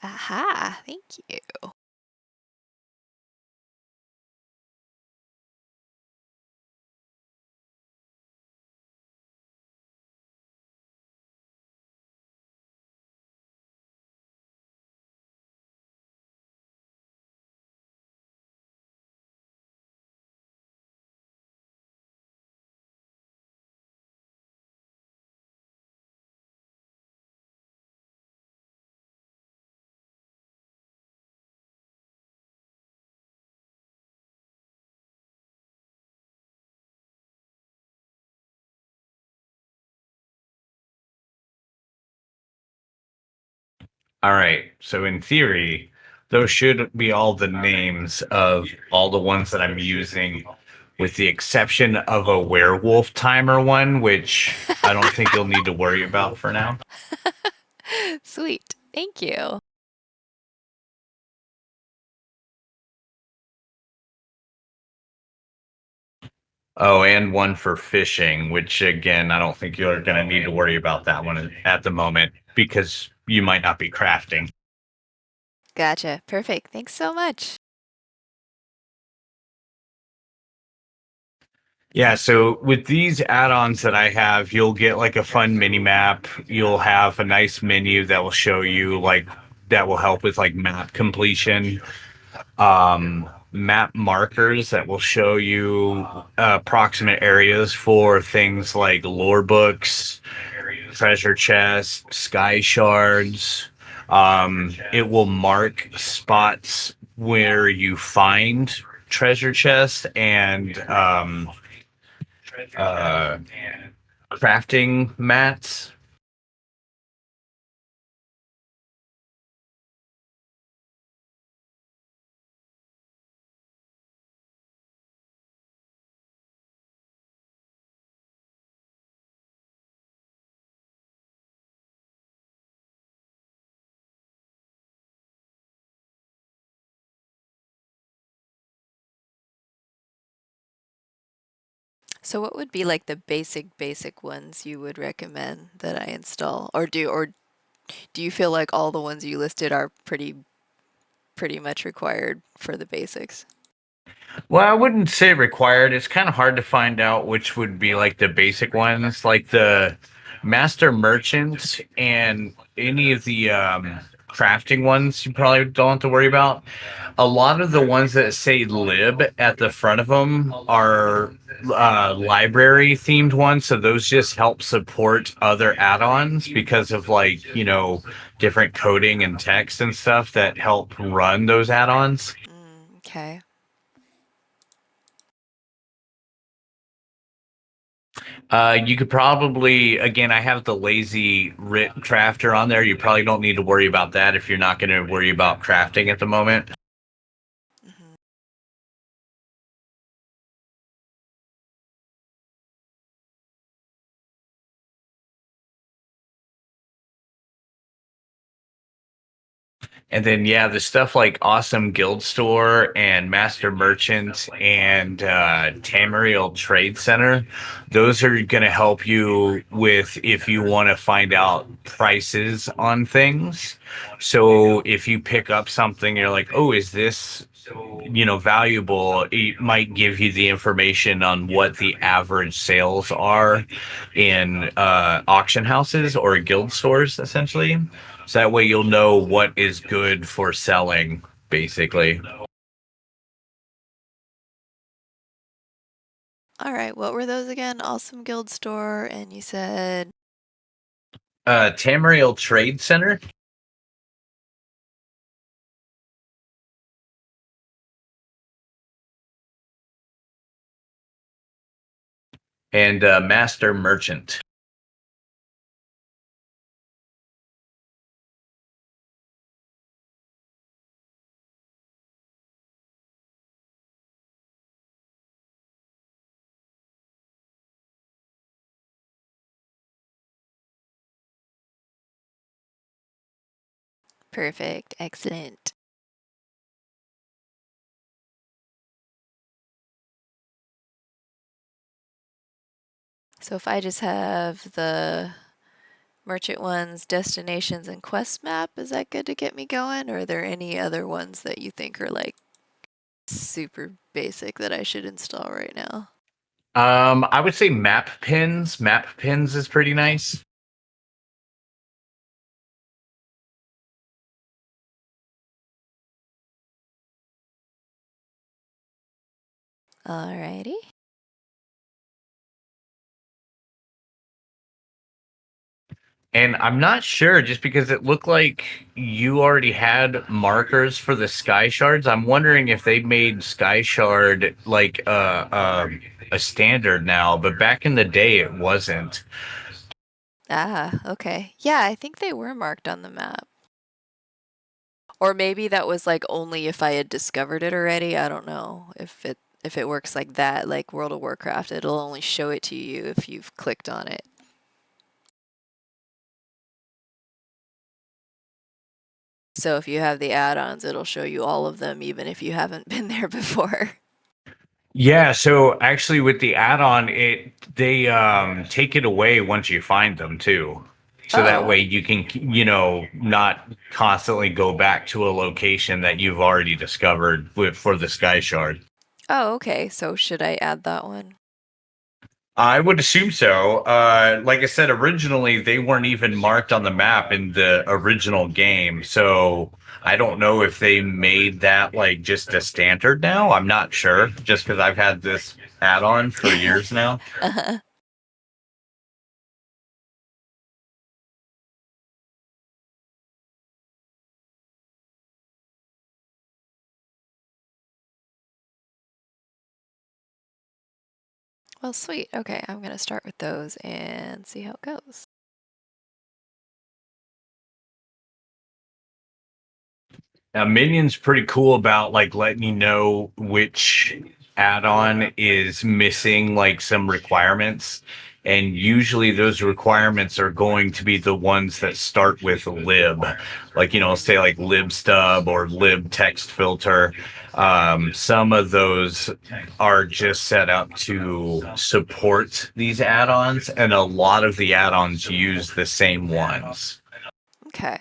Aha, thank you. All right. So in theory, those should be all the names of all the ones that I'm using, with the exception of a werewolf timer one, which I don't think you'll need to worry about for now. Sweet. Thank you. Oh, and one for fishing, which again, I don't think you're going to need to worry about that one at the moment because you might not be crafting. Gotcha. Perfect. Thanks so much. Yeah, so with these add-ons that I have, you'll get like a fun mini map. You'll have a nice menu that will show you like that will help with like map completion. Map markers that will show you approximate areas for things like lore books, treasure chests, sky shards. It will mark spots where you find treasure chests and crafting mats. So what would be like the basic ones you would recommend that I install? Or do you feel like all the ones you listed are pretty much required for the basics? Well, I wouldn't say required. It's kind of hard to find out which would be like the basic ones, like the master merchant and any of the crafting ones you probably don't have to worry about. A lot of the ones that say lib at the front of them are library themed ones, so those just help support other add-ons because of like, different coding and text and stuff that help run those add-ons. Okay. You could probably, again, I have the lazy writ crafter on there. You probably don't need to worry about that if you're not going to worry about crafting at the moment. And then, yeah, the stuff like Awesome Guild Store and Master Merchant and Tamriel Trade Center, those are going to help you with if you want to find out prices on things. So if you pick up something, you're like, oh, is this, valuable? It might give you the information on what the average sales are in auction houses or guild stores, essentially. So that way you'll know what is good for selling, basically. All right, what were those again? Awesome Guild Store, and you said Tamriel Trade Center. And Master Merchant. perfect, excellent. So if I just have the merchant ones, destinations, and quest map, is that good to get me going? Or are there any other ones that you think are like super basic that I should install right now? I would say map pins. Map pins is pretty nice. Alrighty. And I'm not sure, just because it looked like you already had markers for the Sky Shards. I'm wondering if they made Sky Shard like a standard now, but back in the day it wasn't. Ah, okay. Yeah, I think they were marked on the map. Or maybe that was like only if I had discovered it already. I don't know if it works like that, like World of Warcraft. It'll only show it to you if you've clicked on it. So if you have the add-ons, it'll show you all of them, even if you haven't been there before. Yeah, so actually with the add-on, they take it away once you find them too. So that way you can, not constantly go back to a location that you've already discovered for the Sky Shard. Oh, okay. So should I add that one? I would assume so. Like I said, originally they weren't even marked on the map in the original game, so I don't know if they made that like just a standard now. I'm not sure, just because I've had this add-on for years now. Uh-huh. Well, sweet. Okay, I'm gonna start with those and see how it goes. Now, Minion's pretty cool about like letting you know which add-on is missing like some requirements. And usually those requirements are going to be the ones that start with lib. Like, you know, say like libstub or lib text filter. Some of those are just set up to support these add-ons, and a lot of the add-ons use the same ones. Okay.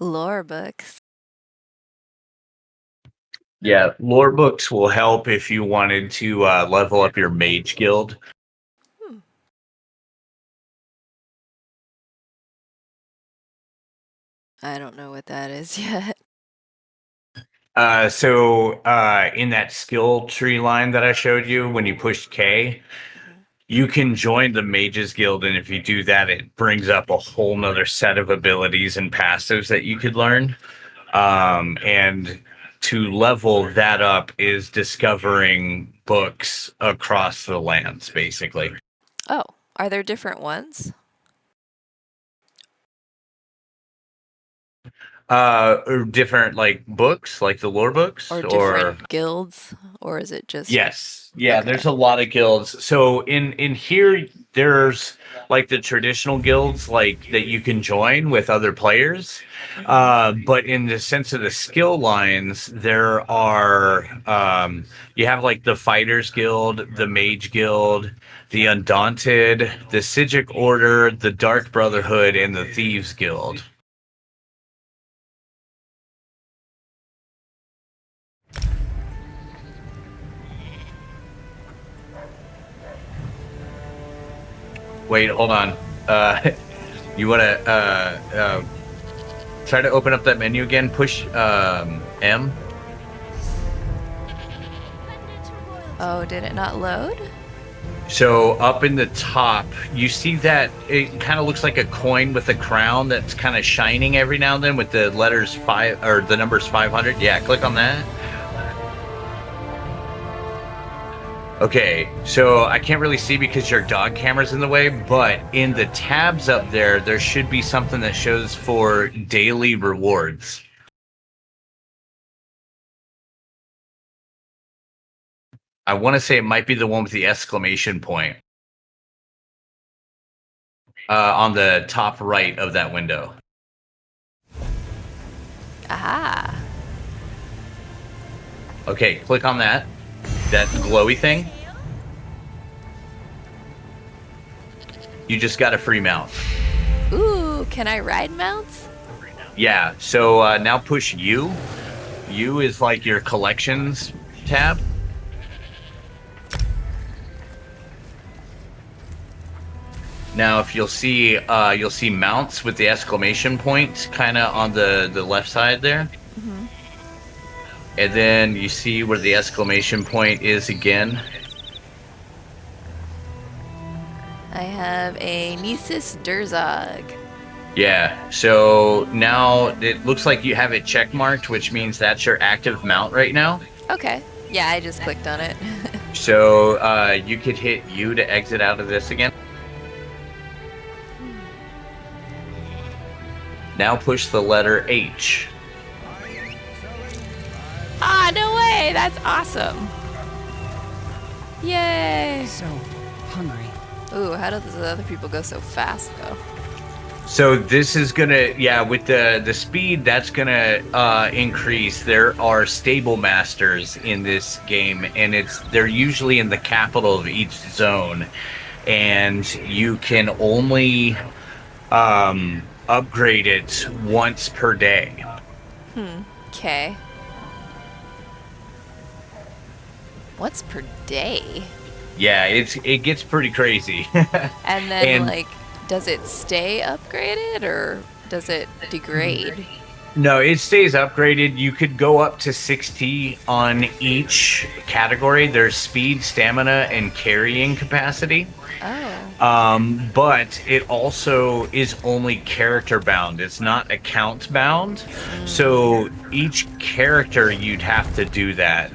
Lore books. Yeah, lore books will help if you wanted to level up your mage guild. I don't know what that is yet. So in that skill tree line that I showed you, when you pushed K, you can join the Mages Guild, and if you do that, it brings up a whole nother set of abilities and passives that you could learn. And to level that up is discovering books across the lands, basically. Oh, are there different ones? Or different like books, like the lore books, Or different guilds? Or is it just... Yes. Yeah, there's a lot of guilds. So in here there's like the traditional guilds like that you can join with other players. But in the sense of the skill lines, there are you have like the Fighters Guild, the Mage Guild, the Undaunted, the Psijic Order, the Dark Brotherhood, and the Thieves Guild. Wait, hold on. You want to try to open up that menu again? Push M. Oh, did it not load? So up in the top, you see that it kind of looks like a coin with a crown that's kind of shining every now and then with the letters 5 or the numbers 500. Yeah, click on that. Okay, so I can't really see because your dog camera's in the way, but in the tabs up there, there should be something that shows for daily rewards. I want to say it might be the one with the exclamation point on the top right of that window. Aha. Okay, click on that glowy thing. You just got a free mount. Ooh, can I ride mounts? Yeah, so now push U. U is like your collections tab. Now, if you'll see mounts with the exclamation point kind of on the left side there. Mm-hmm. And then you see where the exclamation point is again. I have a Nesis Durzog. Yeah, so now it looks like you have it check marked, which means that's your active mount right now. Okay. Yeah, I just clicked on it. So you could hit U to exit out of this again. Now push the letter H. Ah, no way! That's awesome. Yay! So hungry. Ooh, how do those other people go so fast, though? So this is gonna, yeah, with the speed, that's gonna increase. There are stable masters in this game, and they're usually in the capital of each zone, and you can only upgrade it once per day. Okay. Once per day? Yeah, it gets pretty crazy. And then, like, does it stay upgraded, or does it degrade? No, it stays upgraded. You could go up to 60 on each category. There's speed, stamina, and carrying capacity. Oh. But it also is only character bound. It's not account bound. So each character, you'd have to do that.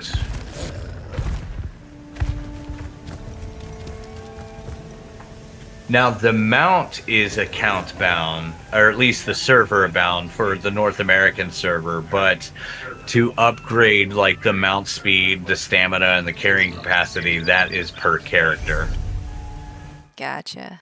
Now, the mount is account bound, or at least the server bound for the North American server, but to upgrade like the mount speed, the stamina, and the carrying capacity, that is per character. Gotcha.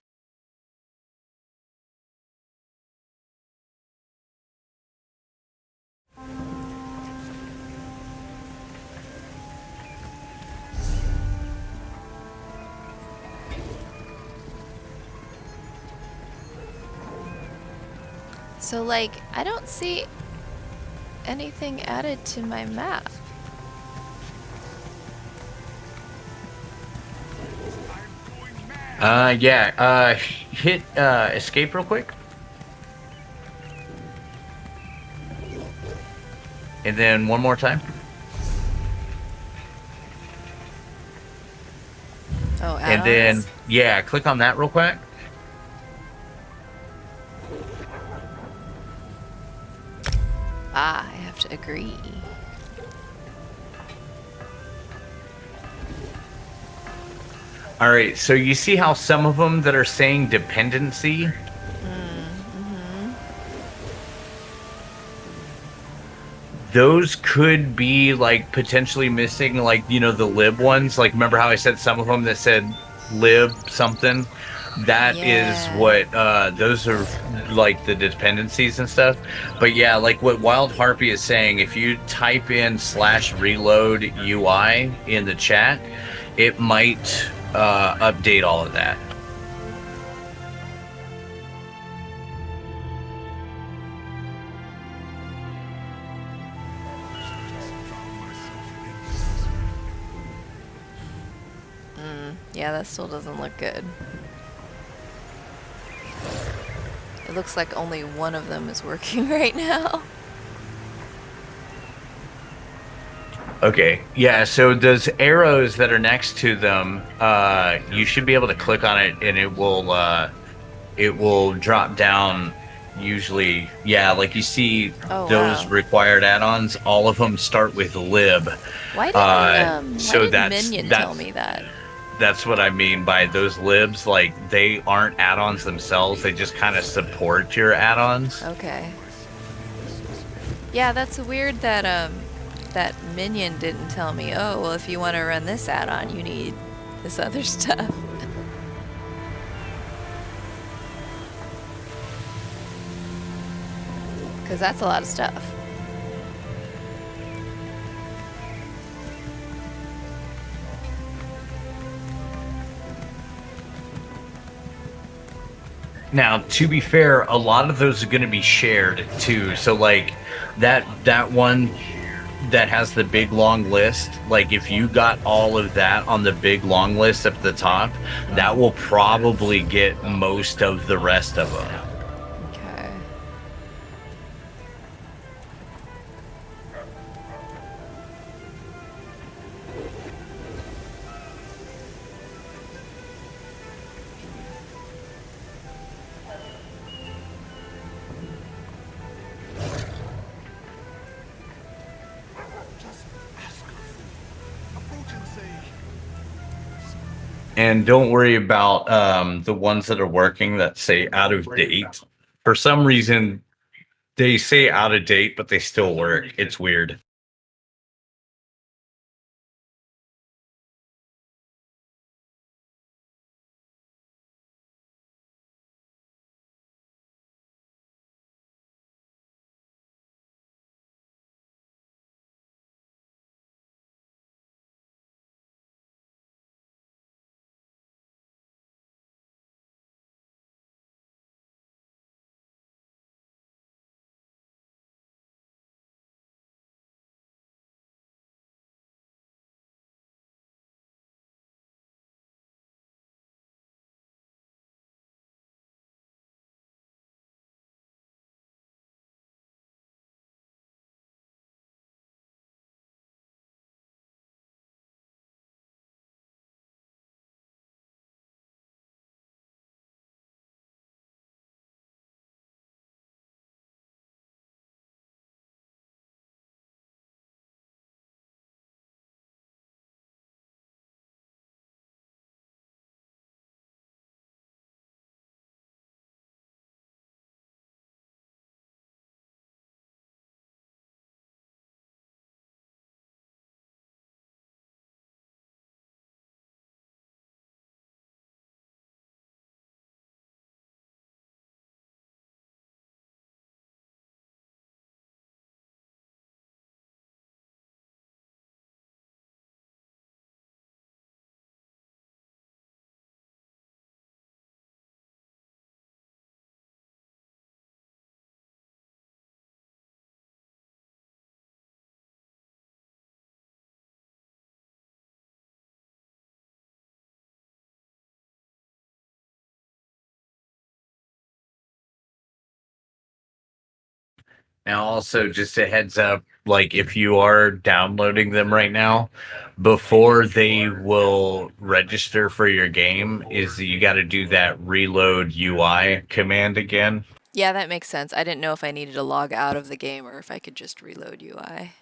So, like, I don't see anything added to my map. Yeah, hit escape real quick. And then one more time. Oh, and then, yeah, click on that real quick. Ah, I have to agree. All right, so you see how some of them that are saying dependency? Those could be like potentially missing, like, you know, the lib ones. Like, remember how I said some of them that said lib something? That is what, those are like the dependencies and stuff. But yeah, like what Wild Harpy is saying, if you type in /reload UI in the chat, it might update all of that. Yeah, that still doesn't look good. It looks like only one of them is working right now. Okay, yeah, so those arrows that are next to them, you should be able to click on it and it will drop down usually. Yeah, like you see those required add-ons, all of them start with lib. Why didn't Minion tell me that? That's what I mean by those libs. Like, they aren't add-ons themselves. They just kind of support your add-ons. Okay. Yeah, that's weird that that Minion didn't tell me, oh, well, if you want to run this add-on, you need this other stuff. Because that's a lot of stuff. Now, to be fair, a lot of those are going to be shared too. So, like that one that has the big long list, like if you got all of that on the big long list at the top, that will probably get most of the rest of them. Okay. And don't worry about the ones that are working that say out of date. For some reason, they say out of date, but they still work. It's weird. Now, also, just a heads up, like if you are downloading them right now, before they will register for your game, is you got to do that reload UI command again. Yeah, that makes sense. I didn't know if I needed to log out of the game or if I could just reload UI.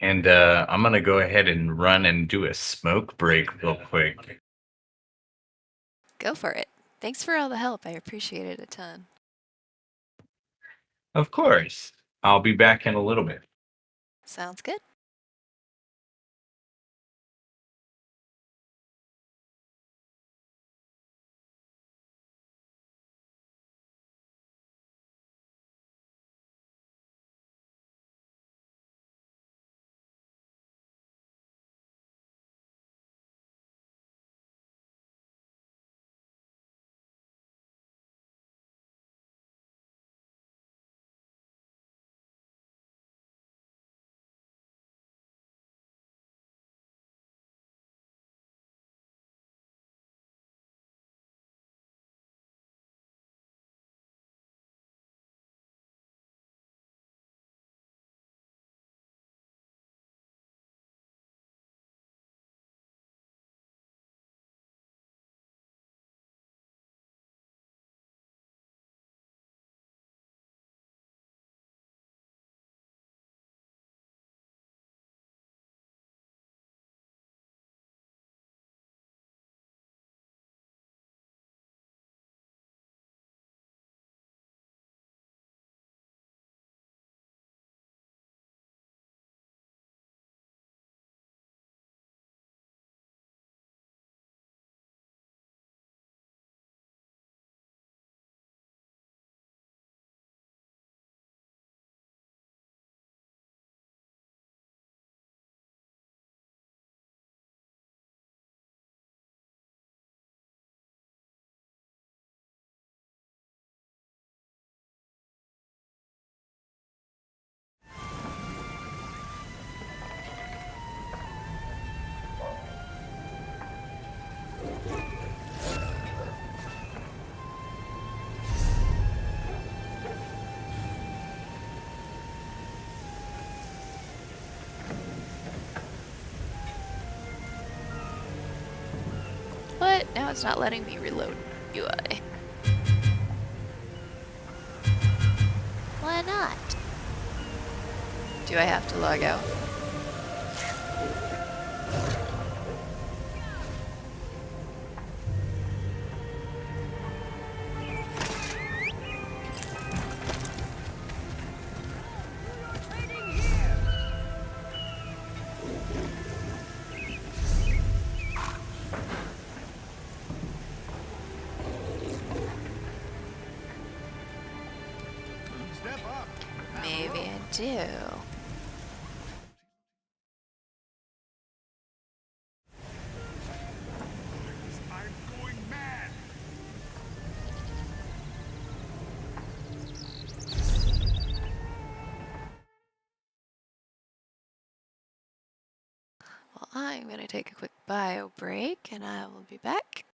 And I'm going to go ahead and run and do a smoke break real quick. Go for it. Thanks for all the help. I appreciate it a ton. Of course. I'll be back in a little bit. Sounds good. now it's not letting me reload UI. Why not? Do I have to log out? Maybe I do. Well, I'm going to take a quick bio break and I will be back.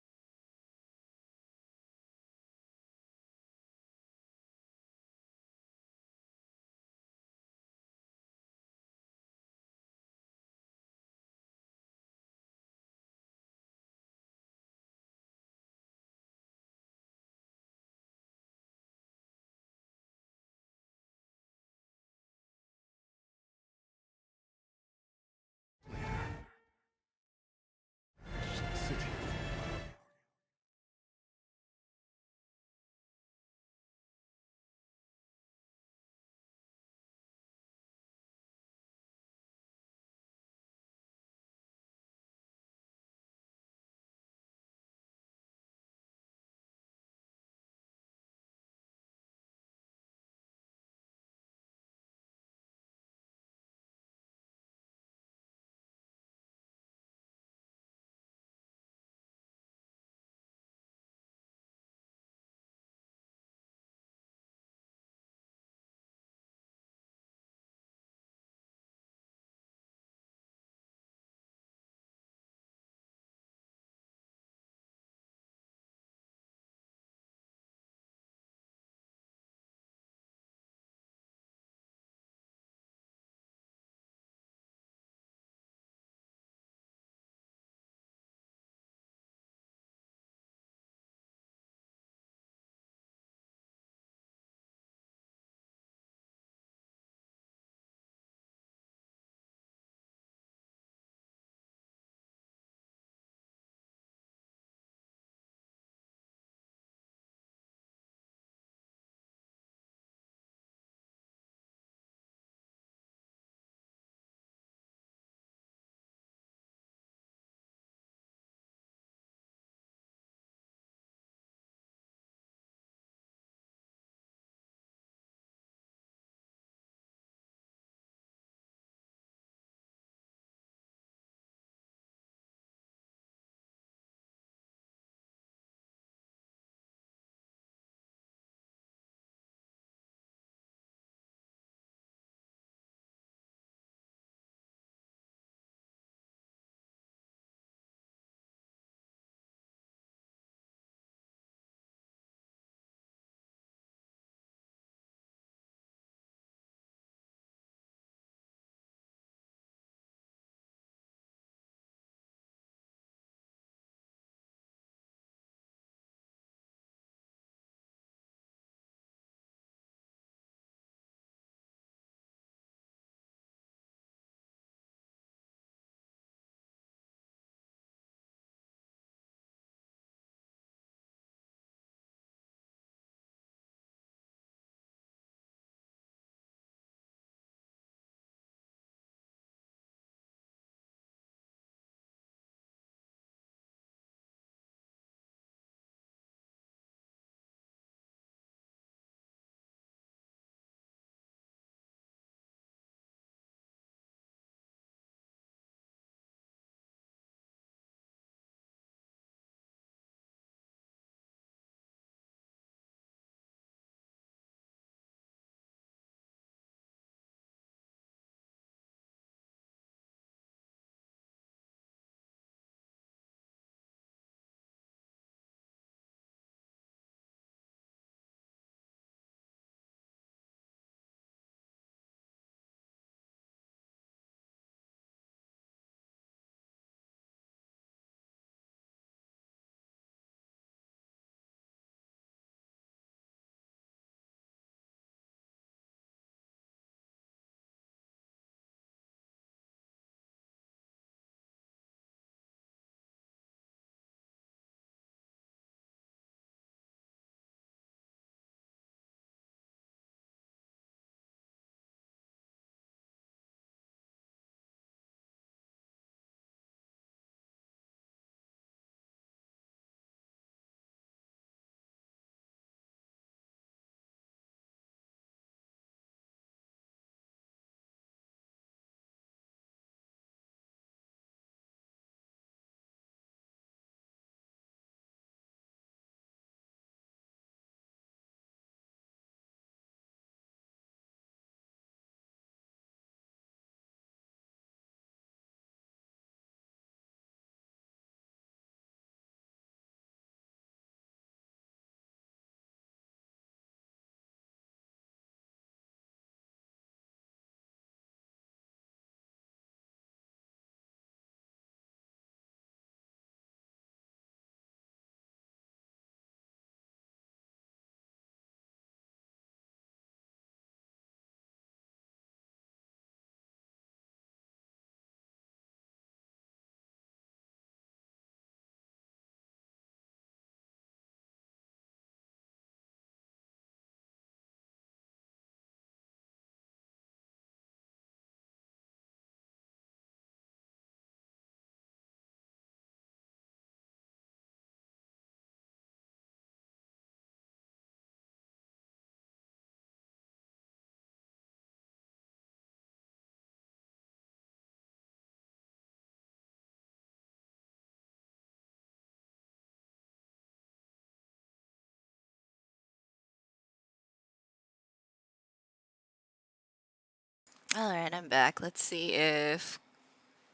Alright, I'm back. Let's see if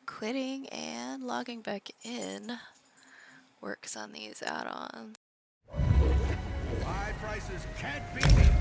quitting and logging back in works on these add-ons. High prices can't be beat.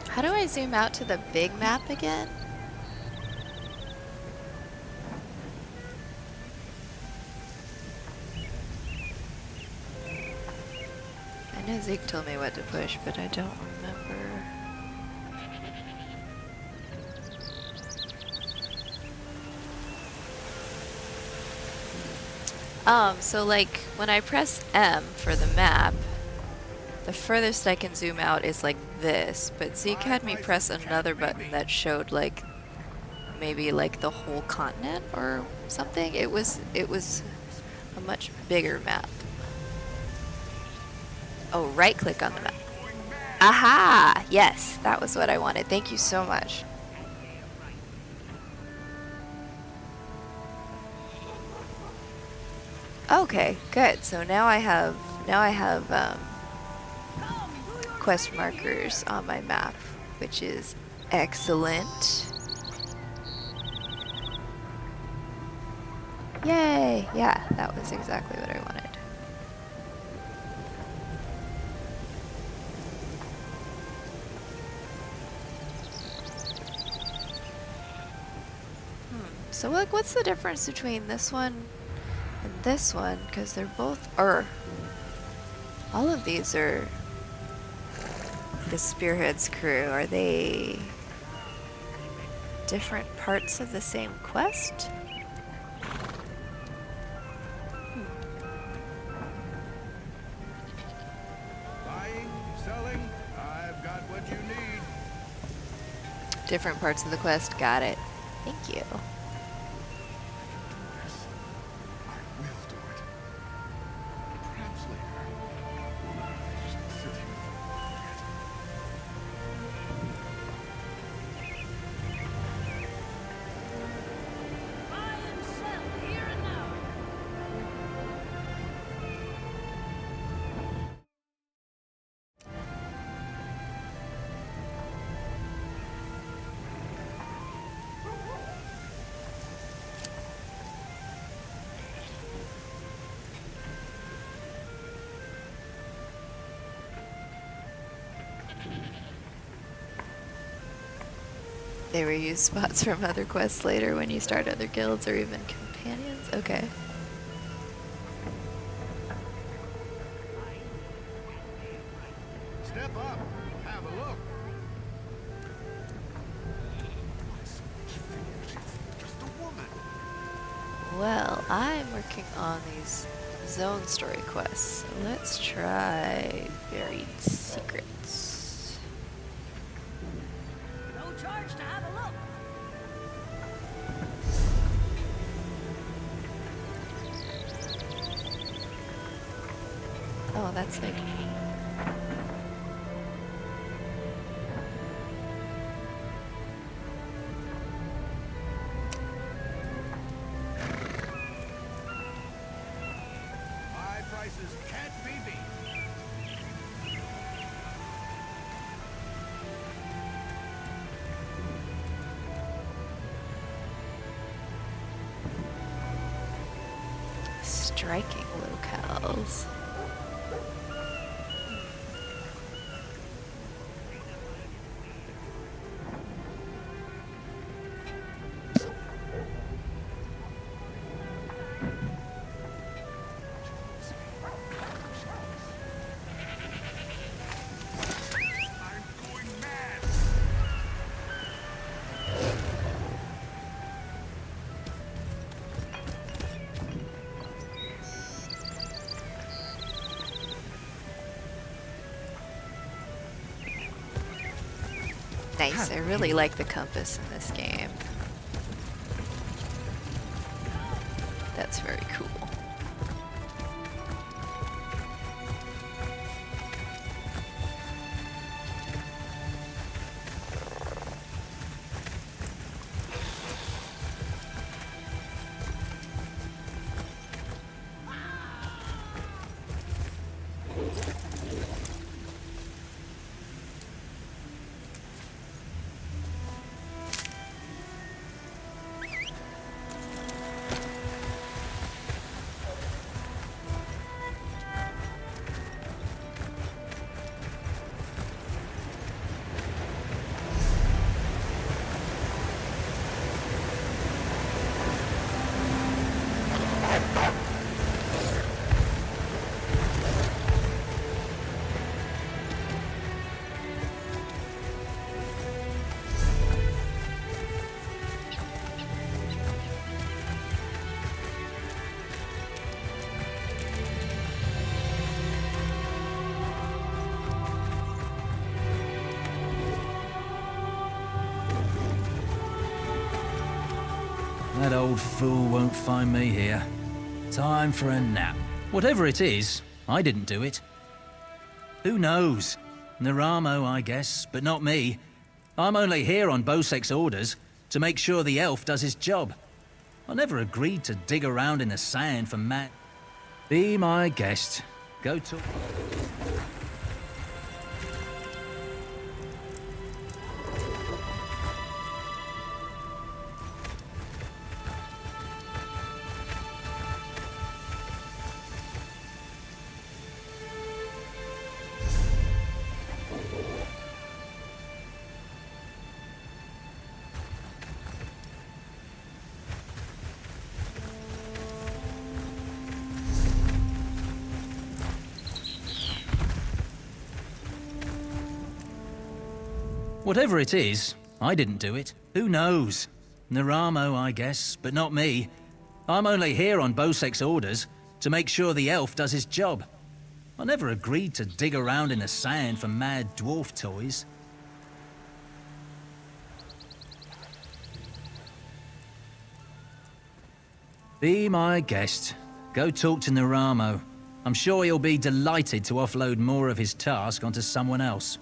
How do I zoom out to the big map again? I know Zeke told me what to push, but I don't remember. So like when I press M for the map, the furthest I can zoom out is like this, but Zeke had me press another button that showed like maybe like the whole continent or something. It was a much bigger map. Oh, right click on the map. Aha! Yes, that was what I wanted. Thank you so much. Okay, good. So now I have Now I have quest markers on my map, which is excellent. Yay! Yeah, that was exactly what I wanted. So like, what's the difference between this one and this one? Because they're both, or all of these are the Spearhead's crew. Are they different parts of the same quest? Buying, selling, I've got what you need. Different parts of the quest, got it. Thank you. They reuse spots from other quests later when you start other guilds or even companions? Okay. Step up, have a look. Just a woman. Well, I'm working on these zone story quests, so let's try Buried Secrets. No charge to have a look. Oh, that's like... My prices can't be beat. striking locales. Nice, I really like the compass in this game. That's very cool. That old fool won't find me here. Time for a nap. Whatever it is, I didn't do it. Who knows? Naramo, I guess, but not me. I'm only here on Bosek's orders, to make sure the elf does his job. I never agreed to dig around in the sand for Matt. Be my guest. Go to... Whatever it is, I didn't do it. Who knows? Naramo, I guess, but not me. I'm only here on Bosek's orders, to make sure the elf does his job. I never agreed to dig around in the sand for mad dwarf toys. Be my guest. Go talk to Naramo. I'm sure he'll be delighted to offload more of his task onto someone else.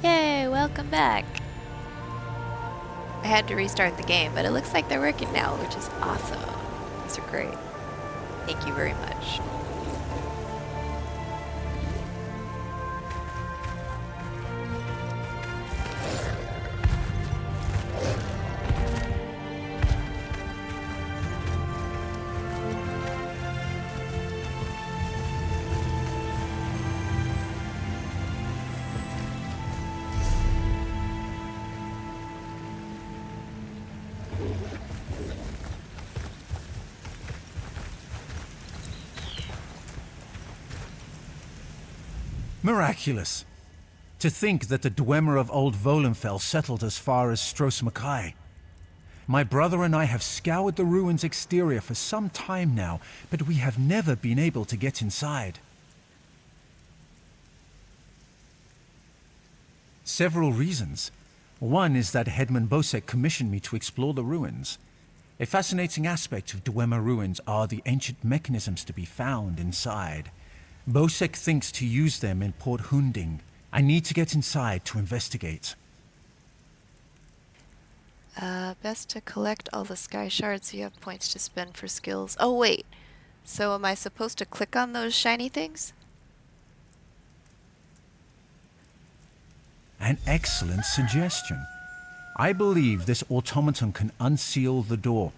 Yay, welcome back. I had to restart the game, but it looks like they're working now, which is awesome. These are great. Thank you very much. Miraculous. To think that the Dwemer of Old Volenfell settled as far as Stros Mackay. My brother and I have scoured the ruins' exterior for some time now, but we have never been able to get inside. Several reasons. One is that Headman Bosek commissioned me to explore the ruins. A fascinating aspect of Dwemer ruins are the ancient mechanisms to be found inside. Bosek thinks to use them in Port Hunding. I need to get inside to investigate. Best to collect all the sky shards so you have points to spend for skills. Oh wait, so am I supposed to click on those shiny things? An excellent suggestion. I believe this automaton can unseal the door,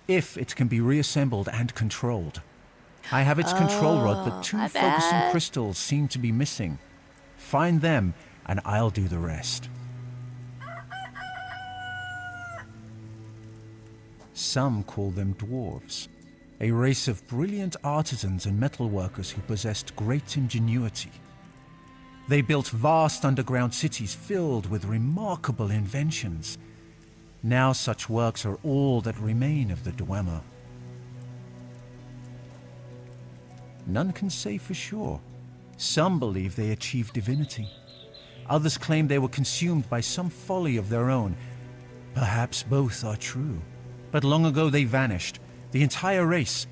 if it can be reassembled and controlled. I have its control rod, but two focusing crystals seem to be missing. Find them, and I'll do the rest. Some call them dwarves, a race of brilliant artisans and metalworkers who possessed great ingenuity. They built vast underground cities filled with remarkable inventions. Now such works are all that remain of the Dwemer. None can say for sure. Some believe they achieved divinity. Others claim they were consumed by some folly of their own. Perhaps both are true. But long ago they vanished, the entire race,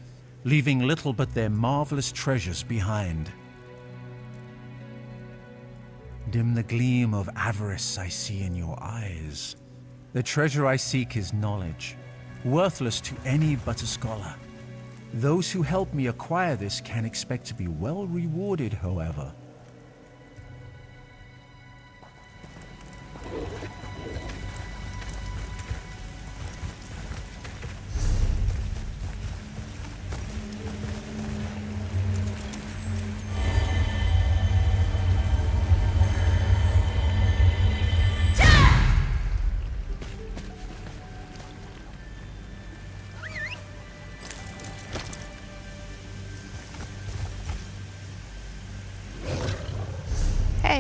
leaving little but their marvelous treasures behind. Dim the gleam of avarice I see in your eyes. The treasure I seek is knowledge, worthless to any but a scholar. Those who help me acquire this can expect to be well rewarded, however.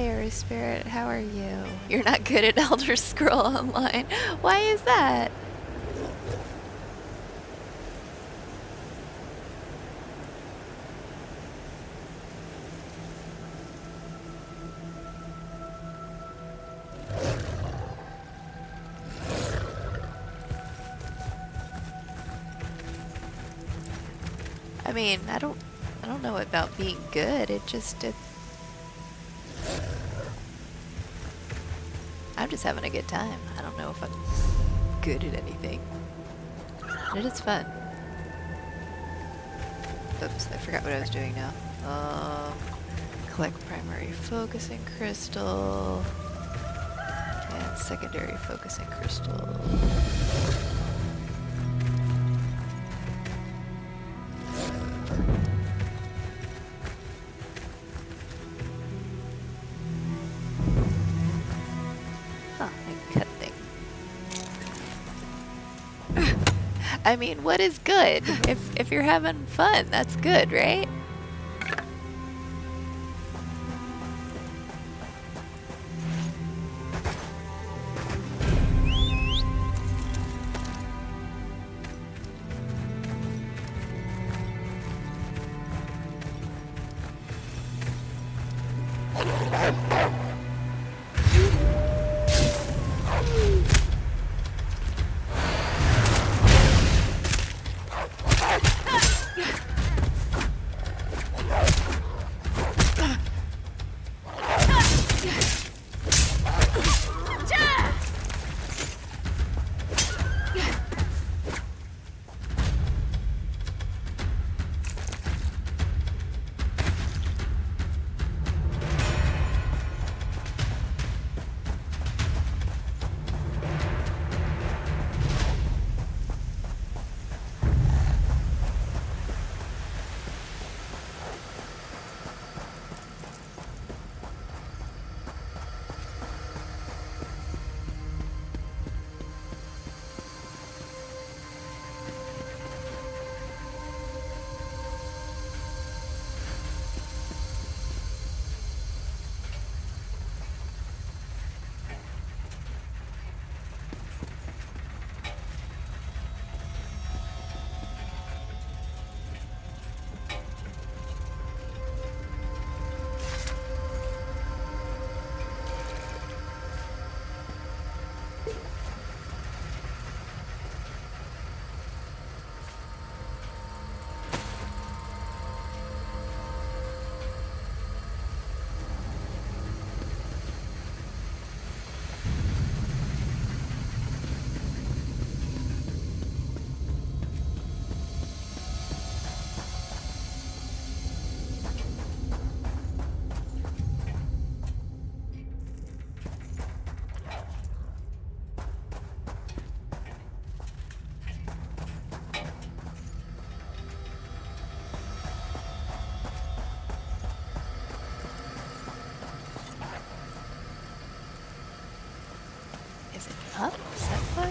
Airy Spirit, how are you? You're not good at Elder Scroll Online. Why is that? I mean, I don't know about being good. I'm just having a good time. I don't know if I'm good at anything. But it is fun. Oops, I forgot what I was doing now. Collect primary focusing crystal and secondary focusing crystal. I mean, what is good? If you're having fun, that's good, right? Up? Is that why?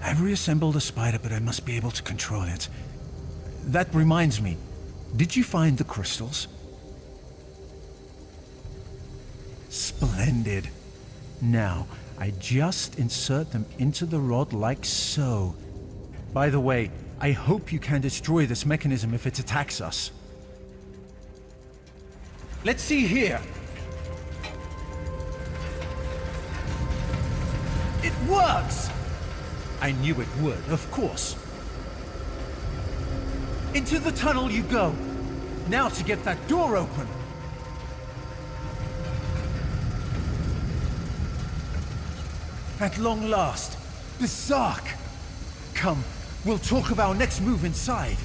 I've reassembled the spider, but I must be able to control it. That reminds me, did you find the crystals? Splendid. Now, I just insert them into the rod like so. By the way, I hope you can destroy this mechanism if it attacks us. Let's see here. It works! I knew it would, of course. Into the tunnel you go. Now to get that door open. At long last, the Zark. Come, we'll talk of our next move inside.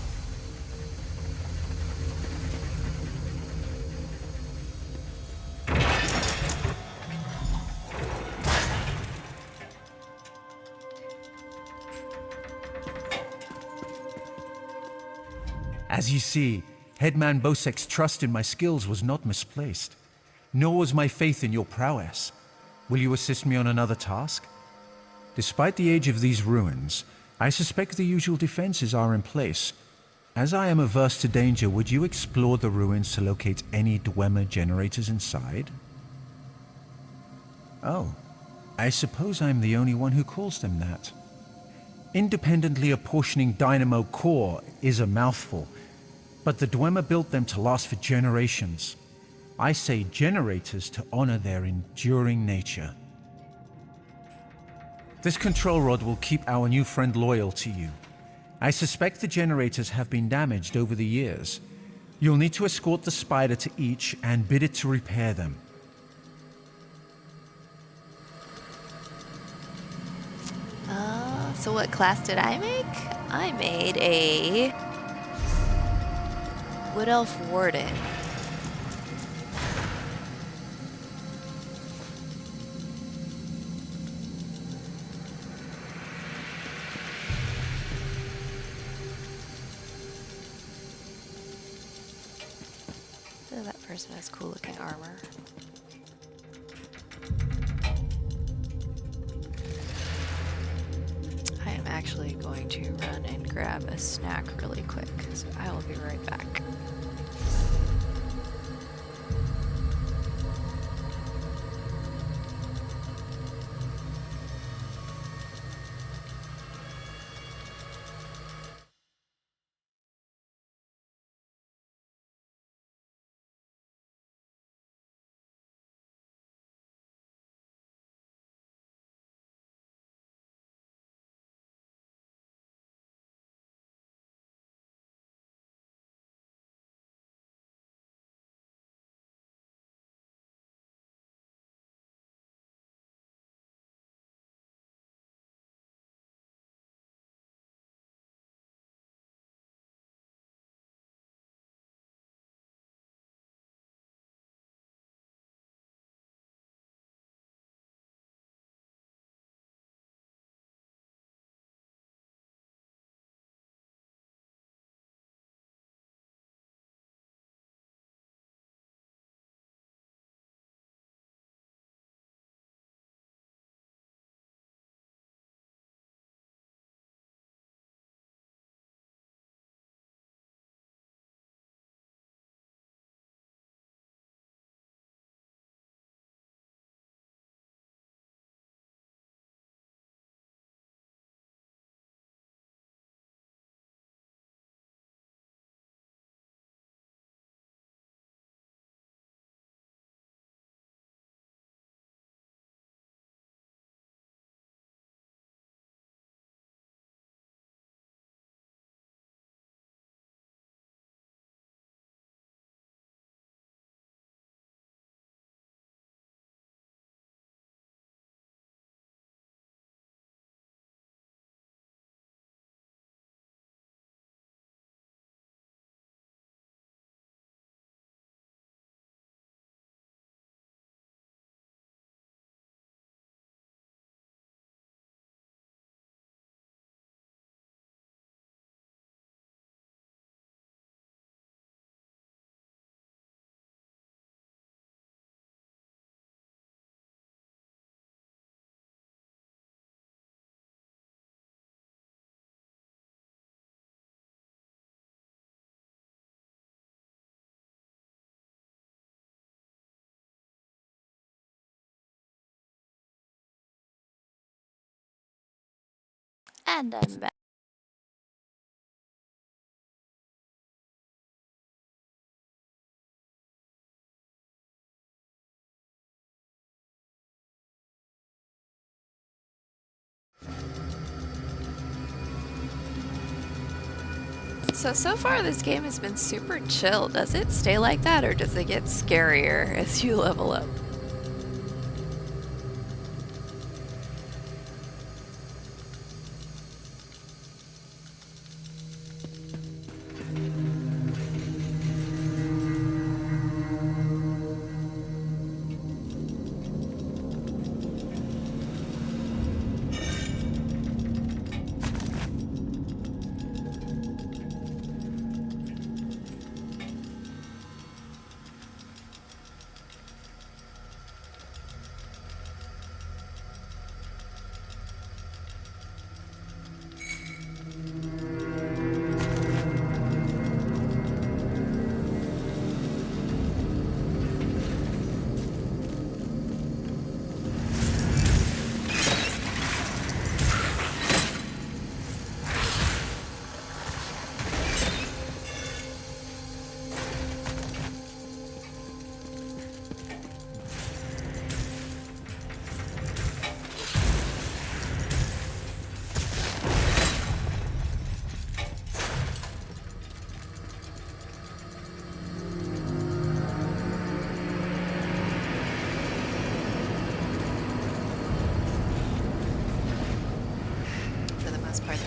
As you see, Headman Bosek's trust in my skills was not misplaced, nor was my faith in your prowess. Will you assist me on another task? Despite the age of these ruins, I suspect the usual defenses are in place. As I am averse to danger, would you explore the ruins to locate any Dwemer generators inside? Oh, I suppose I'm the only one who calls them that. Independently apportioning Dynamo Core is a mouthful, but the Dwemer built them to last for generations. I say generators to honor their enduring nature. This control rod will keep our new friend loyal to you. I suspect the generators have been damaged over the years. You'll need to escort the spider to each and bid it to repair them. So what class did I make? I made a Wood Elf Warden. Oh, that person has cool looking armor. I am actually going to run and grab a snack really quick, so I will be right back. And I'm back. So far this game has been super chill. Does it stay like that, or does it get scarier as you level up?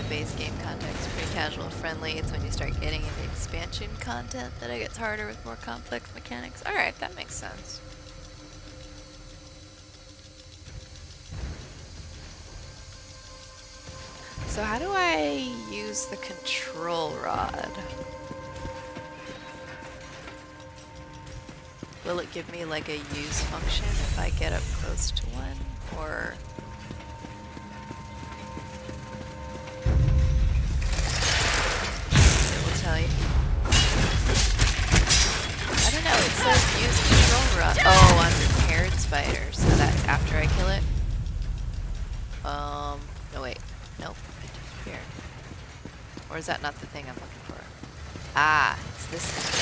Base game context pretty casual friendly. It's when you start getting into expansion content that it gets harder with more complex mechanics. Alright, that makes sense. So how do I use the control rod? Will it give me like a use function if I get up close to one, or... I don't know, it says use control rod. Oh, on repaired spider, so that's after I kill it? No wait, nope, it disappeared. Or is that not the thing I'm looking for? Ah, it's this thing.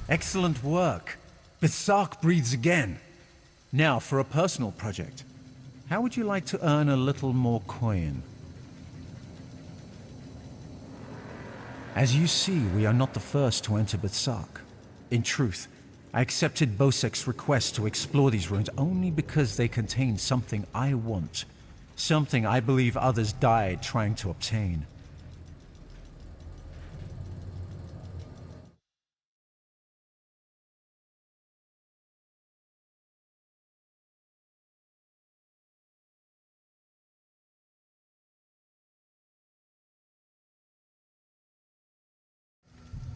Excellent work. Bith'sak breathes again. Now for a personal project. How would you like to earn a little more coin? As you see, we are not the first to enter Bith'sak. In truth, I accepted Bosek's request to explore these ruins only because they contain something I want. Something I believe others died trying to obtain.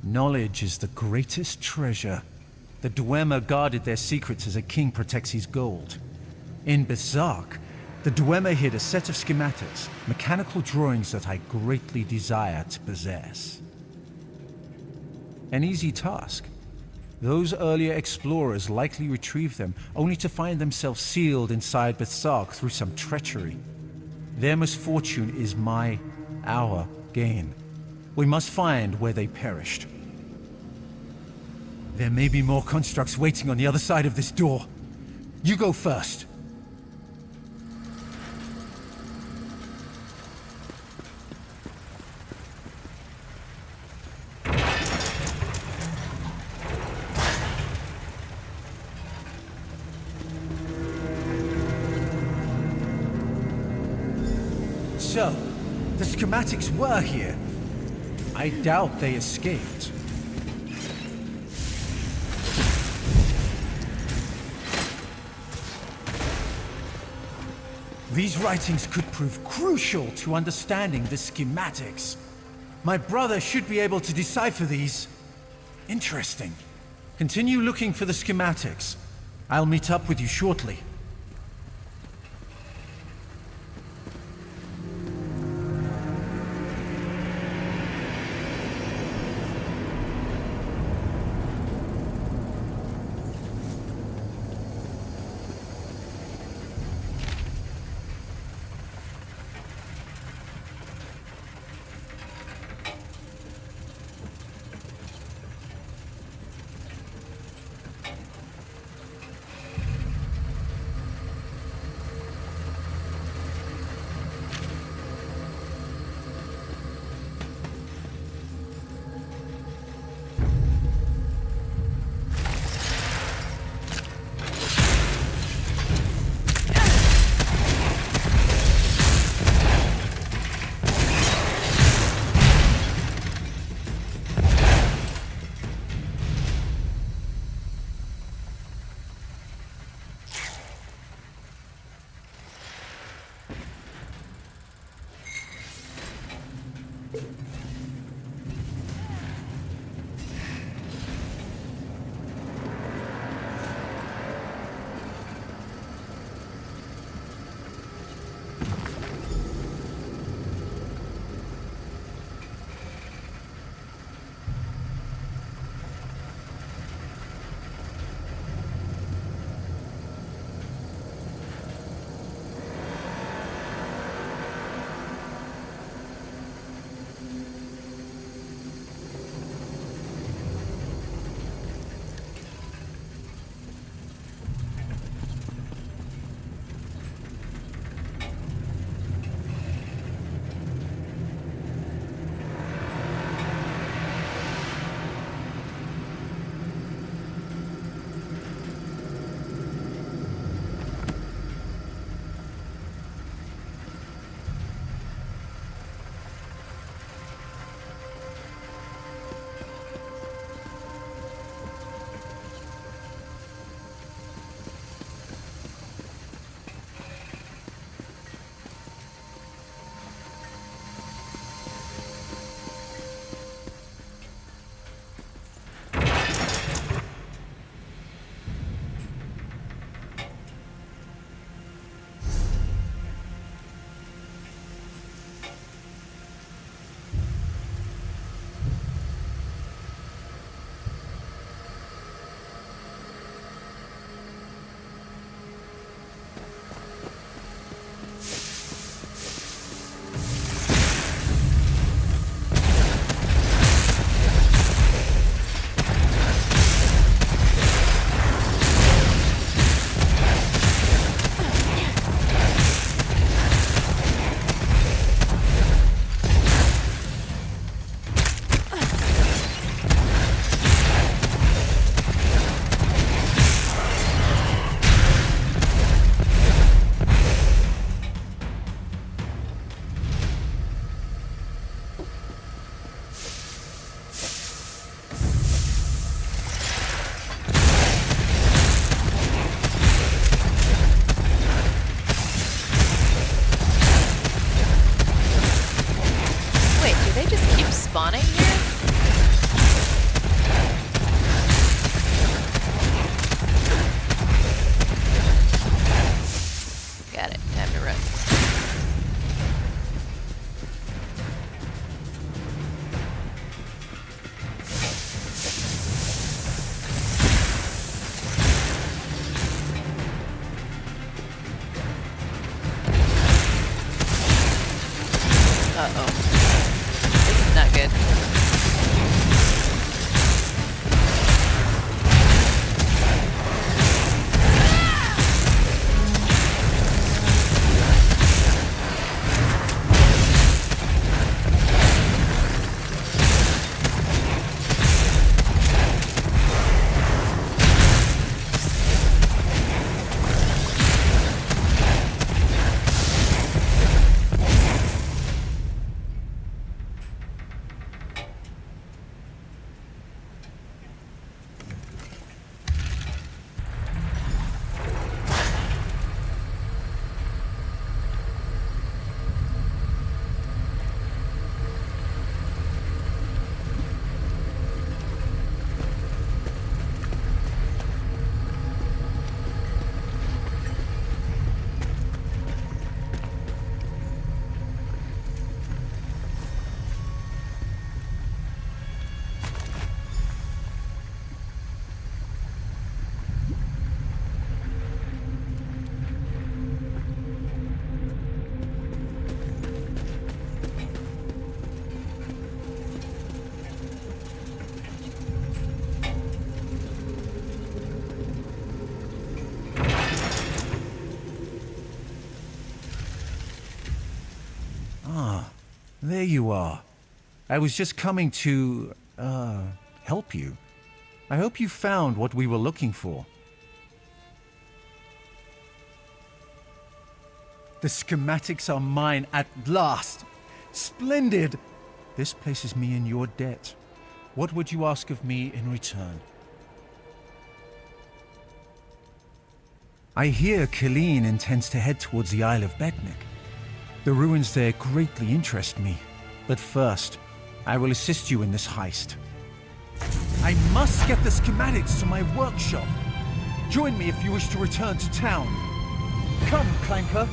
Knowledge is the greatest treasure. The Dwemer guarded their secrets as a king protects his gold. In Berserk, the Dwemer hid a set of schematics, mechanical drawings that I greatly desire to possess. An easy task. Those earlier explorers likely retrieved them, only to find themselves sealed inside Berserk through some treachery. Their misfortune is our gain. We must find where they perished. There may be more constructs waiting on the other side of this door. You go first. So, the schematics were here. I doubt they escaped. These writings could prove crucial to understanding the schematics. My brother should be able to decipher these. Interesting. Continue looking for the schematics. I'll meet up with you shortly. you are. I was just coming to, help you. I hope you found what we were looking for. The schematics are mine at last. Splendid! This places me in your debt. What would you ask of me in return? I hear Killeen intends to head towards the Isle of Betnik. The ruins there greatly interest me. But first, I will assist you in this heist. I must get the schematics to my workshop. Join me if you wish to return to town. Come, Clanker.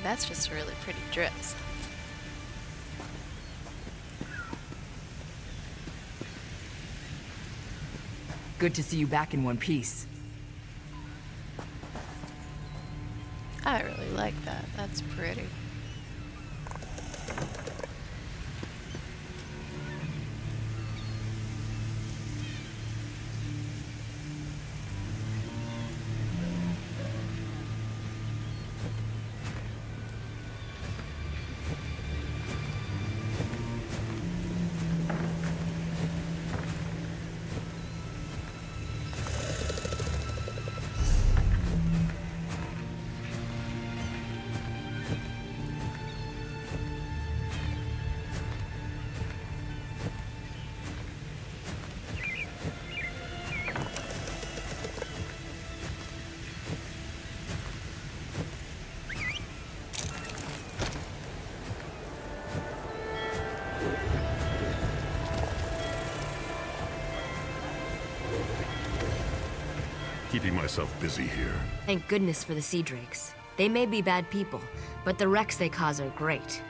That's just a really pretty dress. Good to see you back in one piece. I really like that. That's pretty. Keeping myself busy here. Thank goodness for the Sea Drakes. They may be bad people, but the wrecks they cause are great.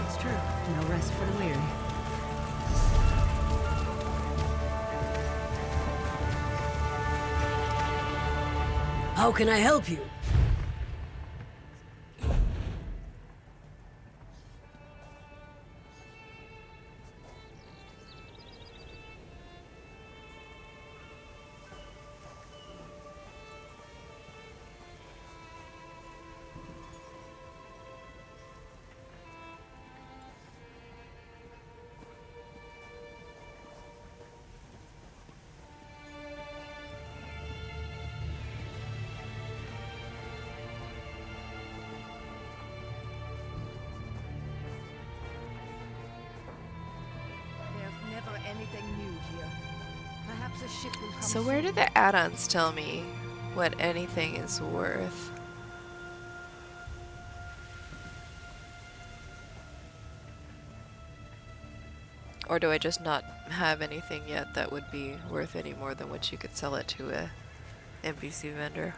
It's true. No rest for the weary. How can I help you? There's never anything new here. Perhaps a ship will come So where do the add-ons tell me what anything is worth? Or do I just not have anything yet that would be worth any more than what you could sell it to a NPC vendor?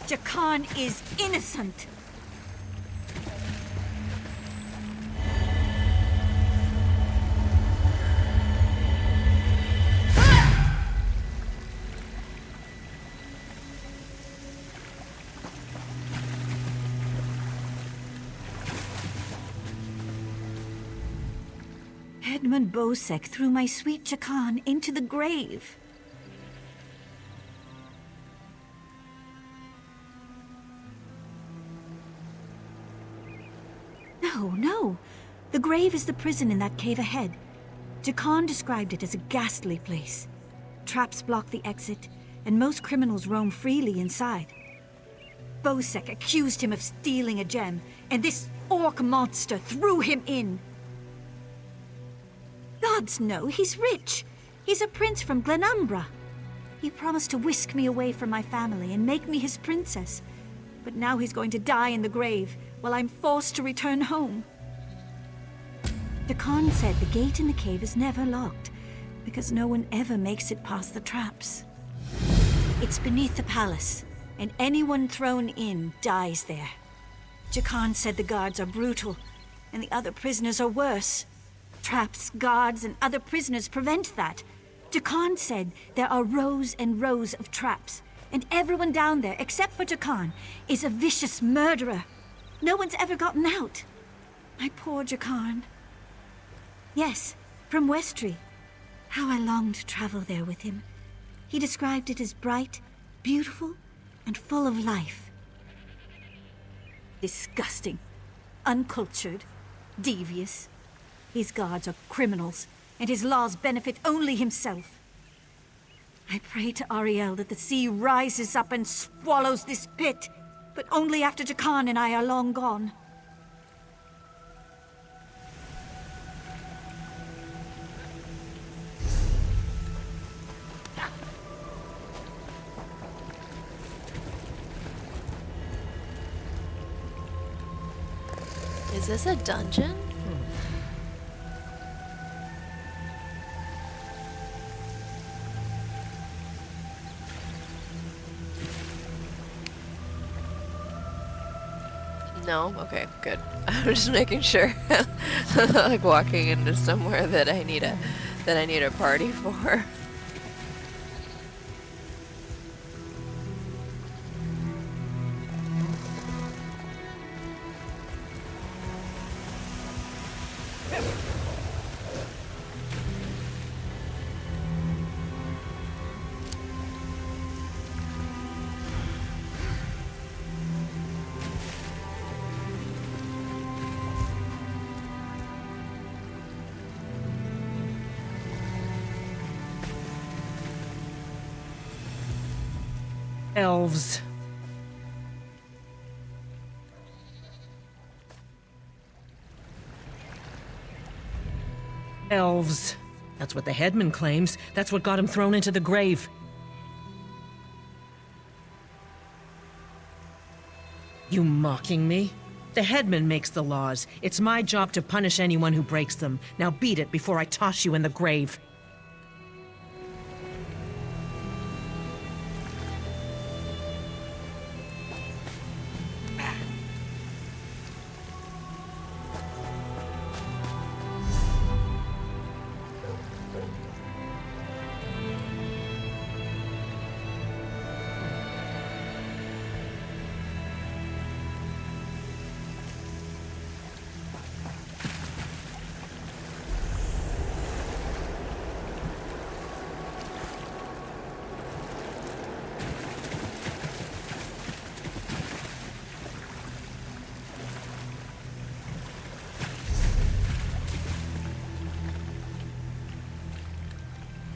Jakan is innocent. Edmund Bosek threw my sweet Jakan into the grave. No, no. The grave is the prison in that cave ahead. Jakan described it as a ghastly place. Traps block the exit, and most criminals roam freely inside. Bosek accused him of stealing a gem, and this orc monster threw him in. Gods know, he's rich. He's a prince from Glenumbra. He promised to whisk me away from my family and make me his princess. But now he's going to die in the grave, while I'm forced to return home. Jakan said the gate in the cave is never locked, because no one ever makes it past the traps. It's beneath the palace, and anyone thrown in dies there. Jakan said the guards are brutal, and the other prisoners are worse. Traps, guards, and other prisoners prevent that. Jakan said there are rows and rows of traps, and everyone down there, except for Jakan, is a vicious murderer. No one's ever gotten out. My poor Jakan. Yes, from Westry. How I longed to travel there with him. He described it as bright, beautiful, and full of life. Disgusting. Uncultured. Devious. His guards are criminals, and his laws benefit only himself. I pray to Ariel that the sea rises up and swallows this pit, but only after Jakan and I are long gone. Is this a dungeon? No? Okay, good. I'm just making sure. Like walking into somewhere that I need a party for. Elves. Elves. That's what the headman claims. That's what got him thrown into the grave. You mocking me? The headman makes the laws. It's my job to punish anyone who breaks them. Now beat it before I toss you in the grave.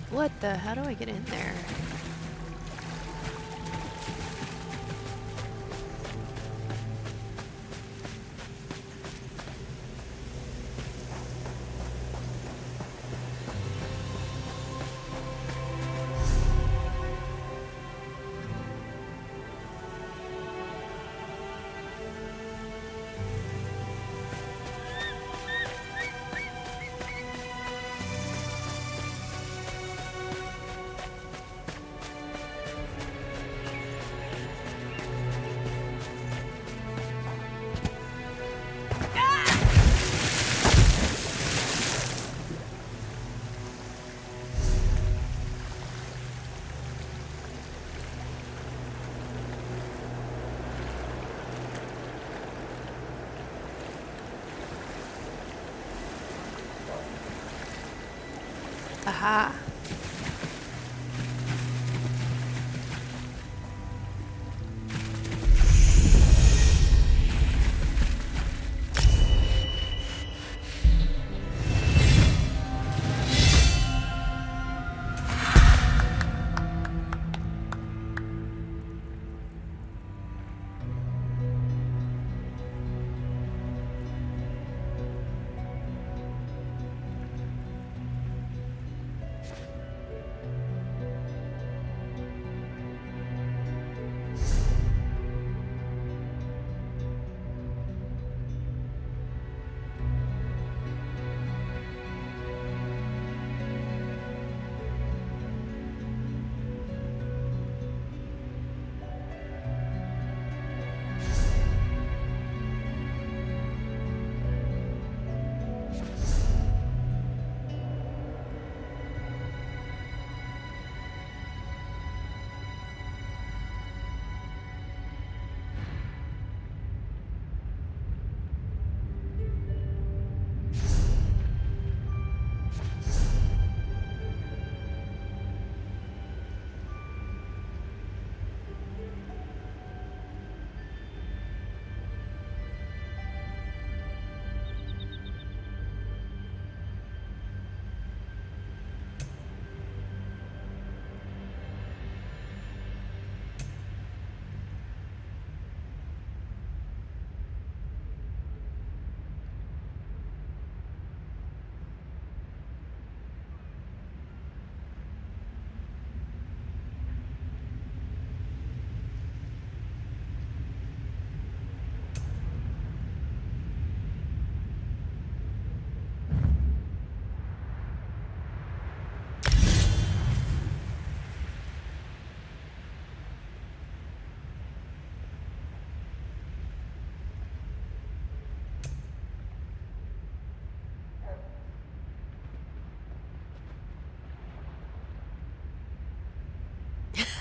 What the? How do I get in there? Aha.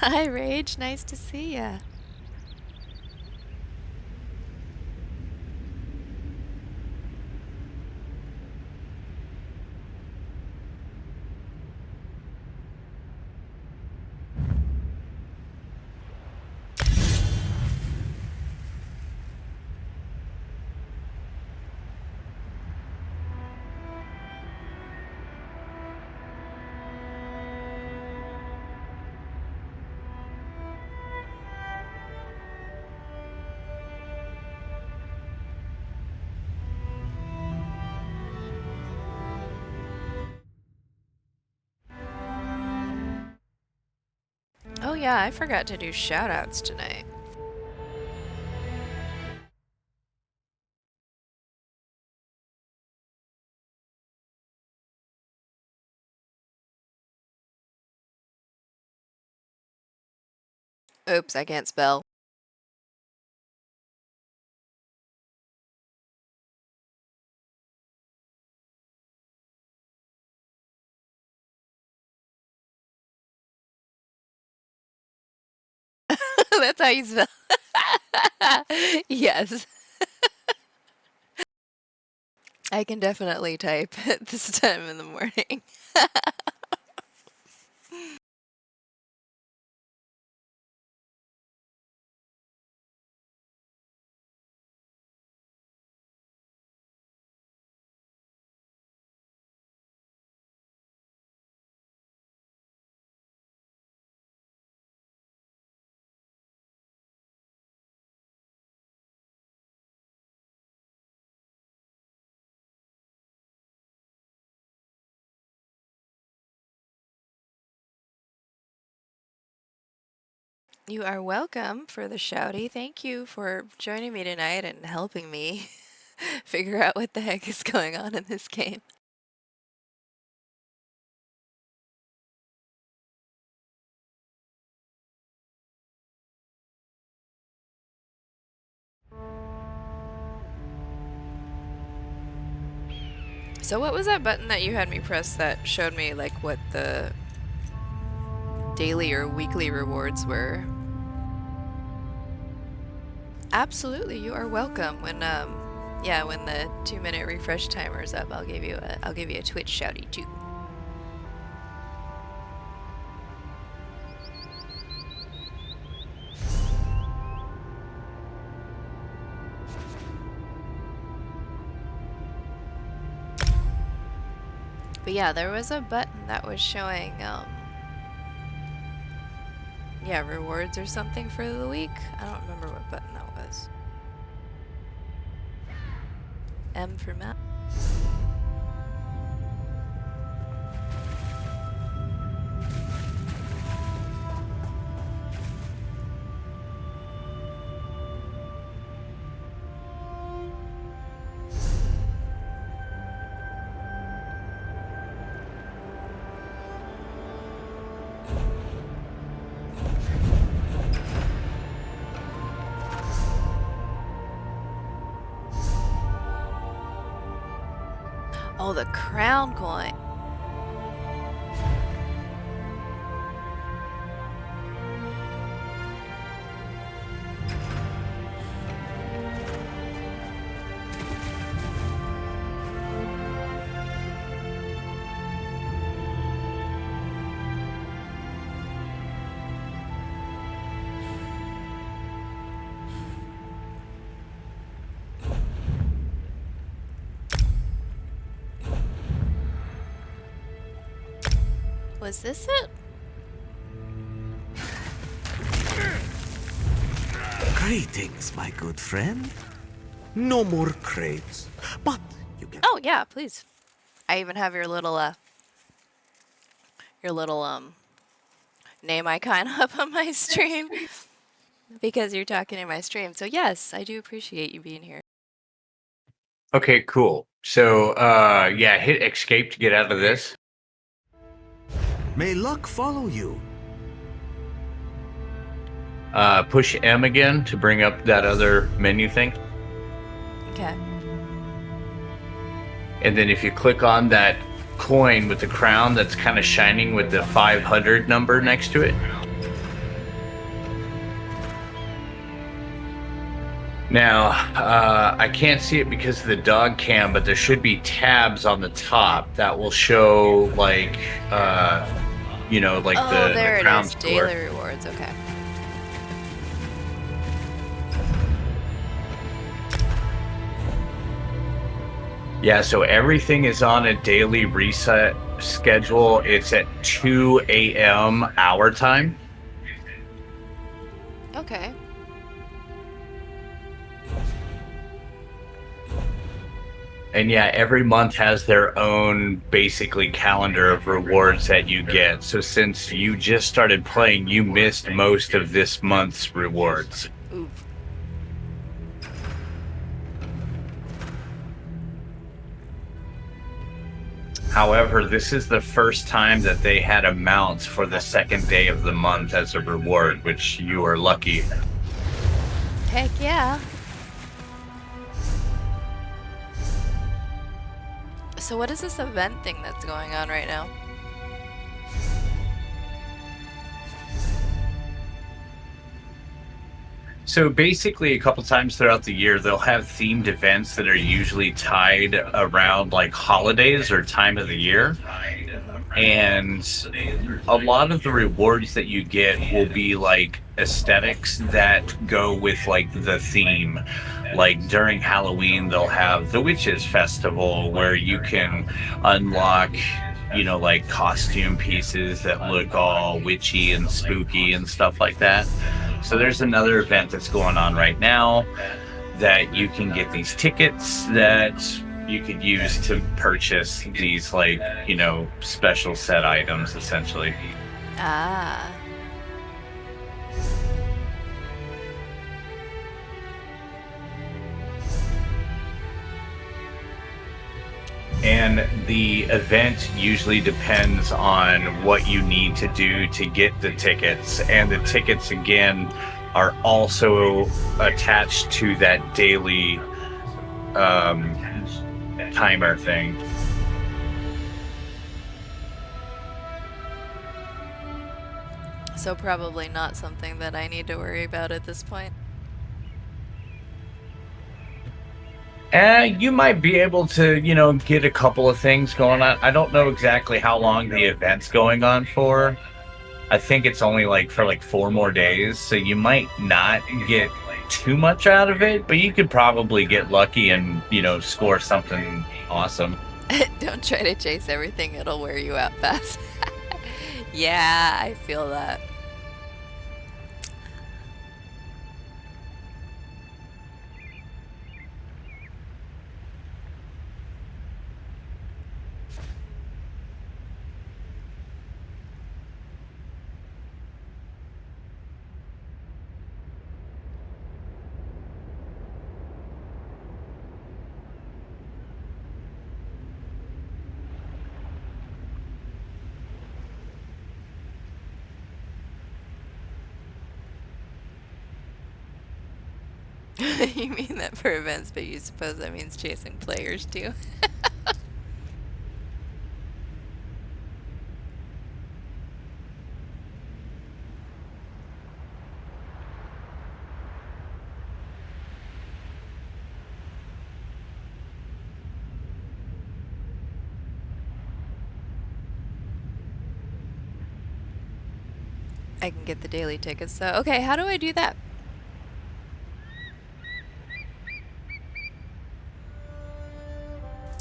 Hi, Rage. Nice to see ya. Oh yeah, I forgot to do shoutouts tonight. Oops, I can't spell. That's how you spell. Yes. I can definitely type at this time in the morning. You are welcome for the shouty. Thank you for joining me tonight and helping me figure out what the heck is going on in this game. So what was that button that you had me press that showed me like what the daily or weekly rewards were? Absolutely, you are welcome. When yeah, when the 2-minute refresh timer is up, I'll give you a Twitch shouty too. But yeah, there was a button that was showing yeah, rewards or something for the week. I don't remember what button that was. M for map. Oh, the crown coin. Was this it? Greetings, my good friend. No more crates, but you can... Oh yeah, please. I even have your little name icon up on my stream because you're talking in my stream. So yes, I do appreciate you being here. Okay, cool. So, yeah, hit escape to get out of this. May luck follow you. Push M again to bring up that other menu thing. Okay. And then if you click on that coin with the crown that's kind of shining with the 500 number next to it, Now, I can't see it because of the dog cam, but there should be tabs on the top that will show, like, you know, like the there it crown is. score. Daily rewards. Okay. Yeah, so everything is on a daily reset schedule. It's at 2 a.m. our time. Okay. And yeah, every month has their own basically calendar of rewards that you get. So since you just started playing, you missed most of this month's rewards. Ooh. However, this is the first time that they had amounts for the second day of the month as a reward, which you are lucky. Heck yeah. So what is this event thing that's going on right now? So basically, a couple times throughout the year, they'll have themed events that are usually tied around like holidays or time of the year. And a lot of the rewards that you get will be like aesthetics that go with like the theme. Like during Halloween, they'll have the Witches Festival where you can unlock, you know, like costume pieces that look all witchy and spooky and stuff like that. So there's another event that's going on right now that you can get these tickets that you could use to purchase these, like, you know, special set items essentially. Ah. And the event usually depends on what you need to do to get the tickets. And the tickets, again, are also attached to that daily timer thing. So probably not something that I need to worry about at this point. You might be able to, you know, get a couple of things going on. I don't know exactly how long the event's going on for. I think it's only like for like 4 more days, so you might not get too much out of it, but you could probably get lucky and, you know, score something awesome. Don't try to chase everything, it'll wear you out fast. Yeah, I feel that. You mean that for events, but you suppose that means chasing players too? I can get the daily tickets, so okay, how do I do that?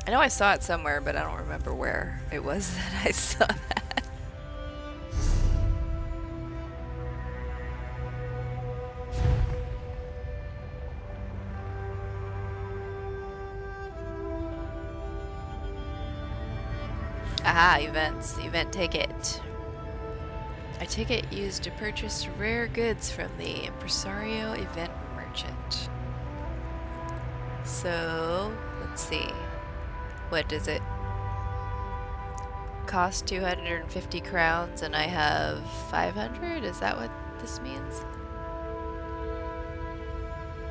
I know I saw it somewhere, but I don't remember where it was that I saw that. Aha, events. Event ticket. A ticket used to purchase rare goods from the Impresario event merchant. So, let's see. What does it cost? 250 crowns and I have 500? Is that what this means?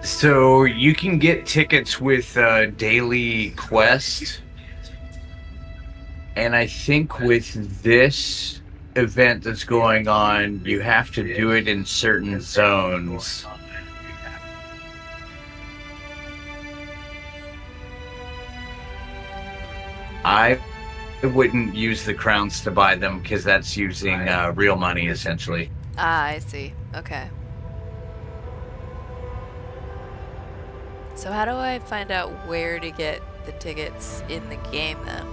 So you can get tickets with daily quest. And I think with this event that's going on, you have to do it in certain zones. I wouldn't use the crowns to buy them because that's using real money, essentially. Ah, I see. Okay. So how do I find out where to get the tickets in the game then?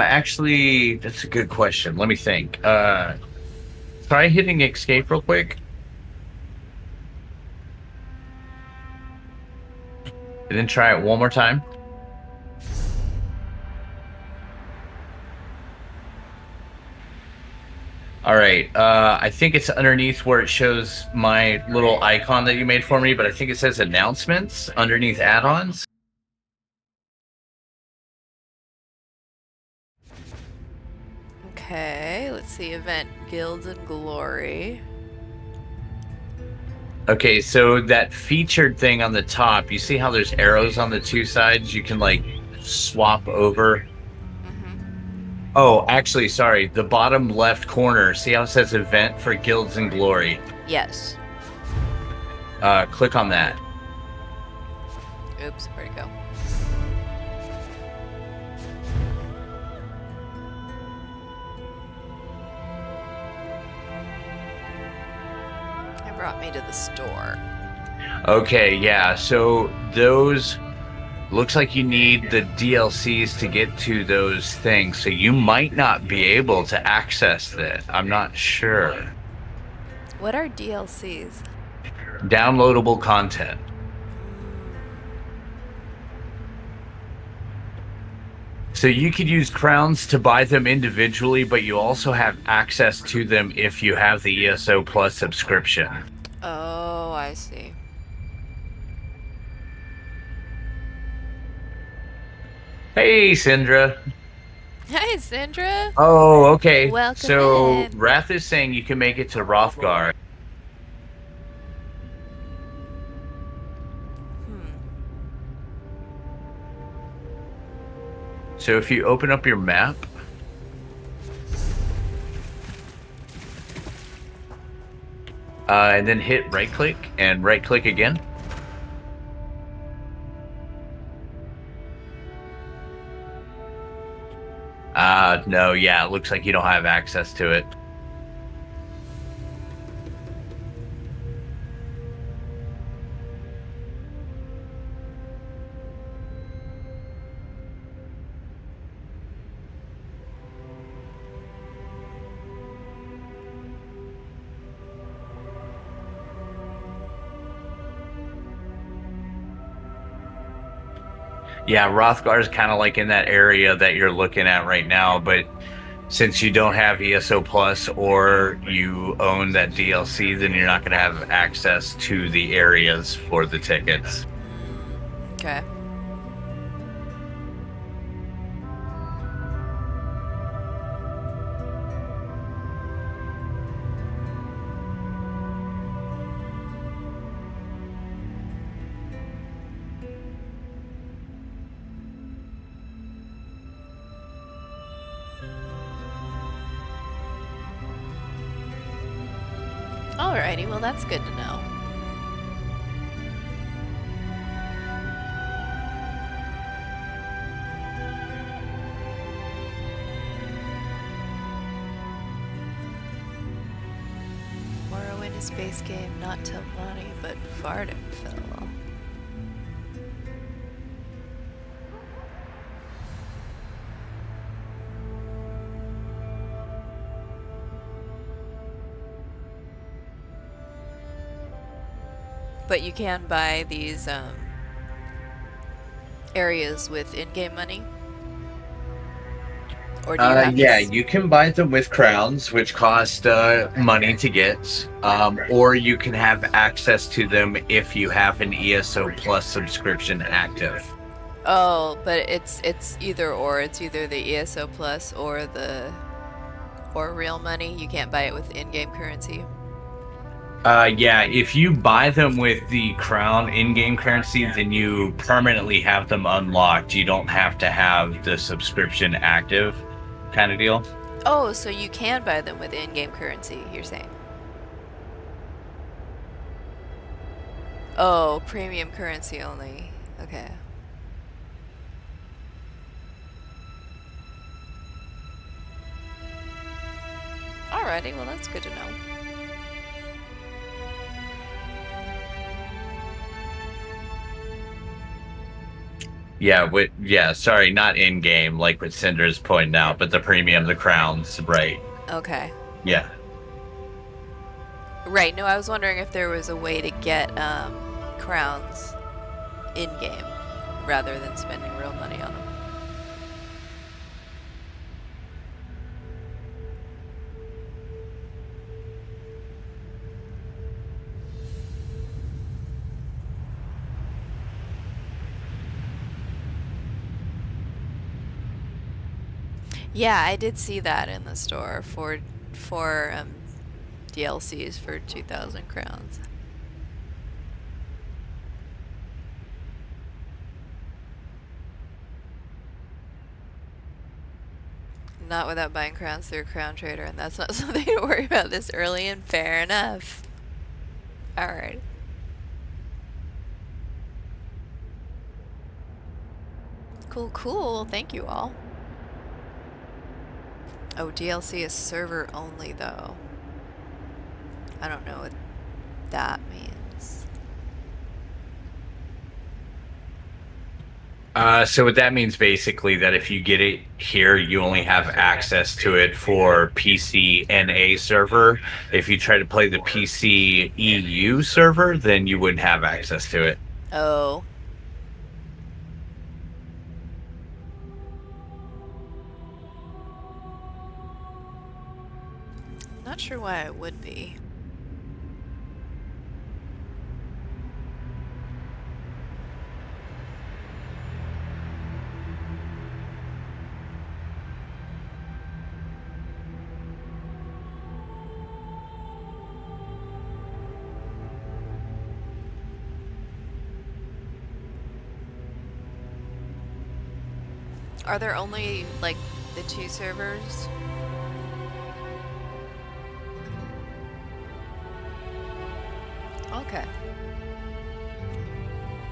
Actually, that's a good question. Let me think. Try hitting escape real quick. And then try it one more time. All right. I think it's underneath where it shows my little icon that you made for me, but I think it says announcements underneath add-ons. Okay, let's see. Event Guilds and Glory. Okay, so that featured thing on the top, you see how there's arrows on the two sides? You can, like, swap over. Oh, actually, sorry. The bottom left corner, see how it says Event for Guilds and Glory? Yes. Click on that. Oops, where'd it go? It brought me to the store. Okay, yeah, so those... Looks like you need the DLCs to get to those things, so you might not be able to access that. I'm not sure. What are DLCs? Downloadable content. So you could use crowns to buy them individually, but you also have access to them if you have the ESO Plus subscription. Oh, I see. Hey, Syndra. Hi, Syndra. Oh, okay. Welcome so in. Wrath is saying you can make it to Rothgar. So if you open up your map, and then hit right click and right click again. No, yeah, it looks like you don't have access to it. Yeah, Rothgar is kind of like in that area that you're looking at right now, but since you don't have ESO Plus or you own that DLC, then you're not going to have access to the areas for the tickets. Okay. Alrighty, well that's good to know. Morrowind is base game, not Telvanni, but Vardenfell. But you can buy these areas with in-game money? Or do you have yeah, you can buy them with crowns, which cost money to get, or you can have access to them if you have an ESO Plus subscription active. Oh, but it's either or. It's either the ESO Plus or real money. You can't buy it with in-game currency. Yeah, if you buy them with the crown in-game currency, then you permanently have them unlocked. You don't have to have the subscription active kind of deal. Oh, so you can buy them with in-game currency, you're saying? Oh, premium currency only. Okay. Alrighty, well that's good to know. Yeah, sorry, not in game, like what Cinder's pointing out, but the premium, the crowns, right? Okay. Yeah. Right. No, I was wondering if there was a way to get crowns in game rather than spending real money on them. Yeah, I did see that in the store for DLCs for 2,000 crowns. Not without buying crowns through Crown Trader, and that's not something to worry about this early, and fair enough. Alright. Cool. Thank you all. Oh, DLC is server only, though. I don't know what that means. So what that means basically that if you get it here, you only have access to it for PC NA server. If you try to play the PC EU server, then you wouldn't have access to it. Oh. Not sure why it would be. Are there only, like, the 2 servers? Okay.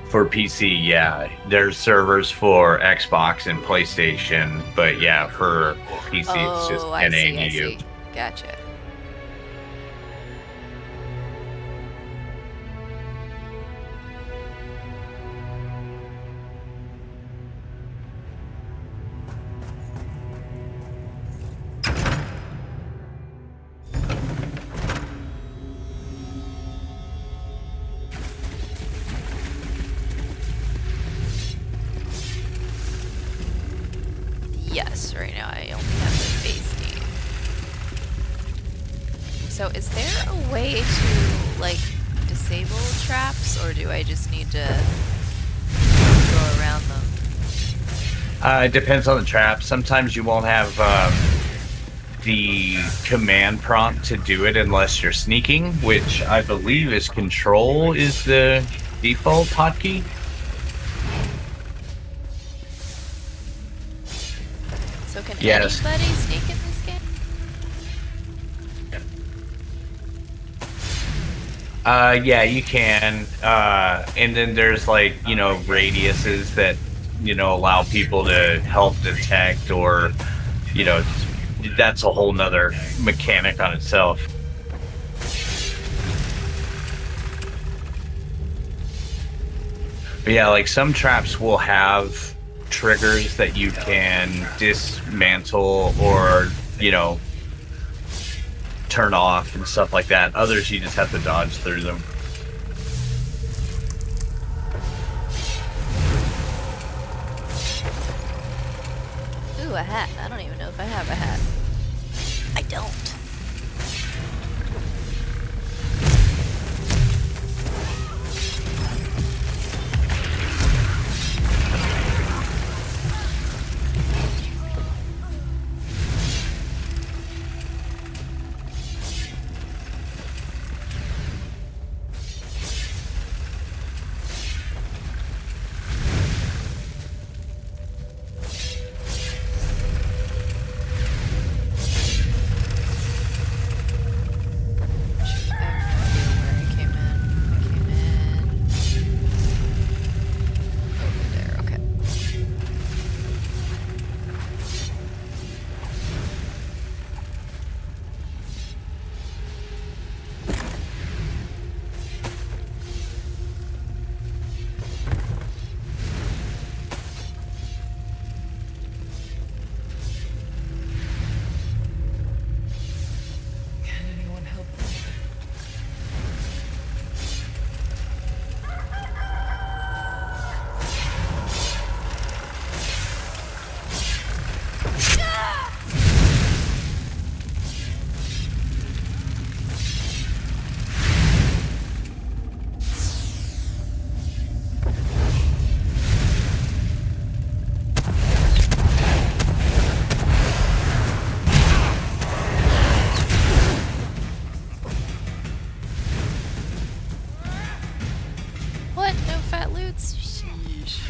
For PC, yeah. There's servers for Xbox and PlayStation, but yeah, for PC it's just NA and EU. Gotcha. Yes, right now I only have the base game. So is there a way to, like, disable traps, or do I just need to go around them? It depends on the trap. Sometimes you won't have the command prompt to do it unless you're sneaking, which I believe is Control is the default hotkey. So can Yes. anybody sneak in this game? Yeah, you can. And then there's, like, you know, radiuses that, you know, allow people to help detect, or, you know, that's a whole nother mechanic on itself. But yeah, like, some traps will have triggers that you can dismantle or, you know, turn off and stuff like that. Others you just have to dodge through them. Ooh, a hat. I don't even know if I have a hat. I don't. boots. Sheesh.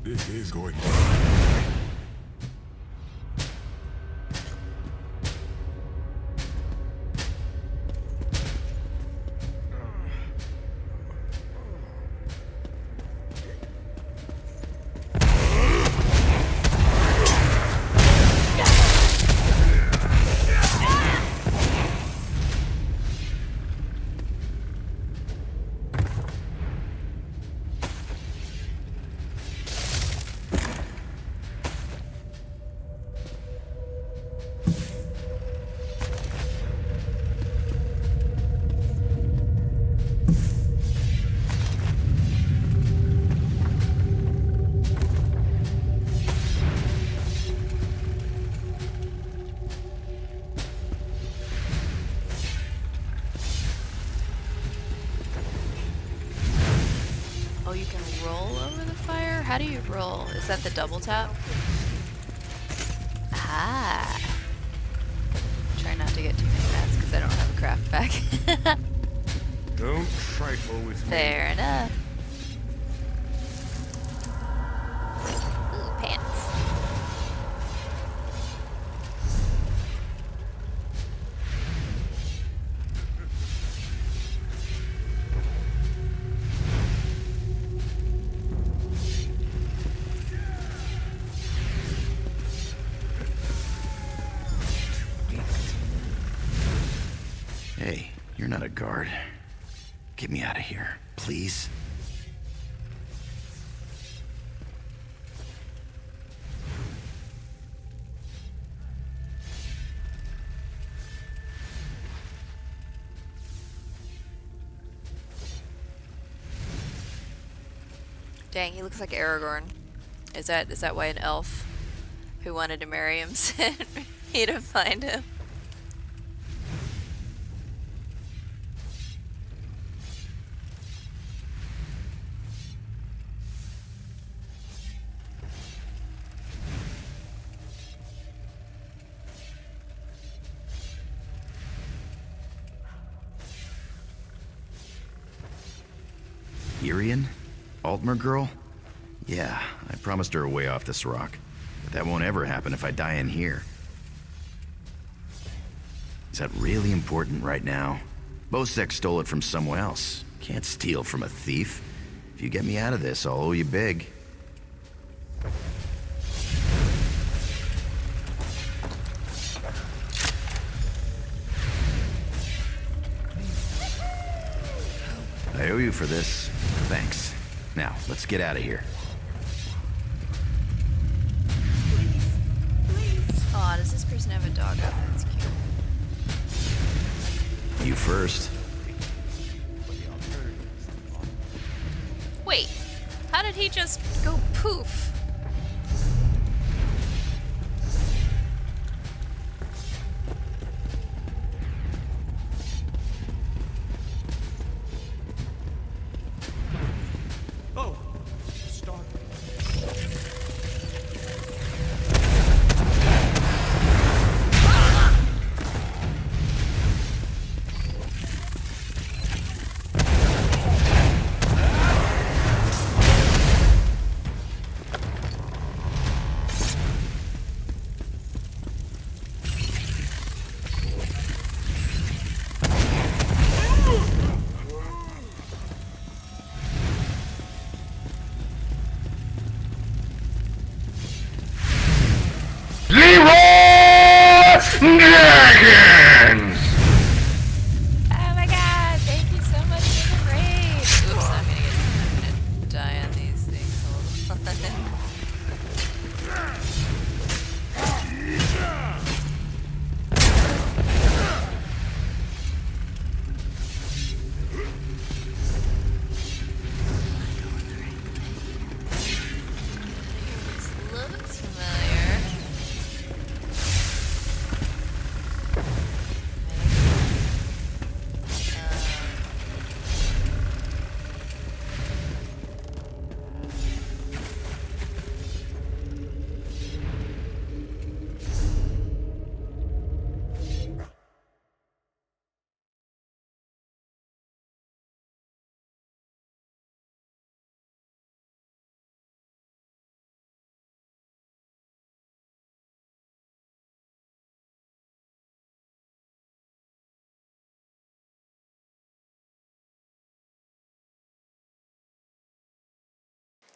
This is going to... Oh, you can roll over the fire? How do you roll? Is that the double tap? Ah. Try not to get too many mats because I don't have a craft pack. Don't trifle with me. Fair enough. Ooh, pants. Hey, you're not a guard. Get me out of here, please. Dang, he looks like Aragorn. Is that why an elf who wanted to marry him sent me to find him? Irian? Altmer girl? Yeah, I promised her a way off this rock. But that won't ever happen if I die in here. Is that really important right now? Bosek stole it from someone else. Can't steal from a thief. If you get me out of this, I'll owe you big. I owe you for this. Thanks. Now, let's get out of here. Aw, does this person have a dog? Oh, that's cute. You first. Wait, how did he just go poof? Dragons! Oh my god, thank you so much for the raid! Oops, I'm gonna die on these things. Hold on. This looks familiar.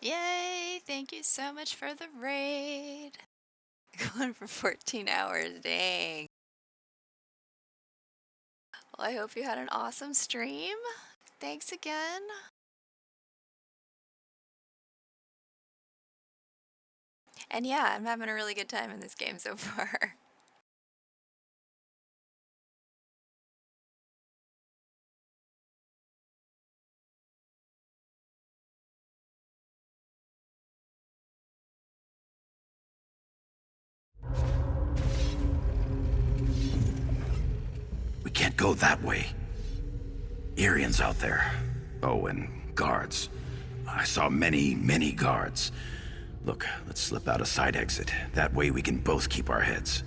Yay! Thank you so much for the raid. Going for 14 hours, dang. Well, I hope you had an awesome stream. Thanks again. And yeah, I'm having a really good time in this game so far. We can't go that way. Irians out there. Oh, and guards. I saw many, many guards. Look, let's slip out a side exit. That way we can both keep our heads.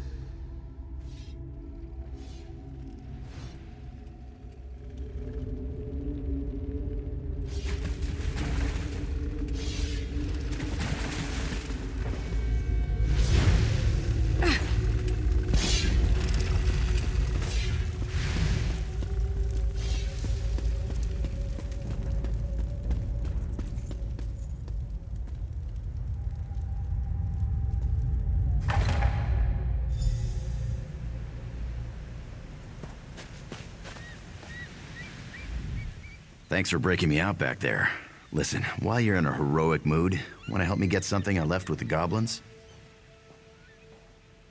Thanks for breaking me out back there. Listen, while you're in a heroic mood, want to help me get something I left with the goblins?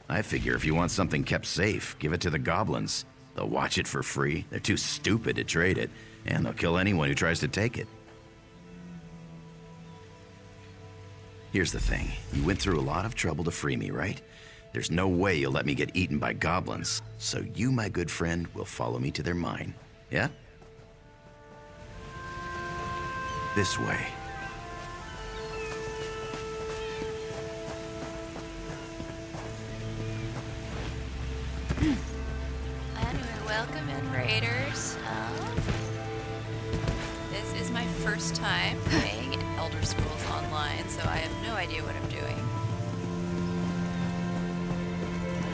I figure if you want something kept safe, give it to the goblins. They'll watch it for free, they're too stupid to trade it, and they'll kill anyone who tries to take it. Here's the thing, you went through a lot of trouble to free me, right? There's no way you'll let me get eaten by goblins, so you, my good friend, will follow me to their mine. Yeah? This way. And we welcome in raiders. This is my first time playing Elder Scrolls Online, so I have no idea what I'm doing.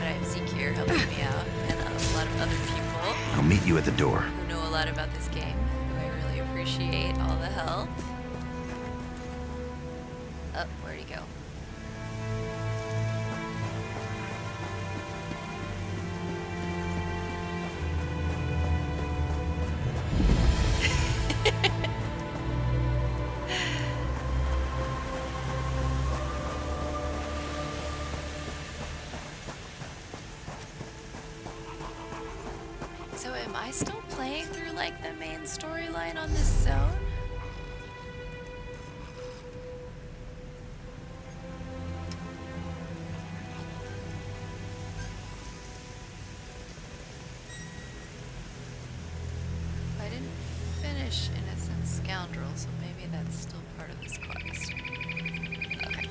But I have Zeke here helping me out, and a lot of other people. I'll meet you at the door. Who know a lot about this game, who I really appreciate all the help. Oh, where'd he go? So am I still playing through like the main storyline on this zone? I didn't finish Innocent Scoundrel, so maybe that's still part of this quest. Okay.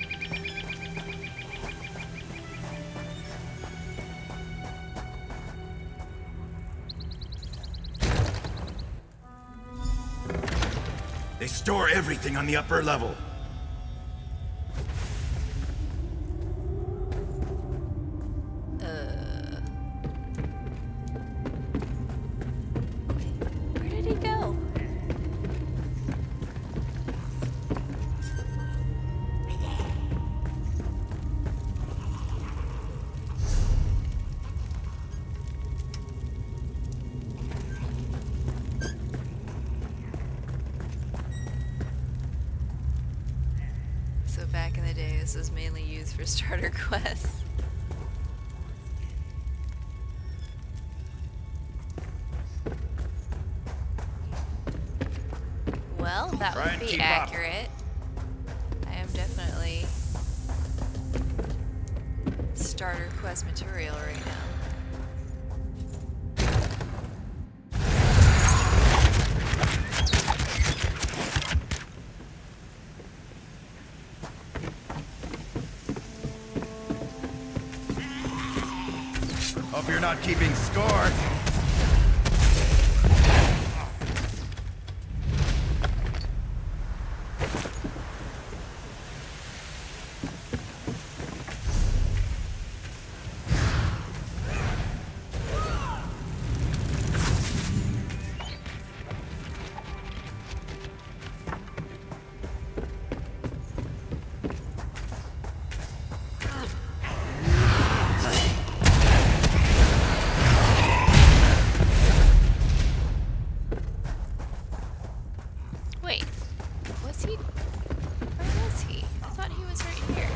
They store everything on the upper level. Where did he go? So back in the day, this was mainly used for starter quests. Well, that would be accurate. I am definitely starter quest material right now. Hope you're not keeping score. Wait, was he? Where was he? I thought he was right here.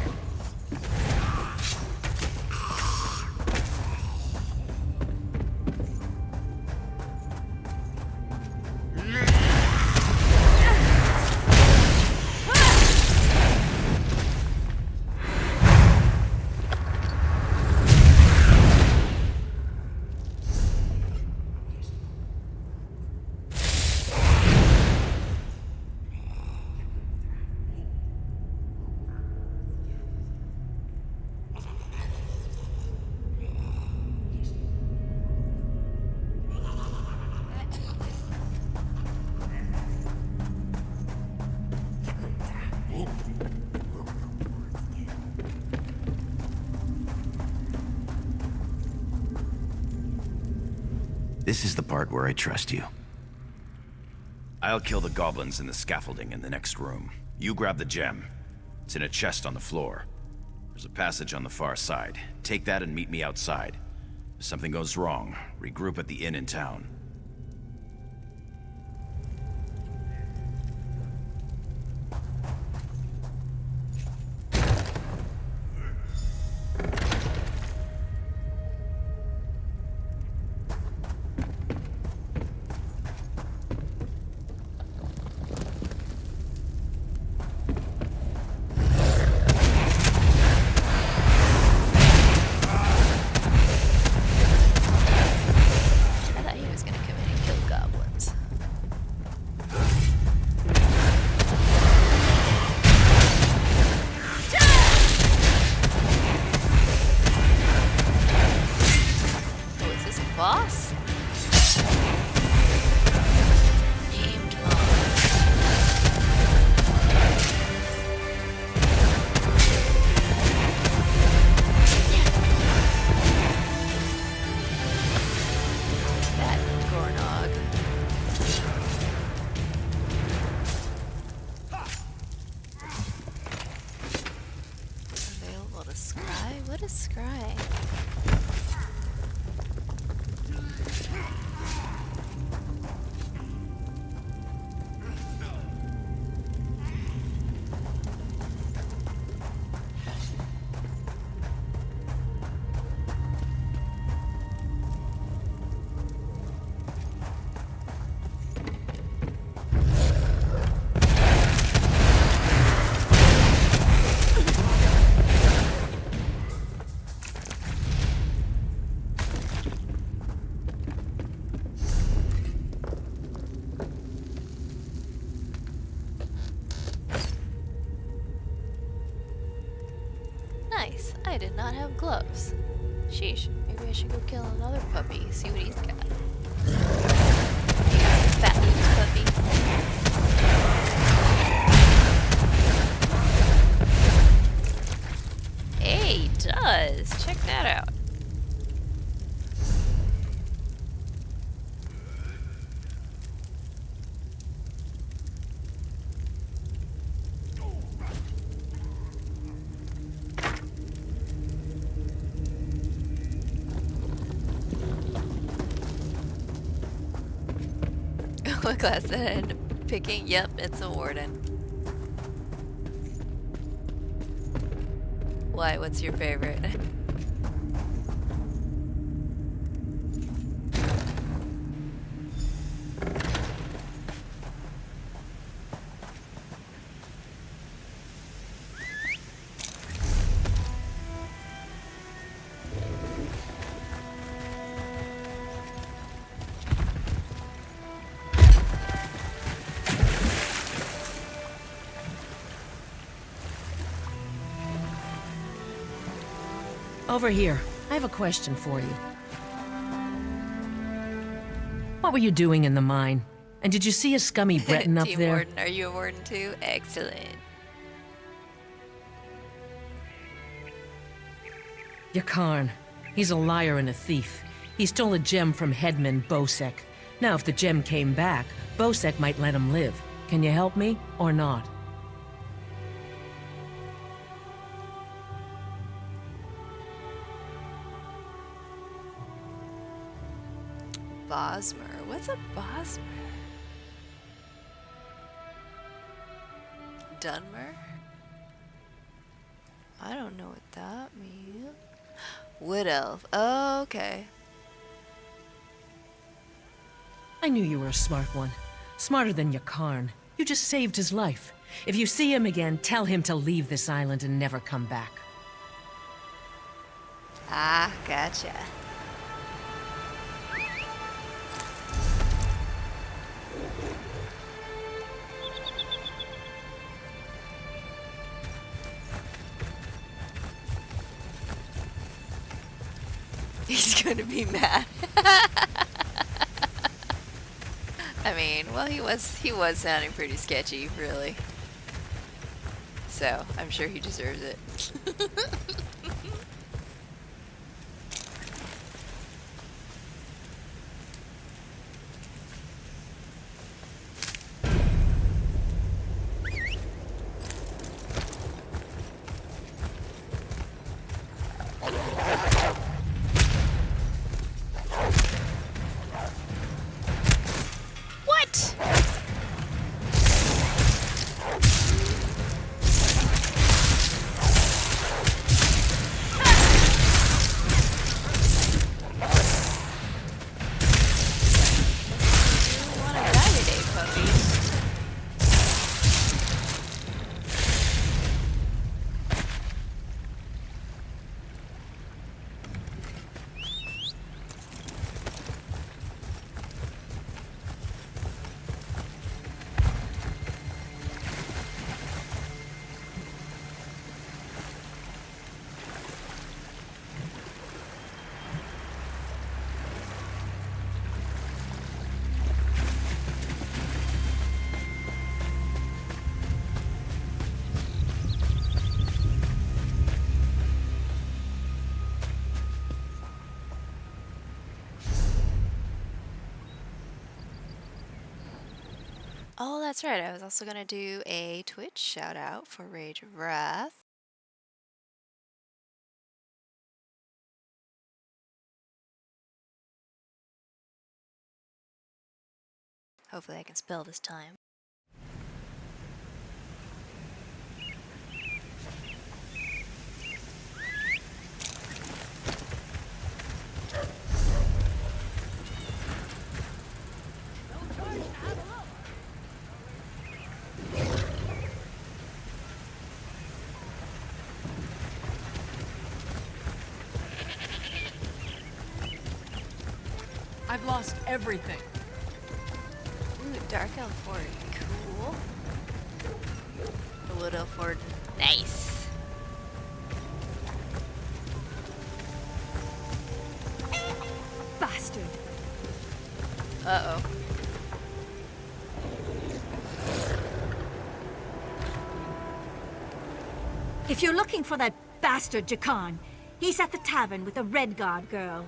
This is the part where I trust you. I'll kill the goblins in the scaffolding in the next room. You grab the gem. It's in a chest on the floor. There's a passage on the far side. Take that and meet me outside. If something goes wrong, regroup at the inn in town. I thought he was gonna I did not have gloves. Sheesh. Maybe I should go kill another puppy, see what he's got. Fat loose puppy. Hey, he does. Check that out. What class did I end up picking? Yep, it's a warden. Why? What's your favorite? Over here. I have a question for you. What were you doing in the mine? And did you see a scummy Breton up Team there? Warden, are you a warden too? Excellent. Yakarn. He's a liar and a thief. He stole a gem from headman Bosek. Now, if the gem came back, Bosek might let him live. Can you help me, or not? Bosmer. What's a Bosmer? Dunmer? I don't know what that means. Wood elf. Oh, okay. I knew you were a smart one. Smarter than Yakarn. You just saved his life. If you see him again, tell him to leave this island and never come back. Ah, gotcha. He's gonna be mad. I mean, well, he was sounding pretty sketchy, really. So, I'm sure he deserves it. Oh, that's right. I was also going to do a Twitch shout out for Rage of Wrath. Hopefully I can spell this time. I've lost everything. Ooh, Dark Elf Fort. Cool. The Wood Elf Fort. Nice. Uh-oh. If you're looking for that bastard Jakan, he's at the tavern with a Redguard girl.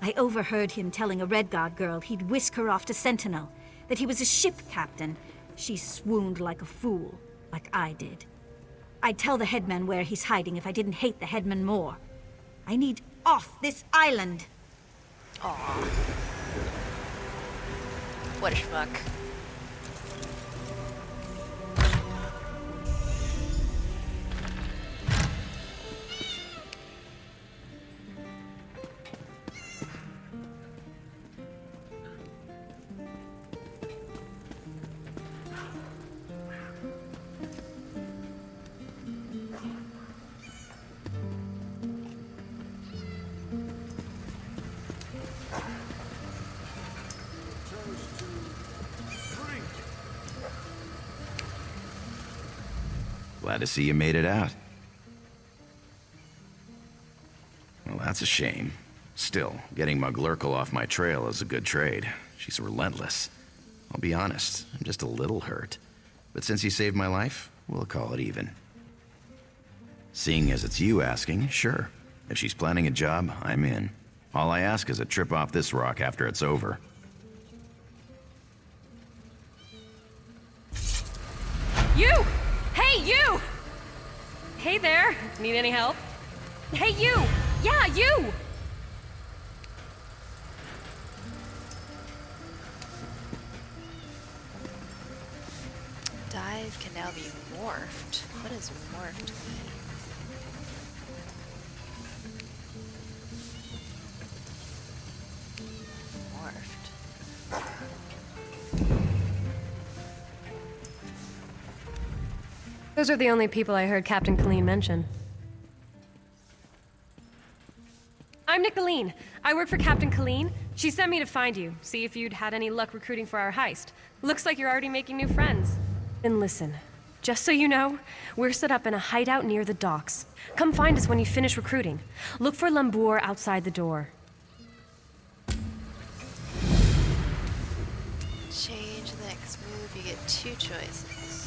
I overheard him telling a Redguard girl he'd whisk her off to Sentinel, that he was a ship captain. She swooned like a fool, like I did. I'd tell the headman where he's hiding if I didn't hate the headman more. I need off this island. Aw. What a schmuck. Glad to see you made it out. Well, that's a shame. Still, getting Muglurkle off my trail is a good trade. She's relentless. I'll be honest, I'm just a little hurt. But since you saved my life, we'll call it even. Seeing as it's you asking, sure. If she's planning a job, I'm in. All I ask is a trip off this rock after it's over. You! Hey, you! Hey there. Need any help? Hey, you! Yeah, you! Dive can now be morphed. What does morphed mean? Morphed. Those are the only people I heard Captain Colleen mention. I'm Nicolene. I work for Captain Colleen. She sent me to find you, see if you'd had any luck recruiting for our heist. Looks like you're already making new friends. Then listen, just so you know, we're set up in a hideout near the docks. Come find us when you finish recruiting. Look for Lambour outside the door. Change the next move, you get 2 choices.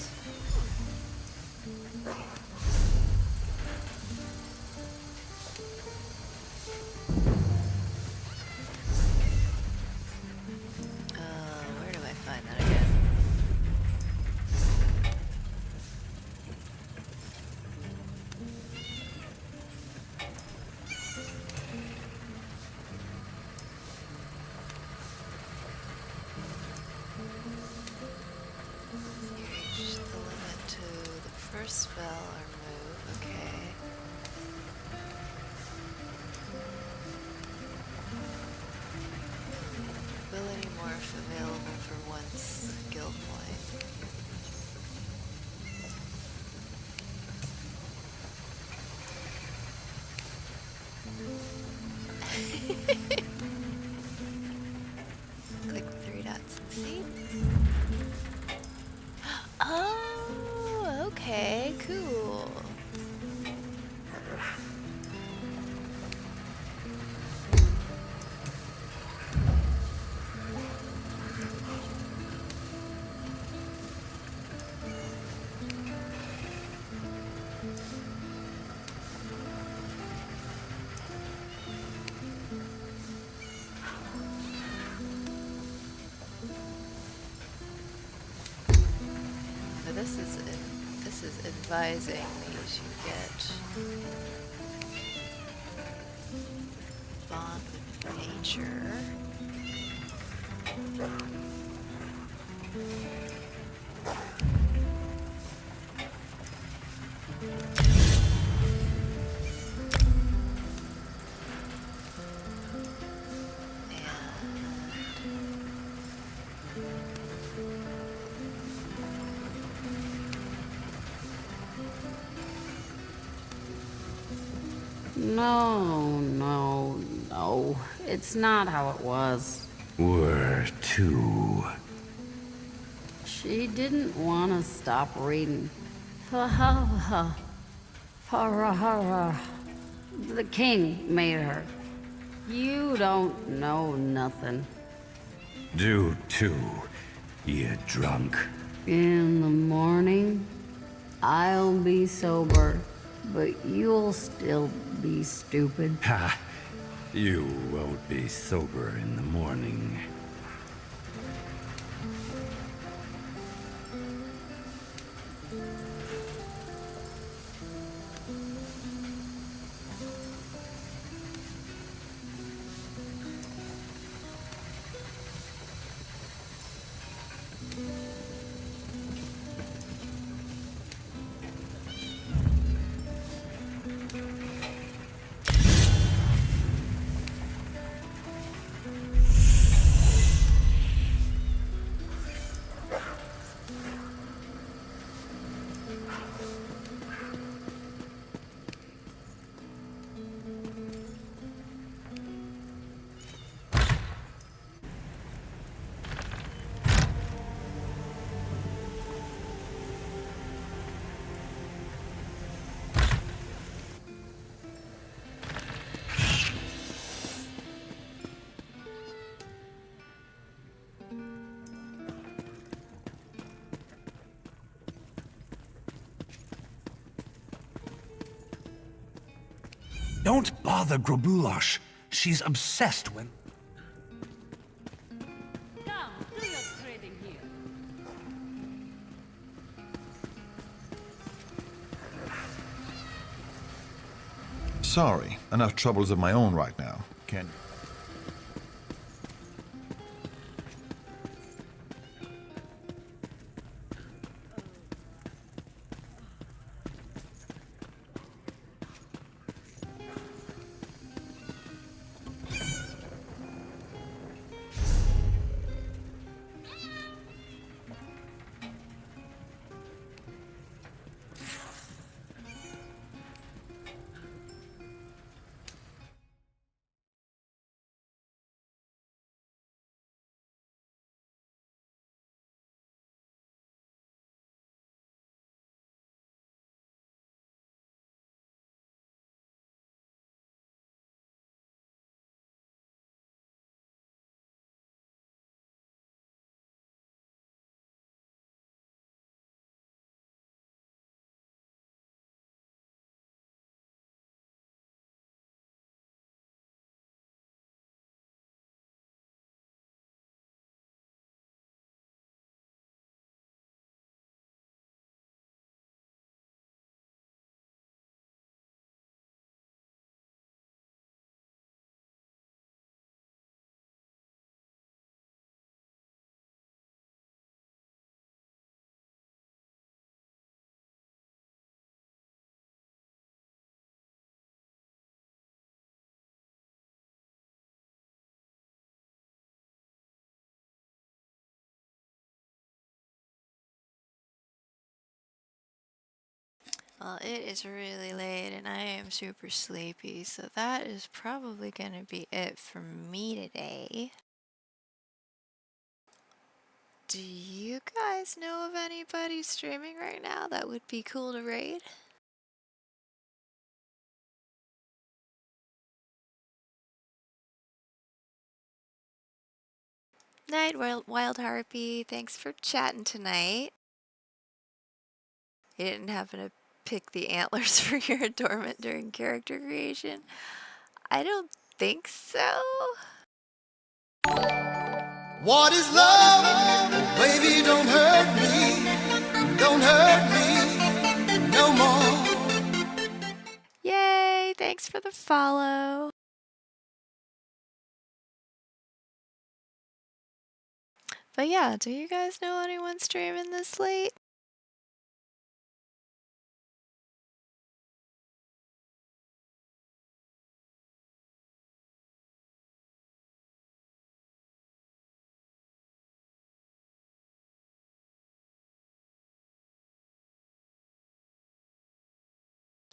Where do I find that again? Reach the limit to the first spell or move, okay. Ability morph available for 1 skill point. Click 3 dots and see. Oh, okay, cool. So this is advising these you get bond with nature. No. It's not how it was. Where to? She didn't want to stop reading. The king made her. You don't know nothing. Do too, you drunk. In the morning, I'll be sober, but you'll still be stupid. Ha! You won't be sober in the morning. Don't bother Grobulash. She's obsessed when... Come, do your trading here. Sorry, enough troubles of my own right now. Can... Well, it is really late and I am super sleepy, so that is probably gonna be it for me today. Do you guys know of anybody streaming right now that would be cool to raid? Night, Wild Harpy. Thanks for chatting tonight. You didn't happen to pick the antlers for your adornment during character creation? I don't think so. What is love? Baby, don't hurt me. Don't hurt me no more. Yay, thanks for the follow. But yeah, do you guys know anyone streaming this late?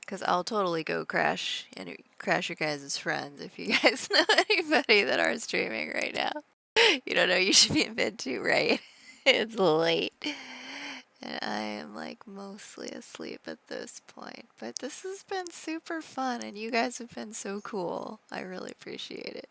Because I'll totally go crash and crash your guys' friends if you guys know anybody that are streaming right now. You don't know you should be in bed too, right? It's late. And I am like mostly asleep at this point. But this has been super fun and you guys have been so cool. I really appreciate it.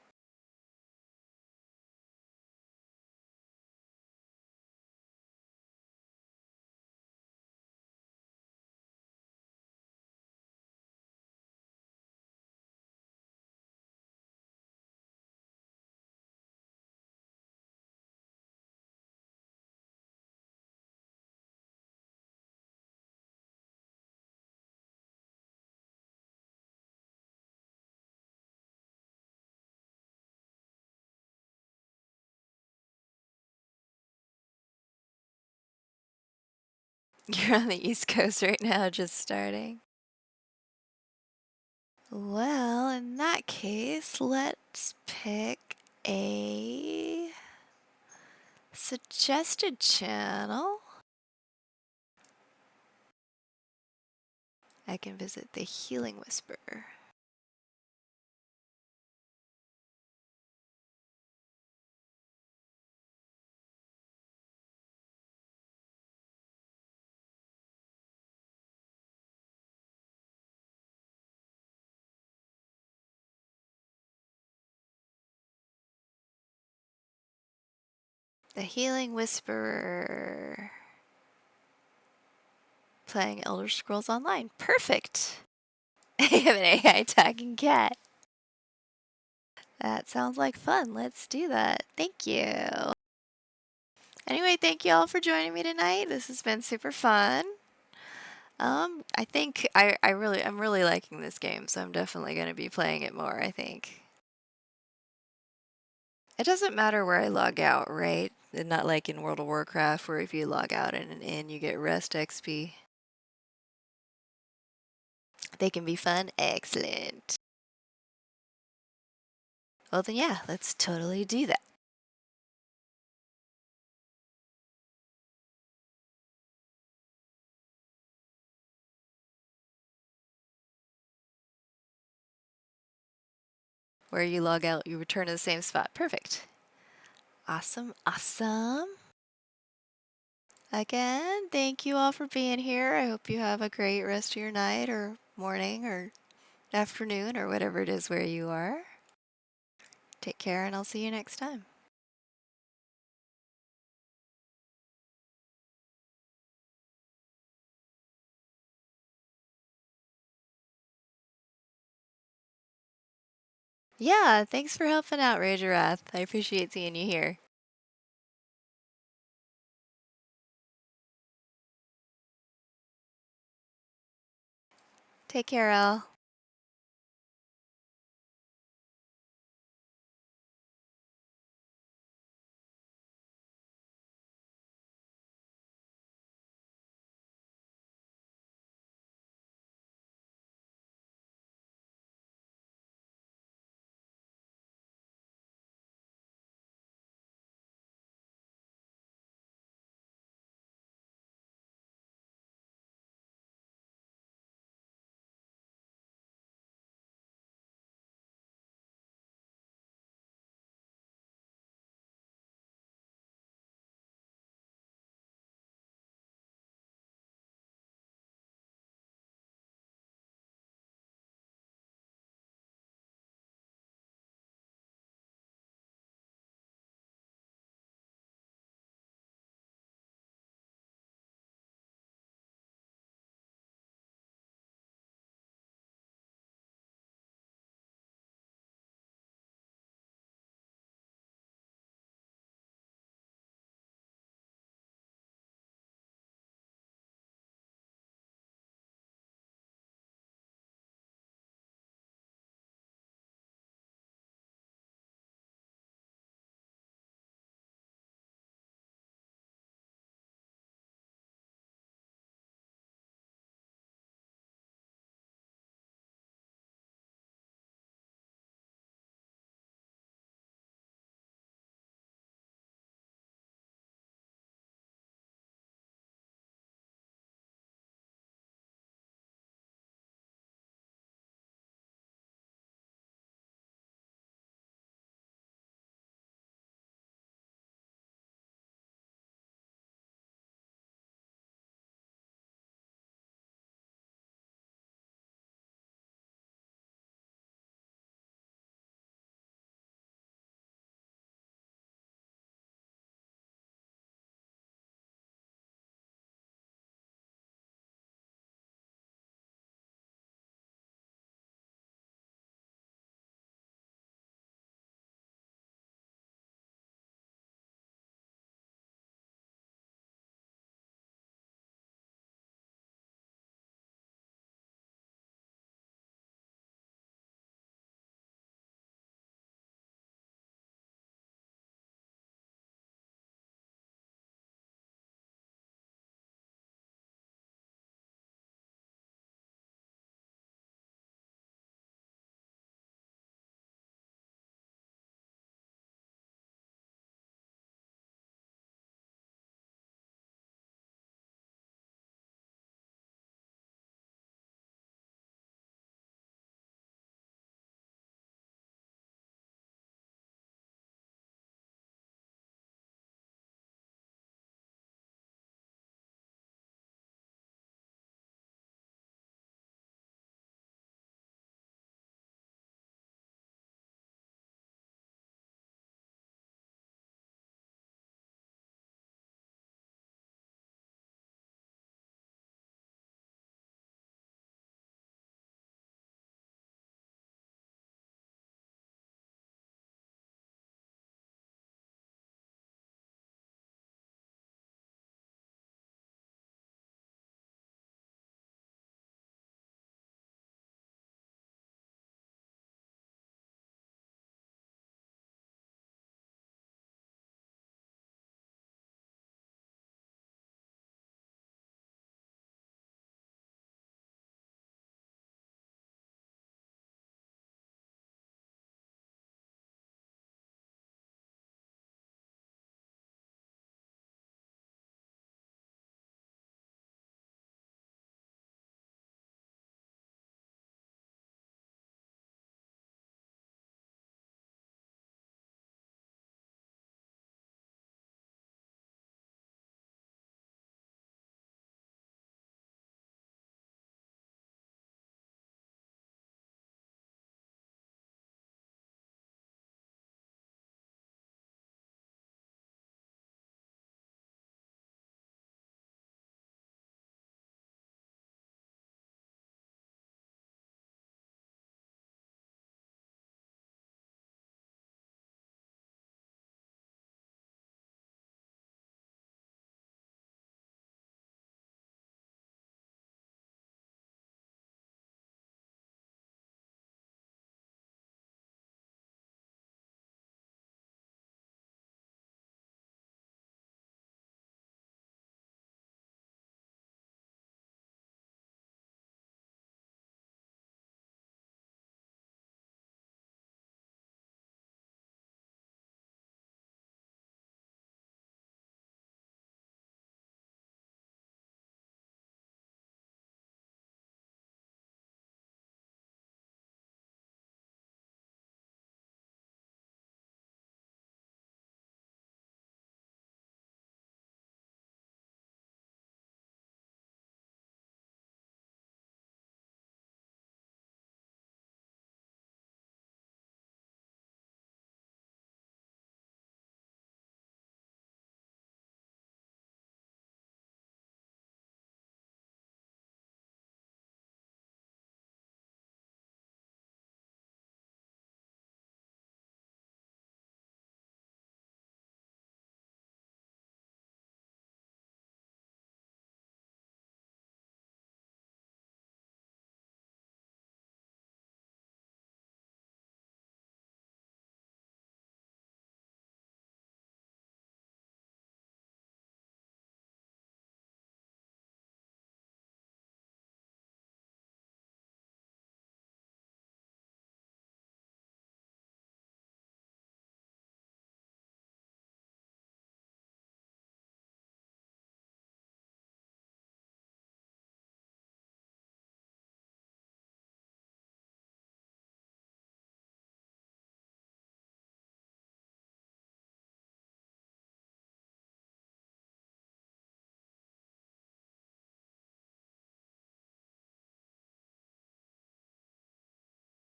You're on the East Coast right now, just starting. Well, in that case, let's pick a suggested channel. I can visit the Healing Whisperer. The Healing Whisperer. Playing Elder Scrolls Online. Perfect! I have an AI talking cat. That sounds like fun. Let's do that. Thank you. Anyway, thank you all for joining me tonight. This has been super fun. I think I'm really liking this game, so I'm definitely going to be playing it more, I think. It doesn't matter where I log out, right? And not like in World of Warcraft, where if you log out in an inn, you get rest XP. They can be fun. Excellent. Well then, yeah, let's totally do that. Where you log out, you return to the same spot. Perfect. Awesome, awesome. Again, thank you all for being here. I hope you have a great rest of your night or morning or afternoon or whatever it is where you are. Take care and I'll see you next time. Yeah, thanks for helping out, Rager Wrath. I appreciate seeing you here. Take care, Al.